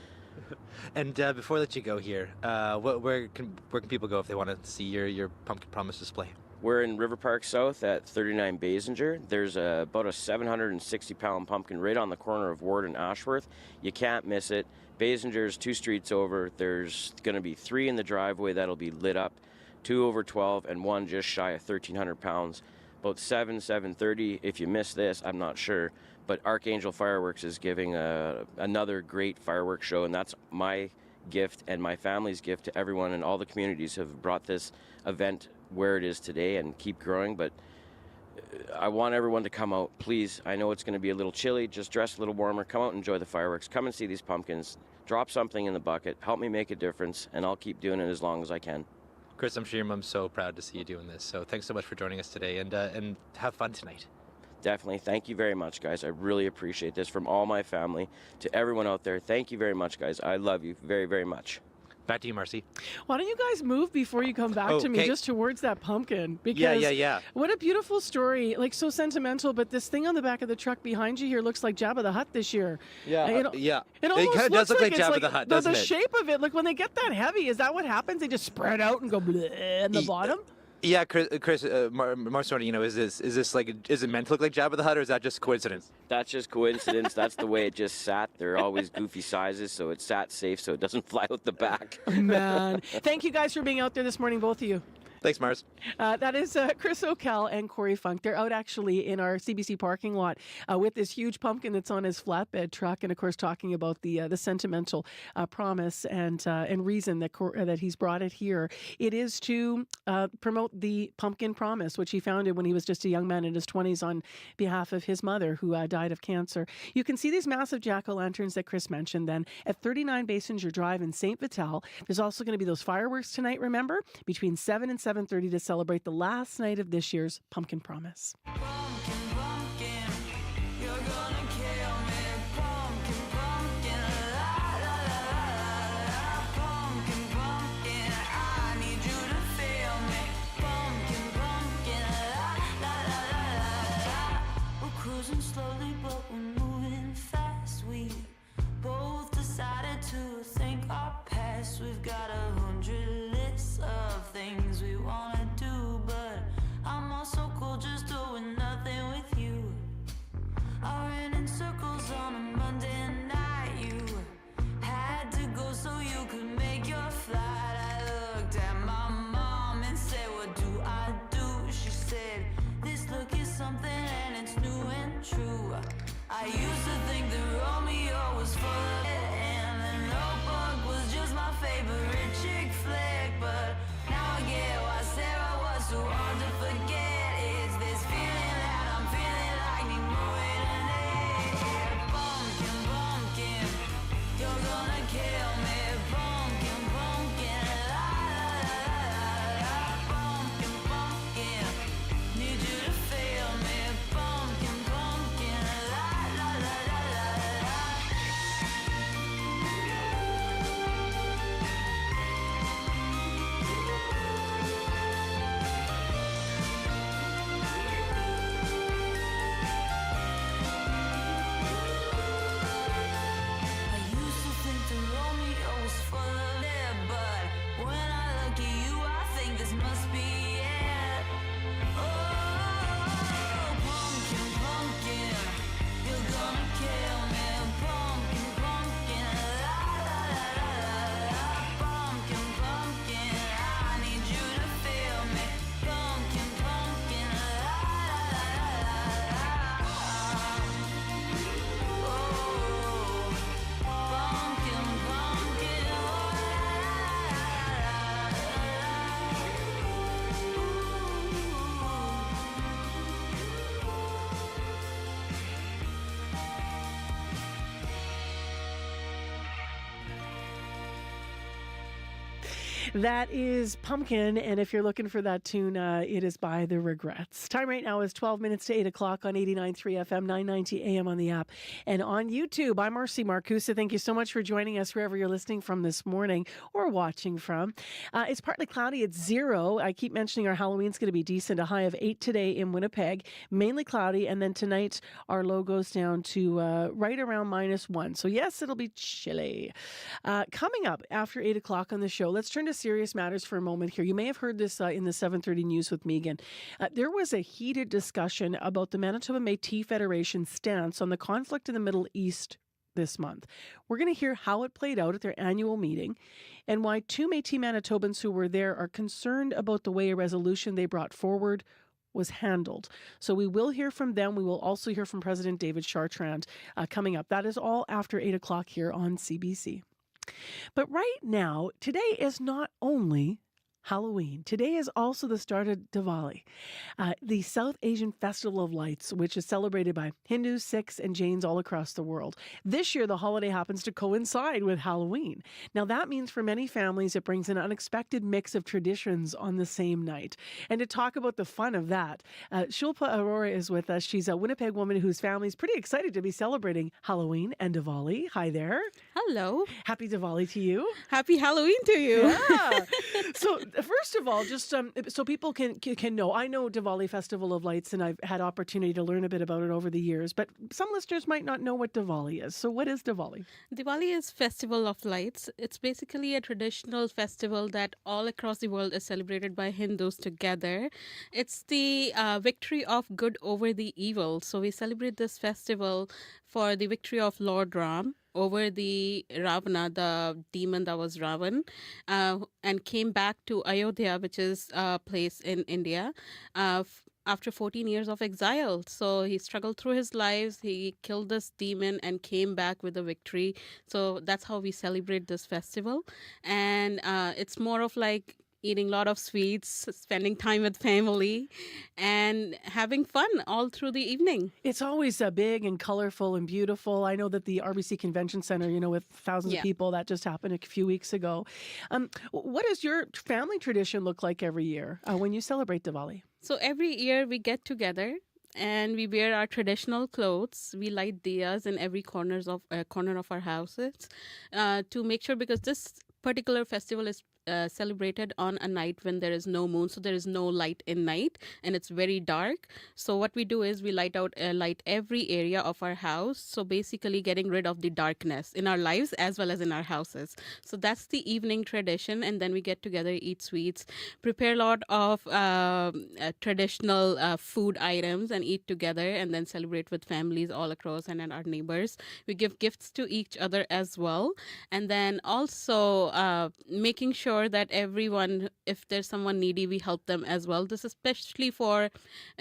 And before I let you go here, where can people go if they want to see your Pumpkin Promise display? We're in River Park South at 39 Basinger. There's about a 760-pound pumpkin right on the corner of Ward and Ashworth. You can't miss it. Basinger's 2 streets over. There's going to be 3 in the driveway that'll be lit up, 2 over 12, and 1 just shy of 1,300 pounds. About 7:30. If you miss this, I'm not sure. But Archangel Fireworks is giving another great fireworks show, and that's my gift and my family's gift to everyone, and all the communities have brought this event where it is today and keep growing. But I want everyone to come out, please. I know it's going to be a little chilly. Just dress a little warmer. Come out and enjoy the fireworks. Come and see these pumpkins. Drop something in the bucket. Help me make a difference, and I'll keep doing it as long as I can. Chris, I'm sure your mom's so proud to see you doing this. So thanks so much for joining us today, and have fun tonight. Definitely. Thank you very much, guys. I really appreciate this from all my family to everyone out there. Thank you very much, guys. I love you very, very much. Back to you, Marcy. Why don't you guys move before you come back to me, just towards that pumpkin? Because yeah. What a beautiful story. Like, so sentimental, but this thing on the back of the truck behind you here looks like Jabba the Hutt this year. Yeah. It almost kind of does look like it's Jabba the Hutt, doesn't the it? shape of it, like when they get that heavy, is that what happens? They just spread out and go bleh in the bottom? Yeah, Chris, Marcy, is it meant to look like Jabba the Hutt, or is that just coincidence? That's just coincidence. That's the way it just sat. They're always goofy sizes, so it sat safe so it doesn't fly out the back. Man. Thank you guys for being out there this morning, both of you. Thanks, Mars. That is Chris O'Cal and Corey Funk. They're out actually in our CBC parking lot with this huge pumpkin that's on his flatbed truck, and of course talking about the sentimental promise and reason that he's brought it here. It is to promote the Pumpkin Promise, which he founded when he was just a young man in his 20s on behalf of his mother, who died of cancer. You can see these massive jack-o'-lanterns that Chris mentioned then at 39 Basinger Drive in St. Vital. There's also going to be those fireworks tonight, remember, between 7 and 7:30 to celebrate the last night of this year's Pumpkin Promise. Slowly, but we're moving fast. We both decided to think our past. We've got 100 lists of things we wanna do, but I'm also cool just doing That is Pumpkin, and if you're looking for that tune, it is by The Regrets. Time right now is 12 minutes to 8 o'clock on 89.3 FM, 990 AM on the app, and on YouTube. I'm Marcy Marcusa. Thank you so much for joining us wherever you're listening from this morning or watching from. It's partly cloudy. It's 0. I keep mentioning our Halloween's going to be decent. A high of 8 today in Winnipeg. Mainly cloudy, and then tonight our low goes down to right around -1. So yes, it'll be chilly. Coming up after 8 o'clock on the show, let's turn to serious matters for a moment here. You may have heard this in the 7:30 news with Megan. There was a heated discussion about the Manitoba Métis Federation's stance on the conflict in the Middle East this month. We're going to hear how it played out at their annual meeting and why 2 Métis Manitobans who were there are concerned about the way a resolution they brought forward was handled. So we will hear from them. We will also hear from President David Chartrand coming up. That is all after 8 o'clock here on CBC. But right now, today is not only Halloween. Today is also the start of Diwali, the South Asian Festival of Lights, which is celebrated by Hindus, Sikhs, and Jains all across the world. This year, the holiday happens to coincide with Halloween. Now, that means for many families, it brings an unexpected mix of traditions on the same night. And to talk about the fun of that, Shilpa Aurora is with us. She's a Winnipeg woman whose family is pretty excited to be celebrating Halloween and Diwali. Hi there. Hello. Happy Diwali to you. Happy Halloween to you. Yeah. So first of all, just so people can know, I know Diwali Festival of Lights, and I've had opportunity to learn a bit about it over the years, but some listeners might not know what Diwali is. So what is Diwali? Diwali is Festival of Lights. It's basically a traditional festival that all across the world is celebrated by Hindus together. It's the victory of good over the evil. So we celebrate this festival for the victory of Lord Ram over the Ravana, the demon that was Ravan, and came back to Ayodhya, which is a place in India, after 14 years of exile. So he struggled through his lives, he killed this demon and came back with a victory. So that's how we celebrate this festival. And it's more of like eating a lot of sweets, spending time with family, and having fun all through the evening. It's always big and colorful and beautiful. I know that the RBC Convention Center, with thousands of people, that just happened a few weeks ago. What does your family tradition look like every year when you celebrate Diwali? So every year we get together and we wear our traditional clothes. We light diyas in every corner of our houses to make sure, because this particular festival is celebrated on a night when there is no moon, so there is no light in night and it's very dark. So what we do is we light every area of our house, so basically getting rid of the darkness in our lives as well as in our houses. So that's the evening tradition, and then we get together, eat sweets, prepare a lot of traditional food items and eat together, and then celebrate with families all across and our neighbors. We give gifts to each other as well, and then also making sure that everyone, if there's someone needy, we help them as well. This is especially for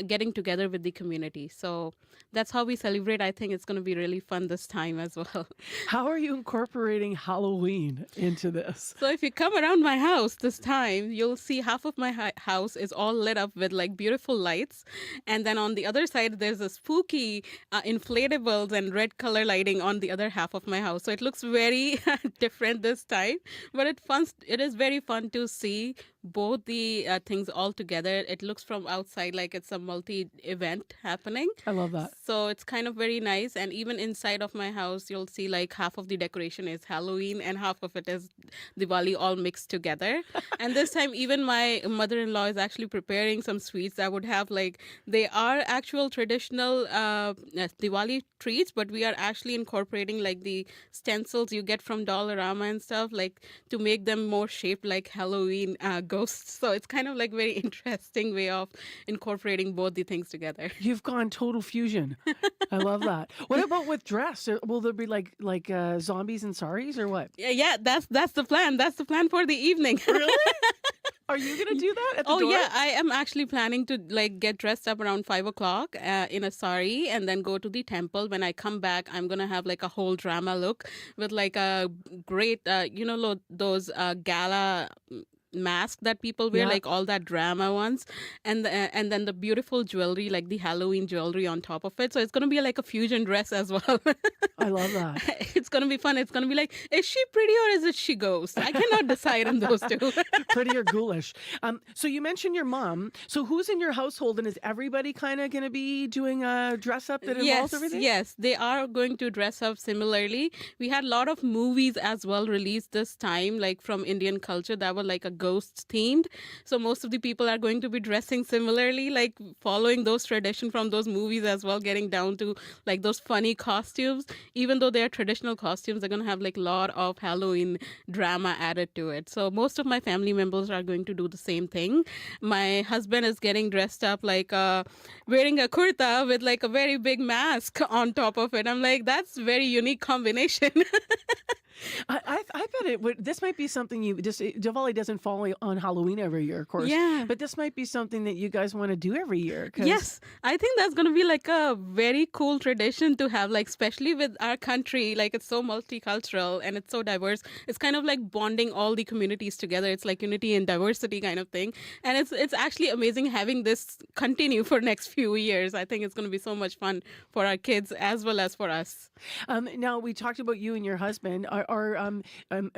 getting together with the community. So that's how we celebrate. I think it's going to be really fun this time as well. How are you incorporating Halloween into this? So if you come around my house this time, you'll see half of my house is all lit up with like beautiful lights. And then on the other side, there's a spooky inflatables and red color lighting on the other half of my house. So it looks very different this time, but it is very fun to see both the things all together. It looks from outside like it's a multi-event happening. I love that. So it's kind of very nice. And even inside of my house, you'll see like half of the decoration is Halloween and half of it is Diwali, all mixed together. And this time, even my mother-in-law is actually preparing some sweets that would have they are actual traditional Diwali treats, but we are actually incorporating the stencils you get from Dollarama and stuff, to make them more shaped like Halloween ghosts. So it's kind of very interesting way of incorporating both the things together. You've gone total fusion. I love that. What about with dress? Will there be like zombies and saris or what? Yeah, that's the plan. That's the plan for the evening. Really? Are you going to do that at the door? Oh, yeah. I am actually planning to get dressed up around 5 o'clock in a sari and then go to the temple. When I come back, I'm going to have a whole drama look with a great, those gala mask that people wear, like all that drama ones, and then the beautiful jewelry, like the Halloween jewelry on top of it. So it's going to be like a fusion dress as well. I love that. It's going to be fun. It's going to be like, is she pretty or is it she ghost? I cannot decide on those two. Pretty or ghoulish. So you mentioned your mom. So who's in your household, and is everybody kind of going to be doing a dress up that involves everything? Yes, they are going to dress up similarly. We had a lot of movies as well released this time, like from Indian culture that were like a ghost themed. So most of the people are going to be dressing similarly, like following those tradition from those movies as well, getting down to like those funny costumes. Even though they are traditional costumes, they're going to have like a lot of Halloween drama added to it. So most of my family members are going to do the same thing. My husband is getting dressed up like wearing a kurta with like a very big mask on top of it. I'm like, that's a very unique combination. I bet it would. This might be something Diwali doesn't fall on Halloween every year, of course. Yeah. But this might be something that you guys want to do every year. Yes, I think that's going to be like a very cool tradition to have, like especially with our country, like it's so multicultural and it's so diverse. It's kind of like bonding all the communities together. It's like unity and diversity kind of thing. And it's actually amazing having this continue for next few years. I think it's going to be so much fun for our kids as well as for us. Now, we talked about you and your husband.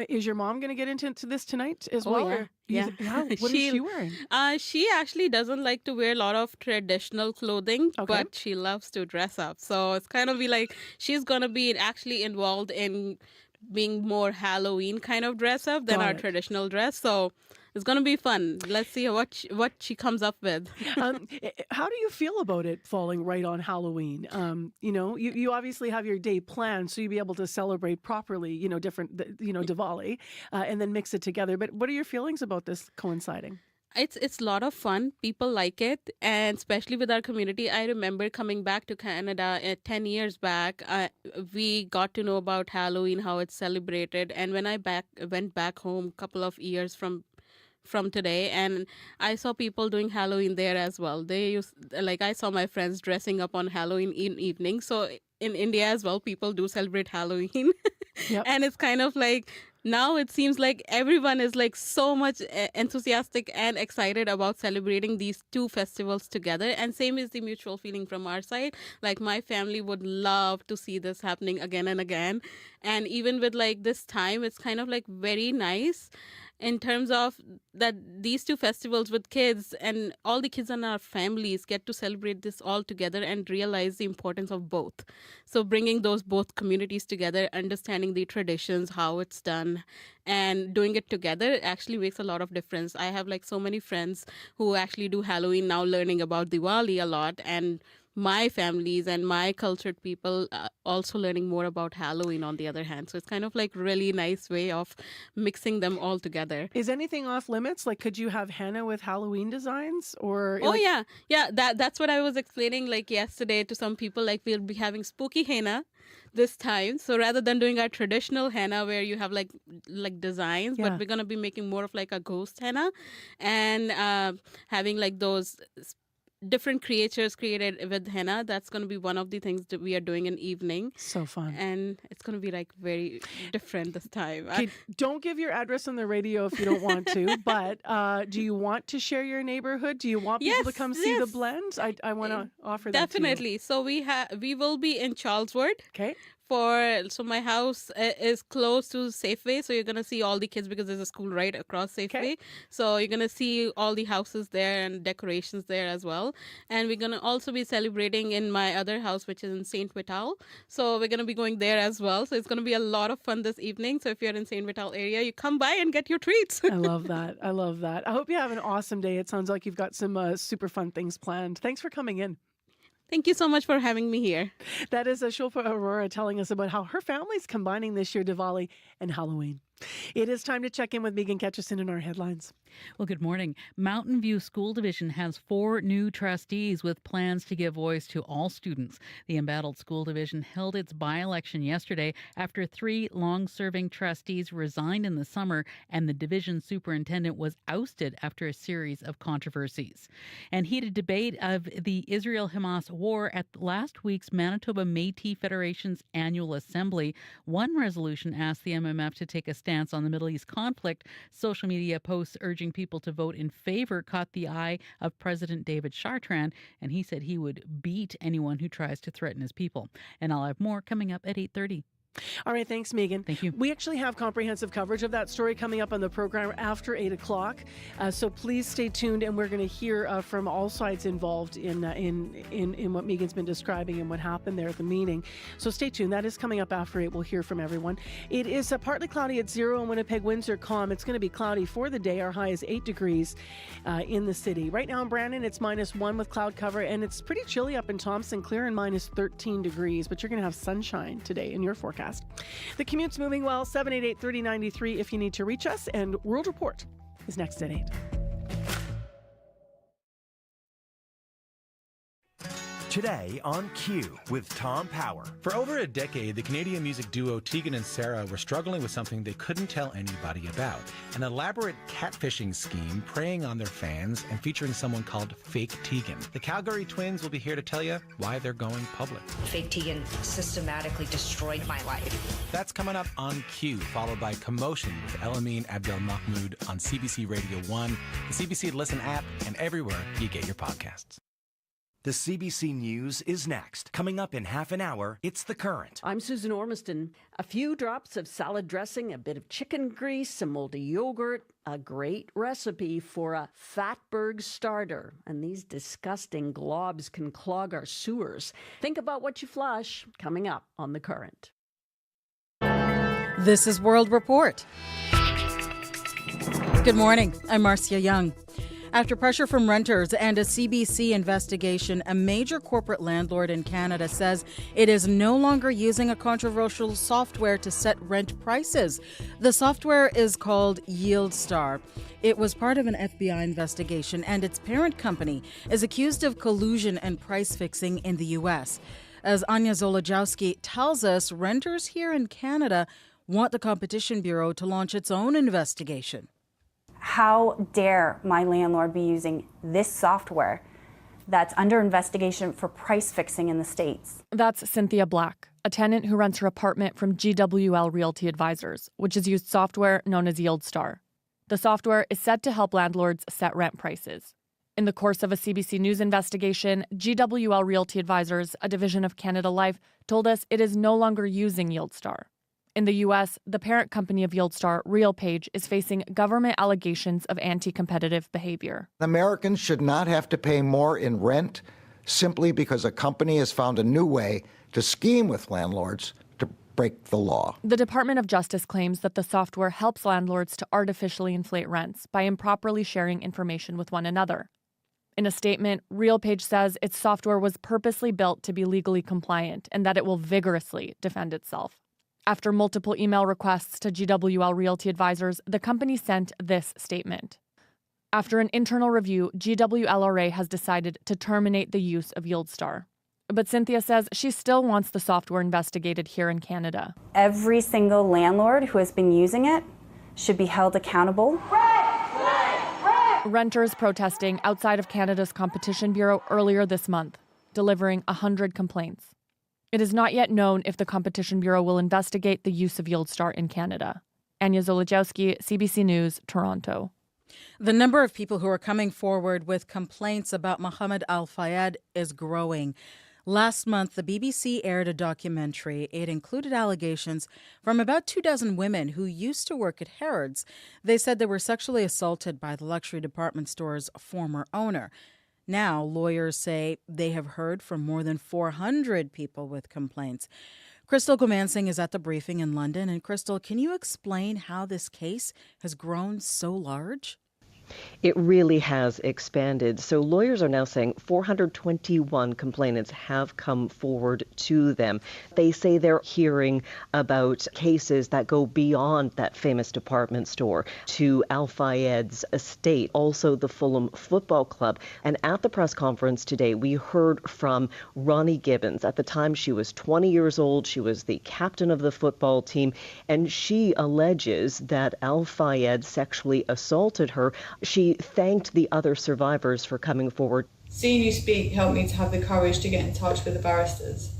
Is your mom going to get into this tonight as well? Yeah. Yeah. What is she wearing? She actually doesn't like to wear a lot of traditional clothing, but she loves to dress up. So it's kind of be like she's going to be actually involved in being more Halloween kind of dress up than our traditional dress. So it's going to be fun. Let's see what she comes up with. How do you feel about it falling right on Halloween? You obviously have your day planned, so you'll be able to celebrate properly, Diwali, and then mix it together. But what are your feelings about this coinciding? It's a lot of fun. People like it, and especially with our community. I remember coming back to Canada 10 years back. We got to know about Halloween, how it's celebrated, and when I went back home a couple of years from today, and I saw people doing Halloween there as well. I saw my friends dressing up on Halloween evening. So in India as well, people do celebrate Halloween. Yep. And it's kind of like now it seems like everyone is like so much enthusiastic and excited about celebrating these two festivals together. And same is the mutual feeling from our side. Like my family would love to see this happening again and again. And even with like this time, it's kind of like very nice in terms of that these two festivals with kids and all the kids in our families get to celebrate this all together and realize the importance of both. So bringing those both communities together, understanding the traditions, how it's done, and doing it together actually makes a lot of difference. I have like so many friends who actually do Halloween now, learning about Diwali a lot, and my families and my cultured people also learning more about Halloween on the other hand. So it's kind of like really nice way of mixing them all together. Is anything off limits? Like, could you have henna with Halloween designs? Or yeah. That's what I was explaining like yesterday to some people. Like we'll be having spooky henna this time. So rather than doing our traditional henna where you have like designs, but we're going to be making more of like a ghost henna and having like those different creatures created with henna. That's going to be one of the things that we are doing in evening. So fun. And it's going to be like very different this time. Okay, don't give your address on the radio if you don't want to, but do you want to share your neighborhood? Do you want people to come see the blend? I want to offer that Definitely. to you. So we will be in Charleswood. Okay. So my house is close to Safeway, so you're gonna see all the kids because there's a school right across Safeway. Okay. So you're gonna see all the houses there and decorations there as well. And we're gonna also be celebrating in my other house, which is in Saint Vital. So we're gonna be going there as well. So it's gonna be a lot of fun this evening. So if you're in Saint Vital area, you come by and get your treats. I love that. I hope you have an awesome day. It sounds like you've got some super fun things planned. Thanks for coming in. Thank you so much for having me here. That is Shilpa Aurora telling us about how her family's combining this year Diwali and Halloween. It is time to check in with Megan Ketchison in our headlines. Well, good morning. Mountain View School Division has 4 new trustees with plans to give voice to all students. The embattled school division held its by-election yesterday after 3 long-serving trustees resigned in the summer and the division superintendent was ousted after a series of controversies. And heated debate of the Israel-Hamas war at last week's Manitoba Métis Federation's annual assembly. One resolution asked the MMF to take a stand stance on the Middle East conflict. Social media posts urging people to vote in favor caught the eye of President David Chartrand, and he said he would beat anyone who tries to threaten his people. And I'll have more coming up at 8:30. All right, thanks, Megan. Thank you. We actually have comprehensive coverage of that story coming up on the program after 8 o'clock. So please stay tuned, and we're going to hear from all sides involved in what Megan's been describing and what happened there at the meeting. So stay tuned. That is coming up after 8. We'll hear from everyone. It is partly cloudy at 0 in Winnipeg. Winds are calm. It's going to be cloudy for the day. Our high is 8 degrees in the city. Right now in Brandon, it's -1 with cloud cover, and it's pretty chilly up in Thompson, clear and -13 degrees, but you're going to have sunshine today in your forecast. The commute's moving well. 788-3093 if you need to reach us. And World Report is next at 8. Today on Q with Tom Power. For over a decade, the Canadian music duo Tegan and Sarah were struggling with something they couldn't tell anybody about. An elaborate catfishing scheme preying on their fans and featuring someone called Fake Tegan. The Calgary twins will be here to tell you why they're going public. Fake Tegan systematically destroyed my life. That's coming up on Q, followed by Commotion with Elamine Abdelmahmoud on CBC Radio 1, the CBC Listen app, and everywhere you get your podcasts. The CBC News is next. Coming up in half an hour, it's The Current. I'm Susan Ormiston. A few drops of salad dressing, a bit of chicken grease, some moldy yogurt, a great recipe for a fatberg starter. And these disgusting globs can clog our sewers. Think about what you flush. Coming up on The Current. This is World Report. Good morning. I'm Marcia Young. After pressure from renters and a CBC investigation, a major corporate landlord in Canada says it is no longer using a controversial software to set rent prices. The software is called YieldStar. It was part of an FBI investigation, and its parent company is accused of collusion and price fixing in the U.S. As Anya Zolojowski tells us, renters here in Canada want the Competition Bureau to launch its own investigation. How dare my landlord be using this software that's under investigation for price fixing in the States? That's Cynthia Black, a tenant who rents her apartment from GWL Realty Advisors, which has used software known as YieldStar. The software is said to help landlords set rent prices. In the course of a CBC News investigation, GWL Realty Advisors, a division of Canada Life, told us it is no longer using YieldStar. In the U.S., the parent company of YieldStar, RealPage, is facing government allegations of anti-competitive behavior. Americans should not have to pay more in rent simply because a company has found a new way to scheme with landlords to break the law. The Department of Justice claims that the software helps landlords to artificially inflate rents by improperly sharing information with one another. In a statement, RealPage says its software was purposely built to be legally compliant and that it will vigorously defend itself. After multiple email requests to GWL Realty Advisors, the company sent this statement. After an internal review, GWLRA has decided to terminate the use of YieldStar. But Cynthia says she still wants the software investigated here in Canada. Every single landlord who has been using it should be held accountable. Renters protesting outside of Canada's Competition Bureau earlier this month, delivering 100 complaints. It is not yet known if the Competition Bureau will investigate the use of YieldStar in Canada. Anya Zolojowski, CBC News, Toronto. The number of people who are coming forward with complaints about Mohammed Al-Fayed is growing. Last month, the BBC aired a documentary. It included allegations from about 24 women who used to work at Harrods. They said they were sexually assaulted by the luxury department store's former owner. Now, lawyers say they have heard from more than 400 people with complaints. Crystal Gomansing is at the briefing in London. And Crystal, can you explain how this case has grown so large? It really has expanded. So lawyers are now saying 421 complainants have come forward to them. They say they're hearing about cases that go beyond that famous department store to Al-Fayed's estate, also the Fulham Football Club. And at the press conference today, we heard from Ronnie Gibbons. At the time, she was 20 years old. She was the captain of the football team, and she alleges that Al-Fayed sexually assaulted her. She thanked the other survivors for coming forward. Seeing you speak helped me to have the courage to get in touch with the barristers.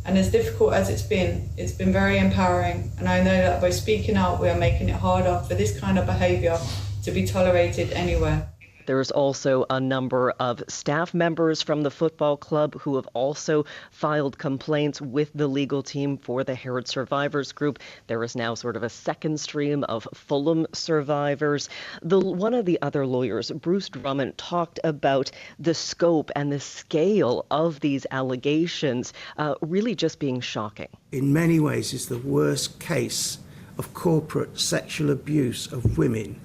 And as difficult as it's been very empowering. And I know that by speaking out, we are making it harder for this kind of behaviour to be tolerated anywhere. There's also a number of staff members from the football club who have also filed complaints with the legal team for the Herod Survivors Group. There is now sort of a second stream of Fulham survivors. One of the other lawyers, Bruce Drummond, talked about the scope and the scale of these allegations really just being shocking. In many ways, it's the worst case of corporate sexual abuse of women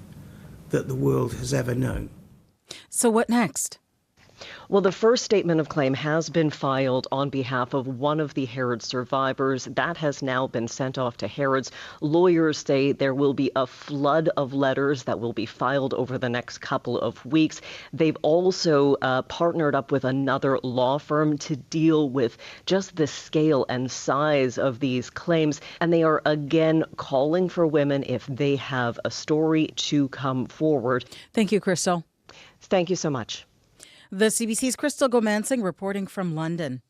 that the world has ever known. So what next? Well, the first statement of claim has been filed on behalf of one of the Herod survivors. That has now been sent off to Herod's. Lawyers say there will be a flood of letters that will be filed over the next couple of weeks. They've also partnered up with another law firm to deal with just the scale and size of these claims. And they are again calling for women, if they have a story, to come forward. Thank you, Crystal. Thank you so much. The CBC's Crystal Gomansing reporting from London.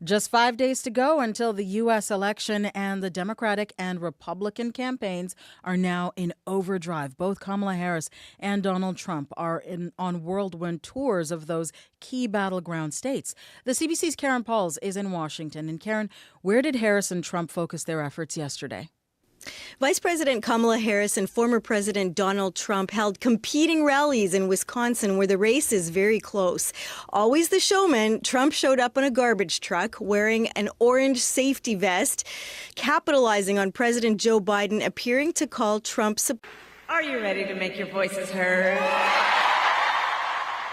Just 5 days to go until the U.S. election, and the Democratic and Republican campaigns are now in overdrive. Both Kamala Harris and Donald Trump are on whirlwind tours of those key battleground states. The CBC's Karen Pauls is in Washington. And Karen, where did Harris and Trump focus their efforts yesterday? Vice President Kamala Harris and former President Donald Trump held competing rallies in Wisconsin, where the race is very close. Always the showman, Trump showed up in a garbage truck wearing an orange safety vest, capitalizing on President Joe Biden appearing to call Trump. Are you ready to make your voices heard?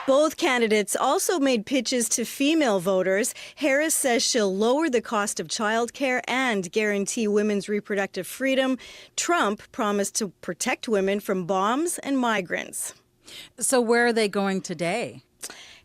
Both candidates also made pitches to female voters. Harris says she'll lower the cost of childcare and guarantee women's reproductive freedom. Trump promised to protect women from bombs and migrants. So where are they going today?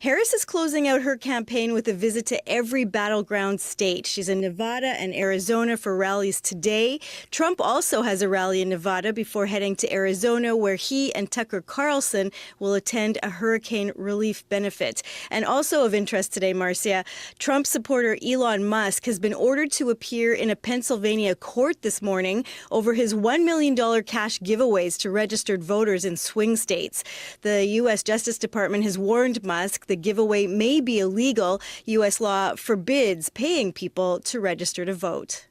Harris is closing out her campaign with a visit to every battleground state. She's in Nevada and Arizona for rallies today. Trump also has a rally in Nevada before heading to Arizona, where he and Tucker Carlson will attend a hurricane relief benefit. And also of interest today, Marcia, Trump supporter Elon Musk has been ordered to appear in a Pennsylvania court this morning over his $1 million cash giveaways to registered voters in swing states. The U.S. Justice Department has warned Musk the giveaway may be illegal. U.S. law forbids paying people to register to vote.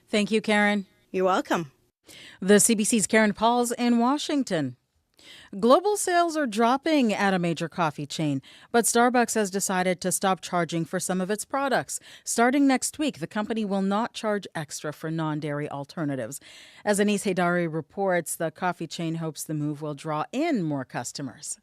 Thank you, Karen. You're welcome. The CBC's Karen Pauls in Washington. Global sales are dropping at a major coffee chain, but Starbucks has decided to stop charging for some of its products. Starting next week, the company will not charge extra for non-dairy alternatives. As Anis Haidari reports, the coffee chain hopes the move will draw in more customers.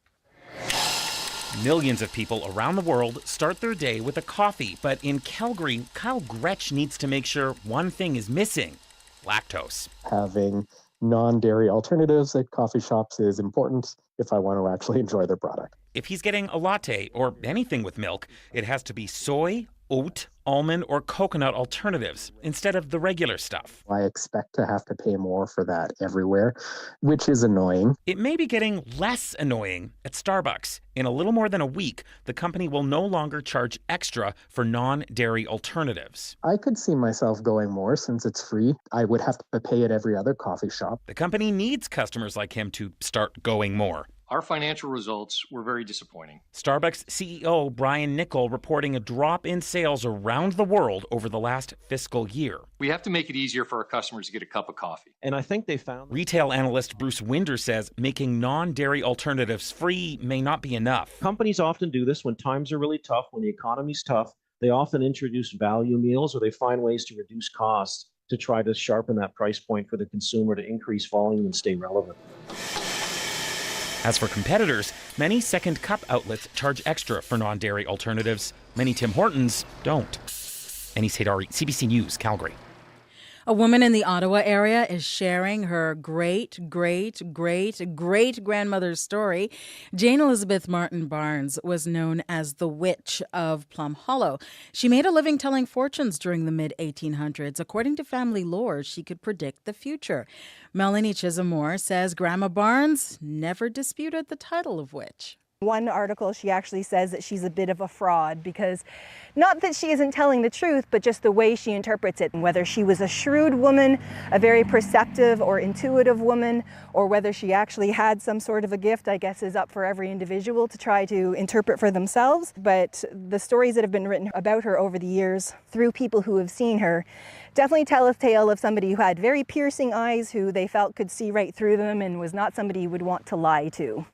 Millions of people around the world start their day with a coffee, but in Calgary, Kyle Gretsch needs to make sure one thing is missing: lactose. Having non-dairy alternatives at coffee shops is important if I want to actually enjoy their product. If he's getting a latte or anything with milk, it has to be soy, oat, almond, or coconut alternatives instead of the regular stuff. I expect to have to pay more for that everywhere, which is annoying. It may be getting less annoying at Starbucks. In a little more than a week, the company will no longer charge extra for non-dairy alternatives. I could see myself going more since it's free. I would have to pay at every other coffee shop. The company needs customers like him to start going more. Our financial results were very disappointing. Starbucks CEO Brian Niccol reporting a drop in sales around the world over the last fiscal year. We have to make it easier for our customers to get a cup of coffee. And I think they found... Retail analyst Bruce Winder says making non-dairy alternatives free may not be enough. Companies often do this when times are really tough, when the economy's tough. They often introduce value meals, or they find ways to reduce costs to try to sharpen that price point for the consumer to increase volume and stay relevant. As for competitors, many second cup outlets charge extra for non-dairy alternatives. Many Tim Hortons don't. Anis Haidari, CBC News, Calgary. A woman in the Ottawa area is sharing her great-great-great-great-grandmother's story. Jane Elizabeth Martin Barnes was known as the Witch of Plum Hollow. She made a living telling fortunes during the mid-1800s. According to family lore, she could predict the future. Melanie Chisholm-Moore says Grandma Barnes never disputed the title of witch. One article, she actually says that she's a bit of a fraud because not that she isn't telling the truth, but just the way she interprets it. Whether she was a shrewd woman, a very perceptive or intuitive woman, or whether she actually had some sort of a gift, I guess is up for every individual to try to interpret for themselves. But the stories that have been written about her over the years through people who have seen her definitely tell a tale of somebody who had very piercing eyes, who they felt could see right through them, and was not somebody you would want to lie to.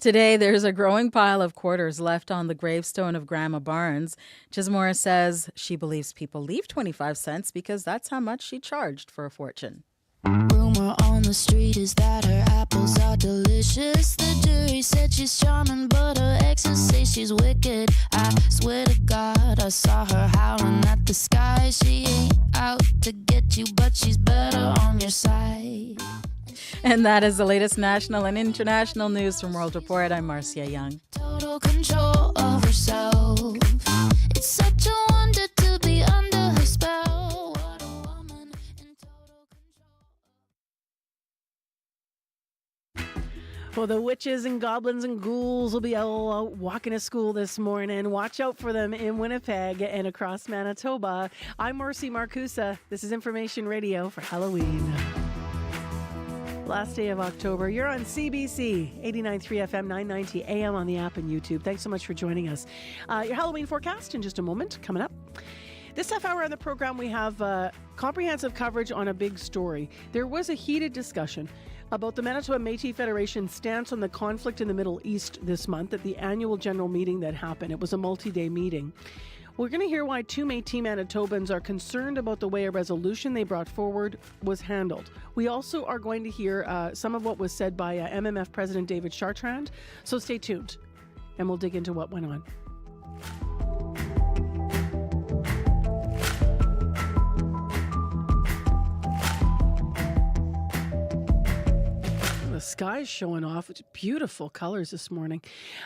Today, there's a growing pile of quarters left on the gravestone of Grandma Barnes. Chismora says she believes people leave 25 cents because that's how much she charged for a fortune. Rumor on the street is that her apples are delicious. The jury said she's charming, but her exes say she's wicked. I swear to God, I saw her howling at the sky. She ain't out to get you, but she's better on your side. And that is the latest national and international news from World Report. I'm Marcia Young. Total control of herself. It's such a wonder to be under her spell. What a woman in total control. Well, the witches and goblins and ghouls will be all out walking to school this morning. Watch out for them in Winnipeg and across Manitoba. I'm Marcy Marcusa. This is Information Radio for Halloween. Last day of October. You're on CBC, 89.3 FM, 990 AM on the app and YouTube. Thanks so much for joining us. Your Halloween forecast in just a moment, coming up. This half hour on the program, we have comprehensive coverage on a big story. There was a heated discussion about the Manitoba Métis Federation's stance on the conflict in the Middle East this month at the annual general meeting that happened. It was a multi-day meeting. We're going to hear why two Métis Manitobans are concerned about the way a resolution they brought forward was handled. We also are going to hear some of what was said by MMF President David Chartrand. So stay tuned, and we'll dig into what went on. The sky's showing off. It's beautiful colors this morning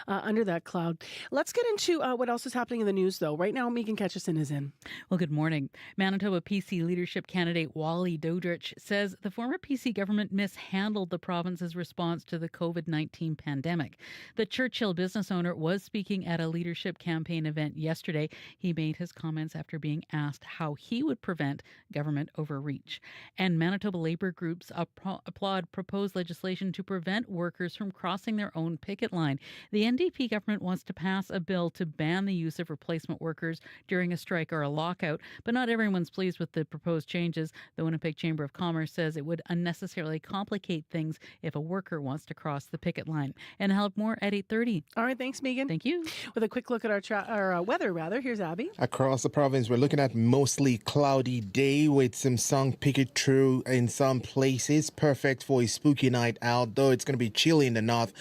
under that cloud. Let's get into what else is happening in the news, though. Right now, Megan Ketchison is in. Well, good morning. Manitoba PC leadership candidate Wally Dodrich says the former PC government mishandled the province's response to the COVID-19 pandemic. The Churchill business owner was speaking at a leadership campaign event yesterday. He made his comments after being asked how he would prevent government overreach. And Manitoba labor groups applaud proposed legislation to prevent workers from crossing their own picket line. The NDP government wants to pass a bill to ban the use of replacement workers during a strike or a lockout, but not everyone's pleased with the proposed changes. The Winnipeg Chamber of Commerce says it would unnecessarily complicate things if a worker wants to cross the picket line. And I'll have more at 8:30. All right, thanks, Megan. Thank you. With a quick look at our weather, here's Abby. Across the province, we're looking at mostly cloudy day with some sun peeking through in some places. Perfect for a spooky night out, though it's going to be chilly in the north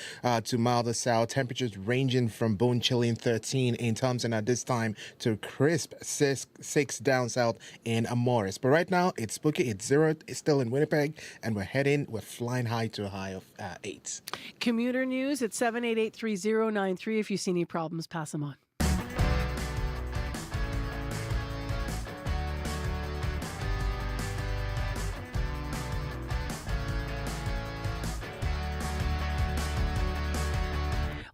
to milder south. Temperatures ranging from bone chilly in 13 in Thompson at this time to crisp 6 down south in Morris. But right now, it's spooky. It's 0. It's still in Winnipeg, and we're flying high to a high of 8. Commuter news at 788-3093. If you see any problems, pass them on.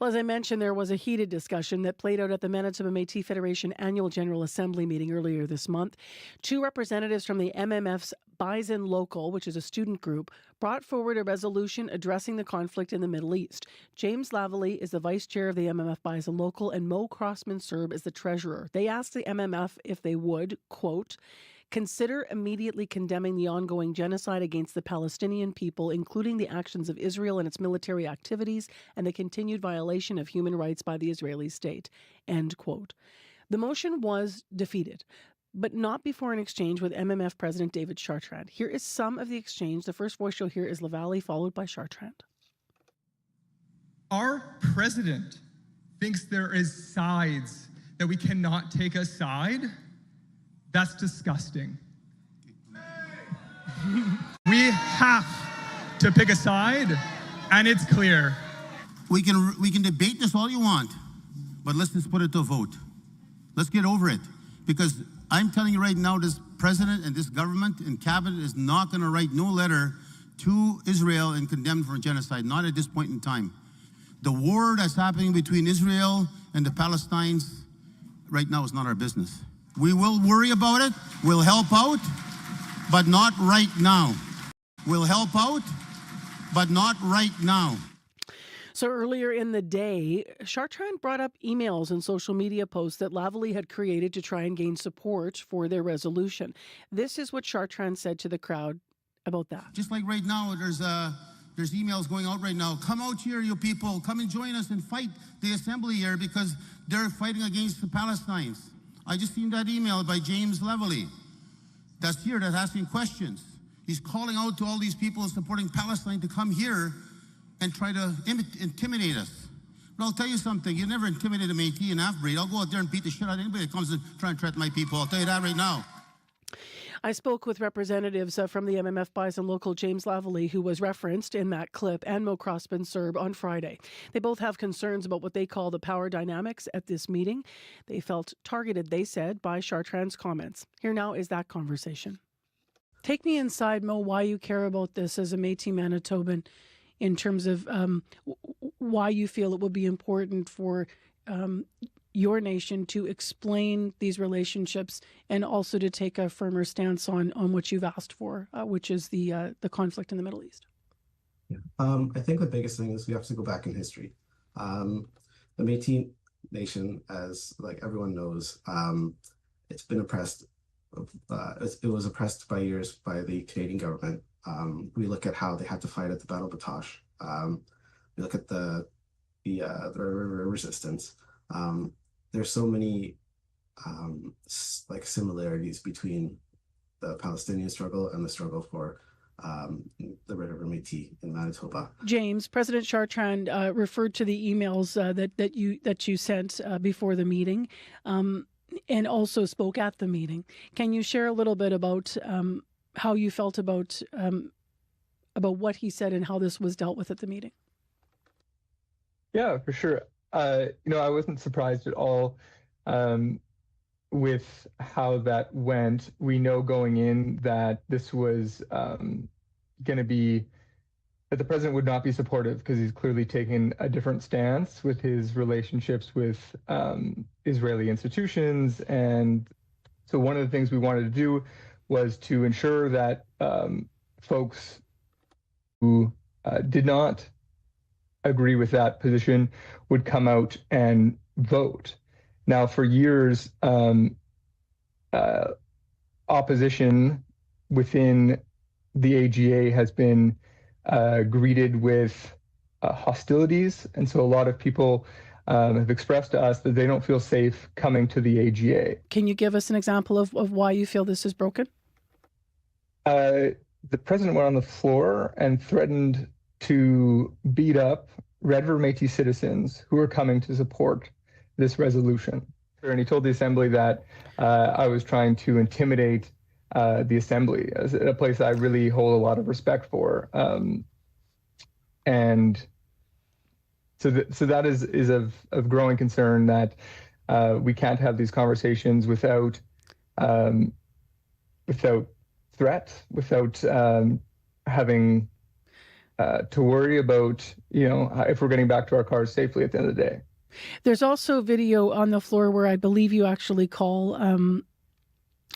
Well, as I mentioned, there was a heated discussion that played out at the Manitoba Métis Federation Annual General Assembly meeting earlier this month. Two representatives from the MMF's Bison Local, which is a student group, brought forward a resolution addressing the conflict in the Middle East. James Lavallee is the vice chair of the MMF Bison Local, and Mo Crossman-Serb is the treasurer. They asked the MMF if they would, quote, consider immediately condemning the ongoing genocide against the Palestinian people, including the actions of Israel and its military activities and the continued violation of human rights by the Israeli state, end quote. The motion was defeated, but not before an exchange with MMF President David Chartrand. Here is some of the exchange. The first voice you'll hear is Lavallee, followed by Chartrand. Our president thinks there is sides that we cannot take aside. That's disgusting. We have to pick a side, and it's clear. We can debate this all you want, but let's just put it to a vote. Let's get over it, because I'm telling you right now, this president and this government and cabinet is not going to write no letter to Israel and condemn for genocide, not at this point in time. The war that's happening between Israel and the Palestinians right now is not our business. We will worry about it, we'll help out, but not right now. We'll help out, but not right now. So earlier in the day, Chartrand brought up emails and social media posts that Lavallee had created to try and gain support for their resolution. This is what Chartrand said to the crowd about that. Just like right now, there's emails going out right now. Come out here, you people. Come and join us and fight the assembly here because they're fighting against the Palestinians. I just seen that email by James Lavallee that's here, that's asking questions. He's calling out to all these people supporting Palestine to come here and try to intimidate us. But I'll tell you something, you never intimidate a Métis and half-breed. I'll go out there and beat the shit out of anybody that comes and try and threaten my people. I'll tell you that right now. I spoke with representatives from the MMF Bison local James Lavallee, who was referenced in that clip, and Mo Crosbin-Serb on Friday. They both have concerns about what they call the power dynamics at this meeting. They felt targeted, they said, by Chartrand's comments. Here now is that conversation. Take me inside, Mo, why you care about this as a Métis Manitoban in terms of why you feel it would be important for your nation to explain these relationships and also to take a firmer stance on what you've asked for, which is the conflict in the Middle East. Yeah. I think the biggest thing is we have to go back in history. The Métis Nation, as like everyone knows, it's been oppressed. It was oppressed by years by the Canadian government. We look at how they had to fight at the Battle of Batoche. We look at the river resistance. There's so many like similarities between the Palestinian struggle and the struggle for the Red River Métis in Manitoba. James, President Chartrand referred to the emails that you sent before the meeting, and also spoke at the meeting. Can you share a little bit about how you felt about what he said and how this was dealt with at the meeting? Yeah, for sure. I wasn't surprised at all with how that went. We know going in that this was going to be, that the president would not be supportive because he's clearly taken a different stance with his relationships with Israeli institutions. And so one of the things we wanted to do was to ensure that folks who did not agree with that position would come out and vote. Now, for years, opposition within the AGA has been greeted with hostilities. And so a lot of people have expressed to us that they don't feel safe coming to the AGA. Can you give us an example of why you feel this is broken? The president went on the floor and threatened to beat up Red River Métis citizens who are coming to support this resolution. And he told the assembly that I was trying to intimidate the assembly, as a place I really hold a lot of respect for. And so that is of growing concern, that we can't have these conversations without threat, without having to worry about, if we're getting back to our cars safely at the end of the day. There's also video on the floor where I believe you actually call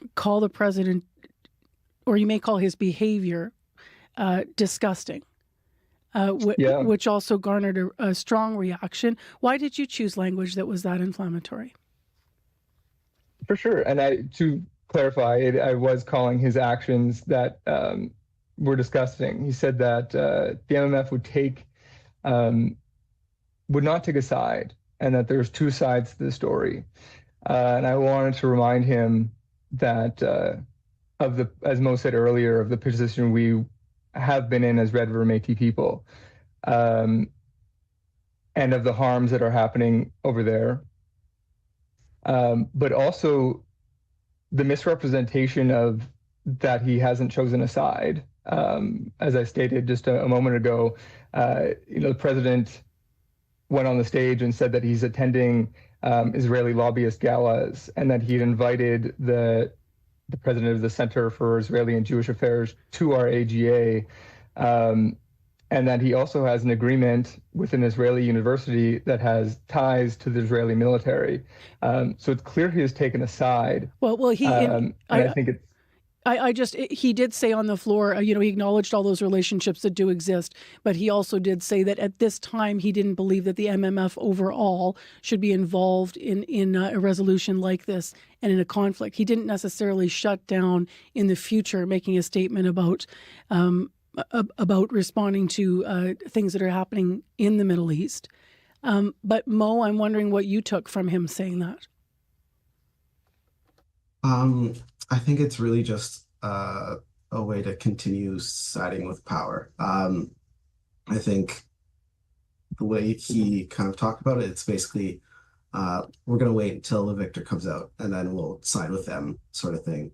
the president, or you may call his behavior disgusting, which also garnered a strong reaction. Why did you choose language that was that inflammatory? For sure. And to clarify, I was calling his actions that were disgusting. He said that the MMF would not take a side, and that there's two sides to the story. And I wanted to remind him that as Mo said earlier, of the position we have been in as Red River Métis people, and of the harms that are happening over there. But also the misrepresentation of that he hasn't chosen a side. As I stated just a moment ago, the president went on the stage and said that he's attending Israeli lobbyist galas, and that he'd invited the president of the Center for Israeli and Jewish Affairs to our AGA, and that he also has an agreement with an Israeli university that has ties to the Israeli military. So it's clear he has taken a side. Well, I think it's. He did say on the floor, he acknowledged all those relationships that do exist, but he also did say that at this time he didn't believe that the MMF overall should be involved in a resolution like this and in a conflict. He didn't necessarily shut down in the future, making a statement about responding to things that are happening in the Middle East. But Mo, I'm wondering what you took from him saying that. I think it's really just a way to continue siding with power. I think the way he kind of talked about it, it's basically we're going to wait until the victor comes out and then we'll side with them, sort of thing.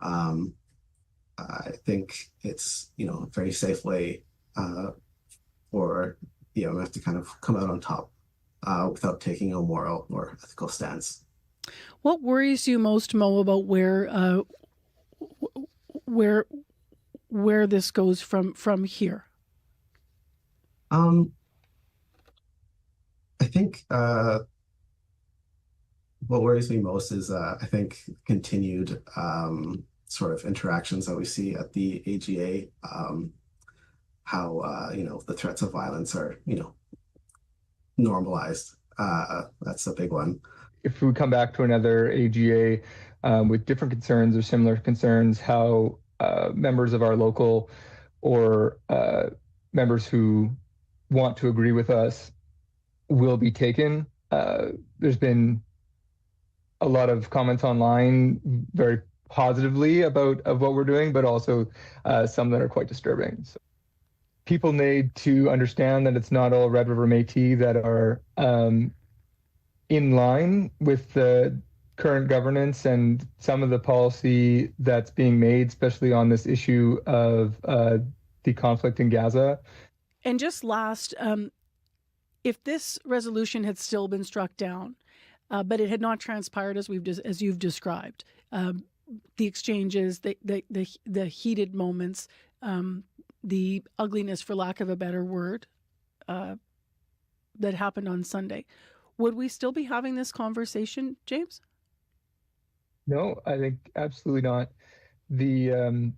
I think it's a very safe way for the IMF to kind of come out on top without taking a moral or ethical stance. What worries you most, Mo, about where this goes from here? I think what worries me most is I think continued sort of interactions that we see at the AGA, how the threats of violence are normalized. That's a big one. If we come back to another AGA with different concerns or similar concerns, how members of our local or members who want to agree with us will be taken. There's been a lot of comments online very positively about what we're doing, but also some that are quite disturbing. So people need to understand that it's not all Red River Métis that are in line with the current governance and some of the policy that's being made, especially on this issue of the conflict in Gaza. And just last, if this resolution had still been struck down, but it had not transpired as you've described, the exchanges, the heated moments, the ugliness, for lack of a better word, that happened on Sunday, would we still be having this conversation, James? No, I think absolutely not. The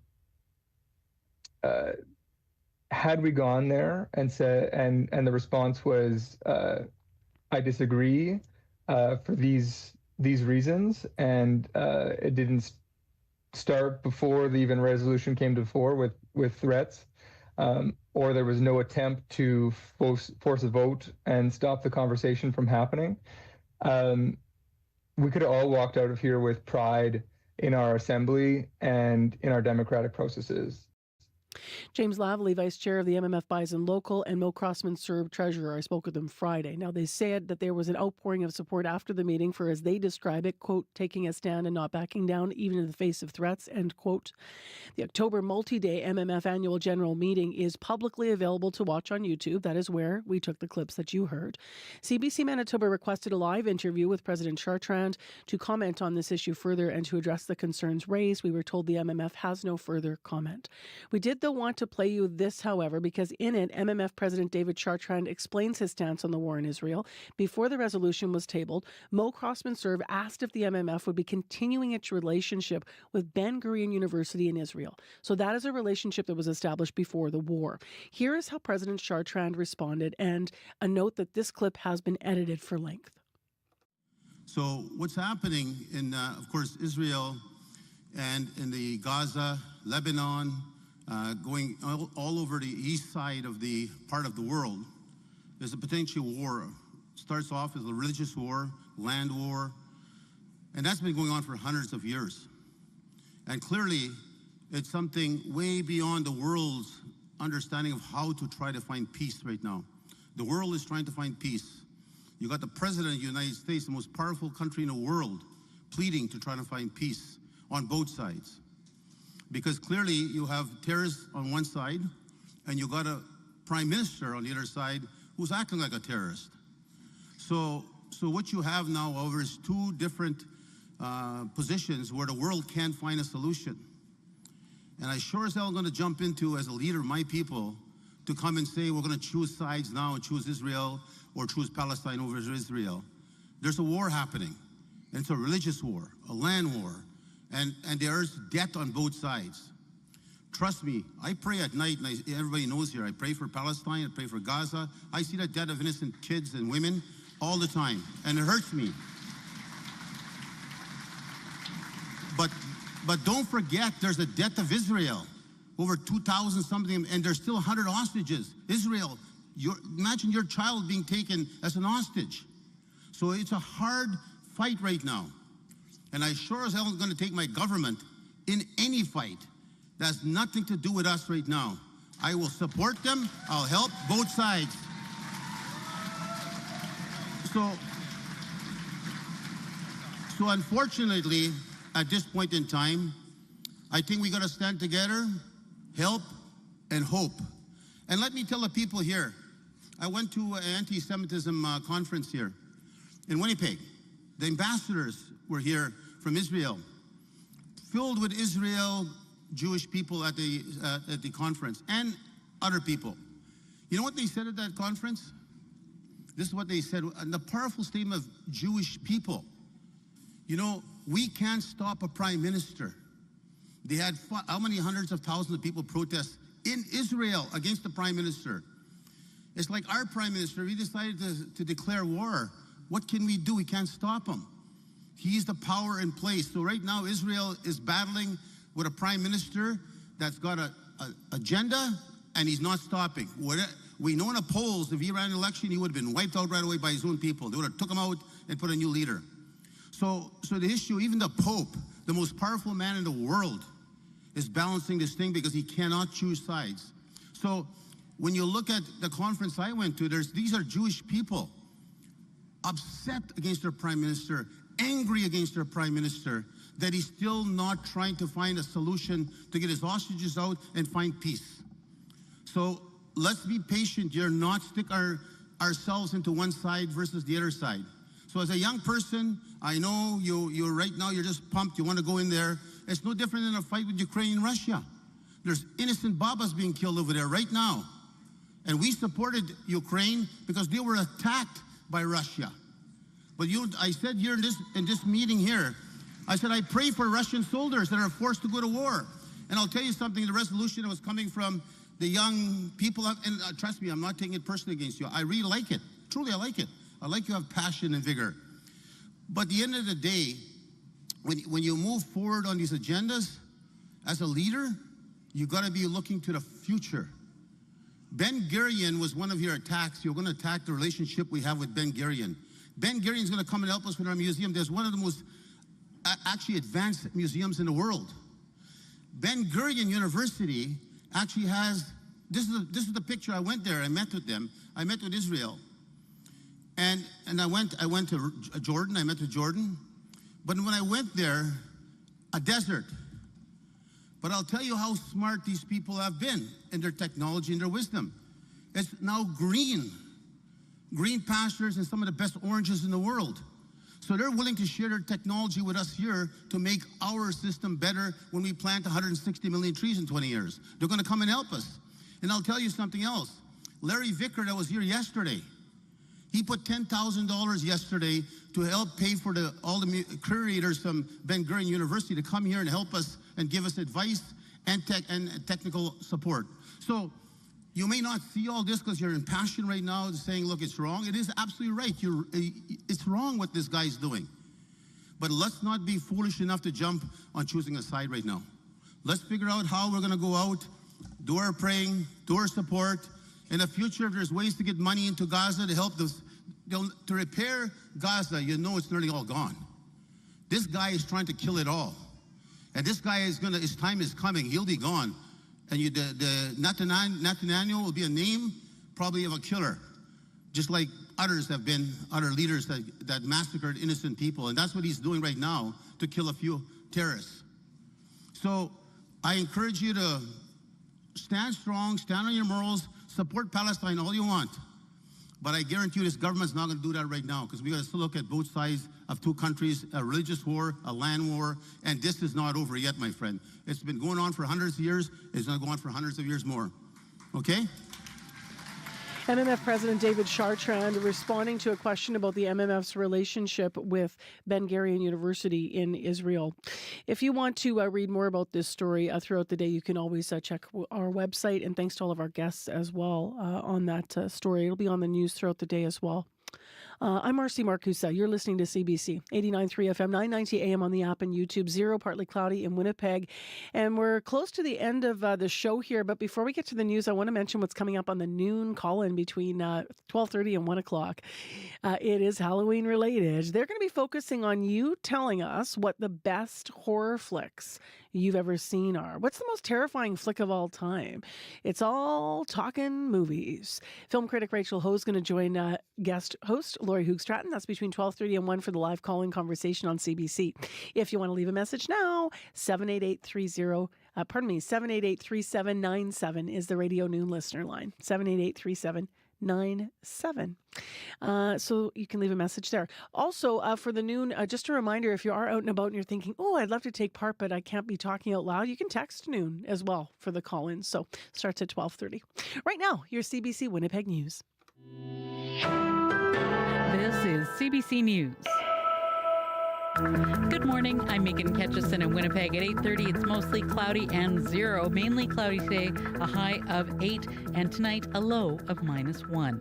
had we gone there and said, and the response was, I disagree for these reasons, and it didn't start before the even resolution came to fore with threats, or there was no attempt to force a vote and stop the conversation from happening. We could have all walked out of here with pride in our assembly and in our democratic processes. James Lavallee, Vice Chair of the MMF Bison Local, and Mo Crossman, SERB Treasurer. I spoke with them Friday. Now, they said that there was an outpouring of support after the meeting for, as they describe it, quote, taking a stand and not backing down, even in the face of threats, end quote. The October multi-day MMF annual general meeting is publicly available to watch on YouTube. That is where we took the clips that you heard. CBC Manitoba requested a live interview with President Chartrand to comment on this issue further and to address the concerns raised. We were told the MMF has no further comment. We did, though, want to play you this, however, because in it, MMF President David Chartrand explains his stance on the war in Israel. Before the resolution was tabled, Mo Crossman SERB asked if the MMF would be continuing its relationship with Ben Gurion University in Israel. So that is a relationship that was established before the war. Here is how President Chartrand responded, and a note that this clip has been edited for length. So what's happening in, of course, Israel and in the Gaza, Lebanon, going all over the east side of the part of the world, there's a potential war. It starts off as a religious war, land war, and that's been going on for hundreds of years. And clearly, it's something way beyond the world's understanding of how to try to find peace right now. The world is trying to find peace. You got the President of the United States, the most powerful country in the world, pleading to try to find peace on both sides. Because clearly you have terrorists on one side and you got a prime minister on the other side who's acting like a terrorist. So what you have now over is two different positions where the world can't find a solution. And I sure as hell going to jump into, as a leader of my people, to come and say we're going to choose sides now and choose Israel or choose Palestine over Israel. There's a war happening. And it's a religious war, a land war, and there's death on both sides. Trust me, I pray at night, and everybody knows here, I pray for Palestine, I pray for Gaza. I see the death of innocent kids and women all the time, and it hurts me. But don't forget, there's the death of Israel. Over 2,000 something, and there's still 100 hostages. Israel, imagine your child being taken as an hostage. So it's a hard fight right now. And I sure as hell am going to take my government in any fight. That has nothing to do with us right now. I will support them. I'll help both sides. So unfortunately, at this point in time, I think we got to stand together, help, and hope. And let me tell the people here, I went to an anti-Semitism conference here in Winnipeg. The ambassadors were here from Israel, filled with Israel Jewish people at the conference, and other people. You know what they said at that conference? This is what they said, the powerful statement of Jewish people. You know, we can't stop a prime minister. They had how many hundreds of thousands of people protest in Israel against the prime minister. It's like our prime minister, he decided to declare war. What can we do? We can't stop him. He's the power in place. So right now, Israel is battling with a prime minister that's got an agenda, and he's not stopping. We know in the polls, if he ran an election, he would have been wiped out right away by his own people. They would have took him out and put a new leader. So the issue, even the Pope, the most powerful man in the world, is balancing this thing because he cannot choose sides. So when you look at the conference I went to, these are Jewish people upset against their prime minister, angry against their prime minister, that he's still not trying to find a solution to get his hostages out and find peace. So let's be patient here, not stick ourselves into one side versus the other side. So as a young person, I know you're right now, you're just pumped, you want to go in there. It's no different than a fight with Ukraine and Russia. There's innocent Babas being killed over there right now. And we supported Ukraine because they were attacked by Russia. But I said here in this meeting here, I said I pray for Russian soldiers that are forced to go to war. And I'll tell you something, the resolution that was coming from the young people, and trust me, I'm not taking it personally against you. I really like it. Truly, I like it. I like you have passion and vigor. But at the end of the day, when you move forward on these agendas, as a leader, you got to be looking to the future. Ben Gurion was one of your attacks. You're going to attack the relationship we have with Ben Gurion. Ben Gurion is going to come and help us with our museum. There's one of the most actually advanced museums in the world. Ben Gurion University actually has, this is the picture. I went there, I met with them. I met with Israel. And I went to Jordan, I met with Jordan. But when I went there, a desert. But I'll tell you how smart these people have been in their technology and their wisdom. It's now green pastures and some of the best oranges in the world. So they're willing to share their technology with us here to make our system better when we plant 160 million trees in 20 years. They're going to come and help us. And I'll tell you something else. Larry Vicker, that was here yesterday, he put $10,000 yesterday to help pay for all the curators from Ben Gurion University to come here and help us and give us advice and technical support. So you may not see all this because you're in passion right now saying, look, it's wrong. It is absolutely right. It's wrong what this guy's doing. But let's not be foolish enough to jump on choosing a side right now. Let's figure out how we're going to go out, do our praying, do our support. In the future, if there's ways to get money into Gaza to help to repair Gaza, you know it's nearly all gone. This guy is trying to kill it all. And this guy his time is coming, he'll be gone. And Netanyahu will be a name probably of a killer, just like others have been, other leaders that massacred innocent people. And that's what he's doing right now to kill a few terrorists. So I encourage you to stand strong, stand on your morals, support Palestine all you want. But I guarantee you this government's not going to do that right now because we got to still look at both sides of two countries, a religious war, a land war, and this is not over yet, my friend. It's been going on for hundreds of years. It's going to go on for hundreds of years more. Okay? MMF President David Chartrand responding to a question about the MMF's relationship with Ben Gurion University in Israel. If you want to read more about this story throughout the day, you can always check our website. And thanks to all of our guests as well on that story. It'll be on the news throughout the day as well. I'm Marcy Marcusa. You're listening to CBC 89.3 FM, 990 AM on the app and YouTube. Zero, partly cloudy in Winnipeg. And we're close to the end of the show here. But before we get to the news, I want to mention what's coming up on the noon call-in between 12:30 and 1 o'clock. It is Halloween related. They're going to be focusing on you telling us what the best horror flicks you've ever seen are. What's the most terrifying flick of all time? It's all talking movies. Film critic Rachel Ho is going to join guest host Laurie Hoogstraten. That's between 12:30 and 1 for the live call-in conversation on CBC. If you want to leave a message now, 788-3797 is the Radio Noon listener line. 788-3797. So you can leave a message there. Also, for the noon, just a reminder, if you are out and about and you're thinking, oh, I'd love to take part, but I can't be talking out loud, you can text noon as well for the call-in. So starts at 12:30. Right now, your CBC Winnipeg News. This is CBC News. Good morning. I'm Megan Ketchison in Winnipeg. At 8:30, it's mostly cloudy and 0. Mainly cloudy today, a high of 8, and tonight a low of -1.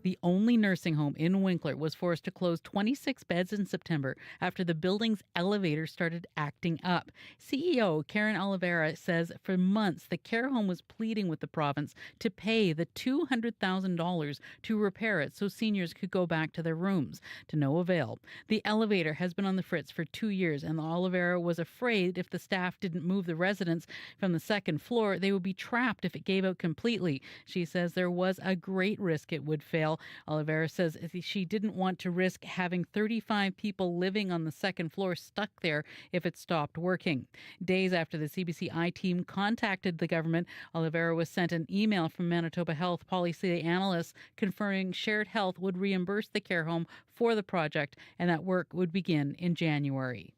The only nursing home in Winkler was forced to close 26 beds in September after the building's elevator started acting up. CEO Karen Oliveira says for months the care home was pleading with the province to pay the $200,000 to repair it so seniors could go back to their rooms. To no avail. The elevator has been on the fritz for 2 years, and Oliveira was afraid if the staff didn't move the residents from the second floor, they would be trapped if it gave out completely. She says there was a great risk it would fail. Oliveira says she didn't want to risk having 35 people living on the second floor stuck there if it stopped working. Days after the CBC team contacted the government, Oliveira was sent an email from Manitoba Health Policy Analysts confirming Shared Health would reimburse the care home for the project and that work would begin in January.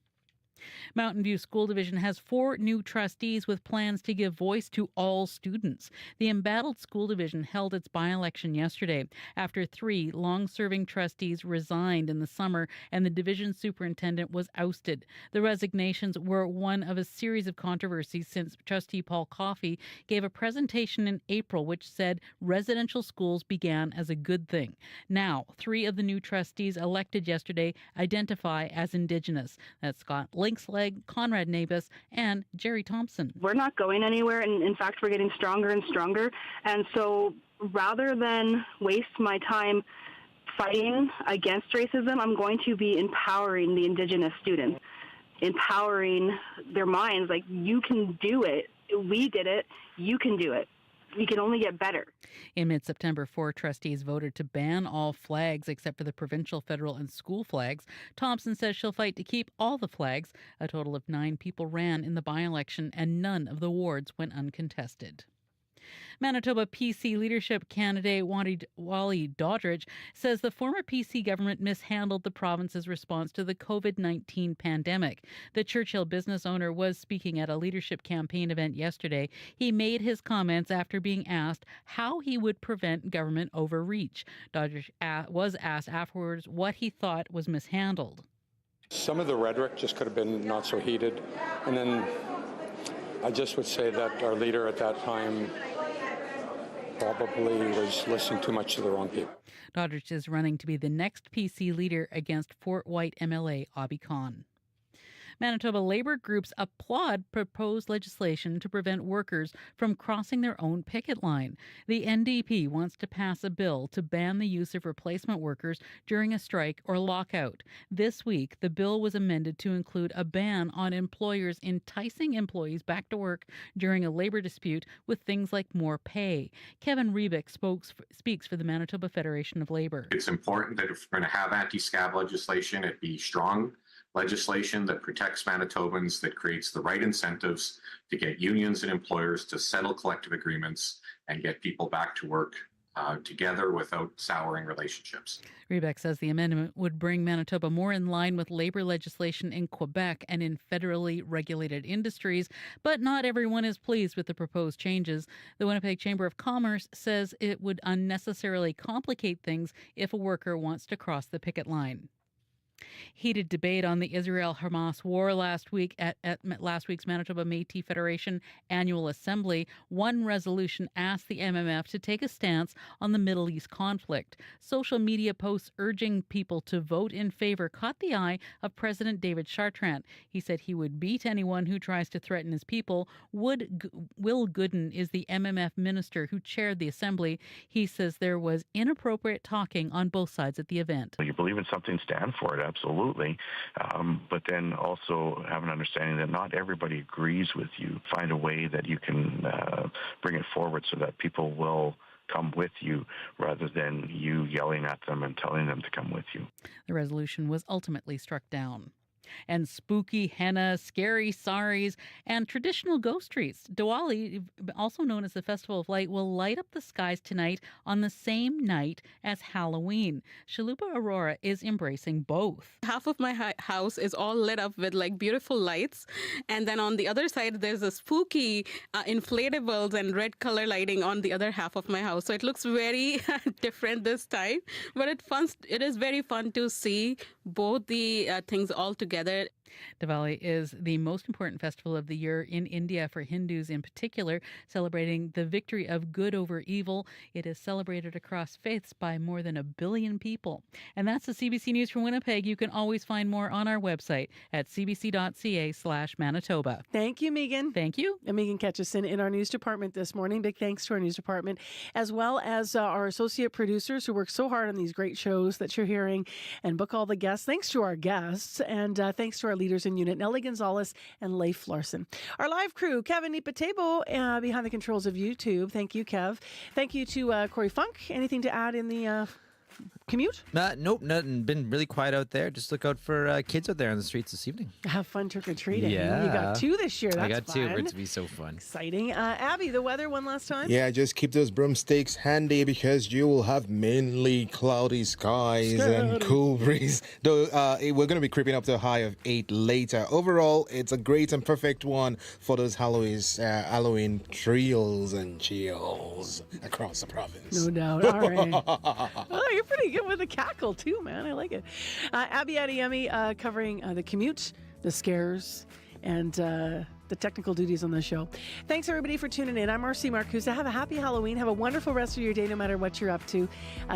Mountain View School Division has 4 new trustees with plans to give voice to all students. The embattled school division held its by-election yesterday after 3 long-serving trustees resigned in the summer and the division superintendent was ousted. The resignations were one of a series of controversies since trustee Paul Coffey gave a presentation in April which said residential schools began as a good thing. Now, 3 of the new trustees elected yesterday identify as Indigenous. That's Scott Linksleg, Conrad Nabus, and Jerry Thompson. We're not going anywhere, and in fact, we're getting stronger and stronger. And so rather than waste my time fighting against racism, I'm going to be empowering the Indigenous students, empowering their minds. Like, you can do it. We did it. You can do it. We can only get better. In mid-September, 4 trustees voted to ban all flags except for the provincial, federal, and school flags. Thompson says she'll fight to keep all the flags. A total of 9 people ran in the by-election, and none of the wards went uncontested. Manitoba PC leadership candidate Wally Doddridge says the former PC government mishandled the province's response to the COVID-19 pandemic. The Churchill business owner was speaking at a leadership campaign event yesterday. He made his comments after being asked how he would prevent government overreach. Doddridge was asked afterwards what he thought was mishandled. Some of the rhetoric just could have been not so heated. And then I just would say that our leader at that time probably was listening too much to the wrong people. Doddridge is running to be the next PC leader against Fort White MLA Abhi Khan. Manitoba labor groups applaud proposed legislation to prevent workers from crossing their own picket line. The NDP wants to pass a bill to ban the use of replacement workers during a strike or lockout. This week, the bill was amended to include a ban on employers enticing employees back to work during a labor dispute with things like more pay. Kevin Rebick speaks for the Manitoba Federation of Labor. It's important that if we're going to have anti-scab legislation, it be strong legislation that protects Manitobans, that creates the right incentives to get unions and employers to settle collective agreements and get people back to work together without souring relationships. Rebeck says the amendment would bring Manitoba more in line with labor legislation in Quebec and in federally regulated industries, but not everyone is pleased with the proposed changes. The Winnipeg Chamber of Commerce says it would unnecessarily complicate things if a worker wants to cross the picket line. Heated debate on the Israel-Hamas war last week at last week's Manitoba Métis Federation annual assembly. One resolution asked the MMF to take a stance on the Middle East conflict. Social media posts urging people to vote in favor caught the eye of President David Chartrand. He said he would beat anyone who tries to threaten his people. Will Gooden is the MMF minister who chaired the assembly. He says there was inappropriate talking on both sides at the event. You believe in something, stand for it. Absolutely. But then also have an understanding that not everybody agrees with you. Find a way that you can bring it forward so that people will come with you rather than you yelling at them and telling them to come with you. The resolution was ultimately struck down. And spooky henna, scary saris, and traditional ghost trees. Diwali, also known as the Festival of Light, will light up the skies tonight on the same night as Halloween. Shalupa Aurora is embracing both. Half of my house is all lit up with like beautiful lights. And then on the other side, there's a spooky inflatables and red color lighting on the other half of my house. So it looks very different this time. But it is very fun to see both the things all together. Diwali is the most important festival of the year in India for Hindus in particular, celebrating the victory of good over evil. It is celebrated across faiths by more than 1 billion people. And that's the CBC News from Winnipeg. You can always find more on our website at cbc.ca/Manitoba. Thank you, Megan. Thank you. And Megan Ketchison in our news department this morning. Big thanks to our news department, as well as our associate producers who work so hard on these great shows that you're hearing and book all the guests. Thanks to our guests, and thanks to our leaders in unit, Nellie Gonzalez and Leif Larson. Our live crew, Kevin Ipatebo, behind the controls of YouTube. Thank you, Kev. Thank you to Corey Funk. Anything to add in the commute? Nope, nothing. Been really quiet out there. Just look out for kids out there on the streets this evening. Have fun trick-or-treating. Yeah. You got 2 this year. That's I got 2. fun. It's to be so fun. Exciting. Abby, the weather one last time? Yeah, just keep those broomsticks handy because you will have mainly cloudy skies and cool breeze. Though we're going to be creeping up to a high of 8 later. Overall, it's a great and perfect one for those Halloween trills and chills across the province. No doubt. All right. Oh, you're pretty good with the cackle too, man. I like it. Abby Adeyemi covering the commute, the scares, and the technical duties on the show. Thanks everybody for tuning in. I'm Marcy Marcusa. Have a happy Halloween. Have a wonderful rest of your day, no matter what you're up to.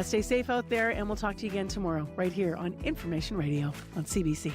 Stay safe out there, and we'll talk to you again tomorrow right here on Information Radio on CBC.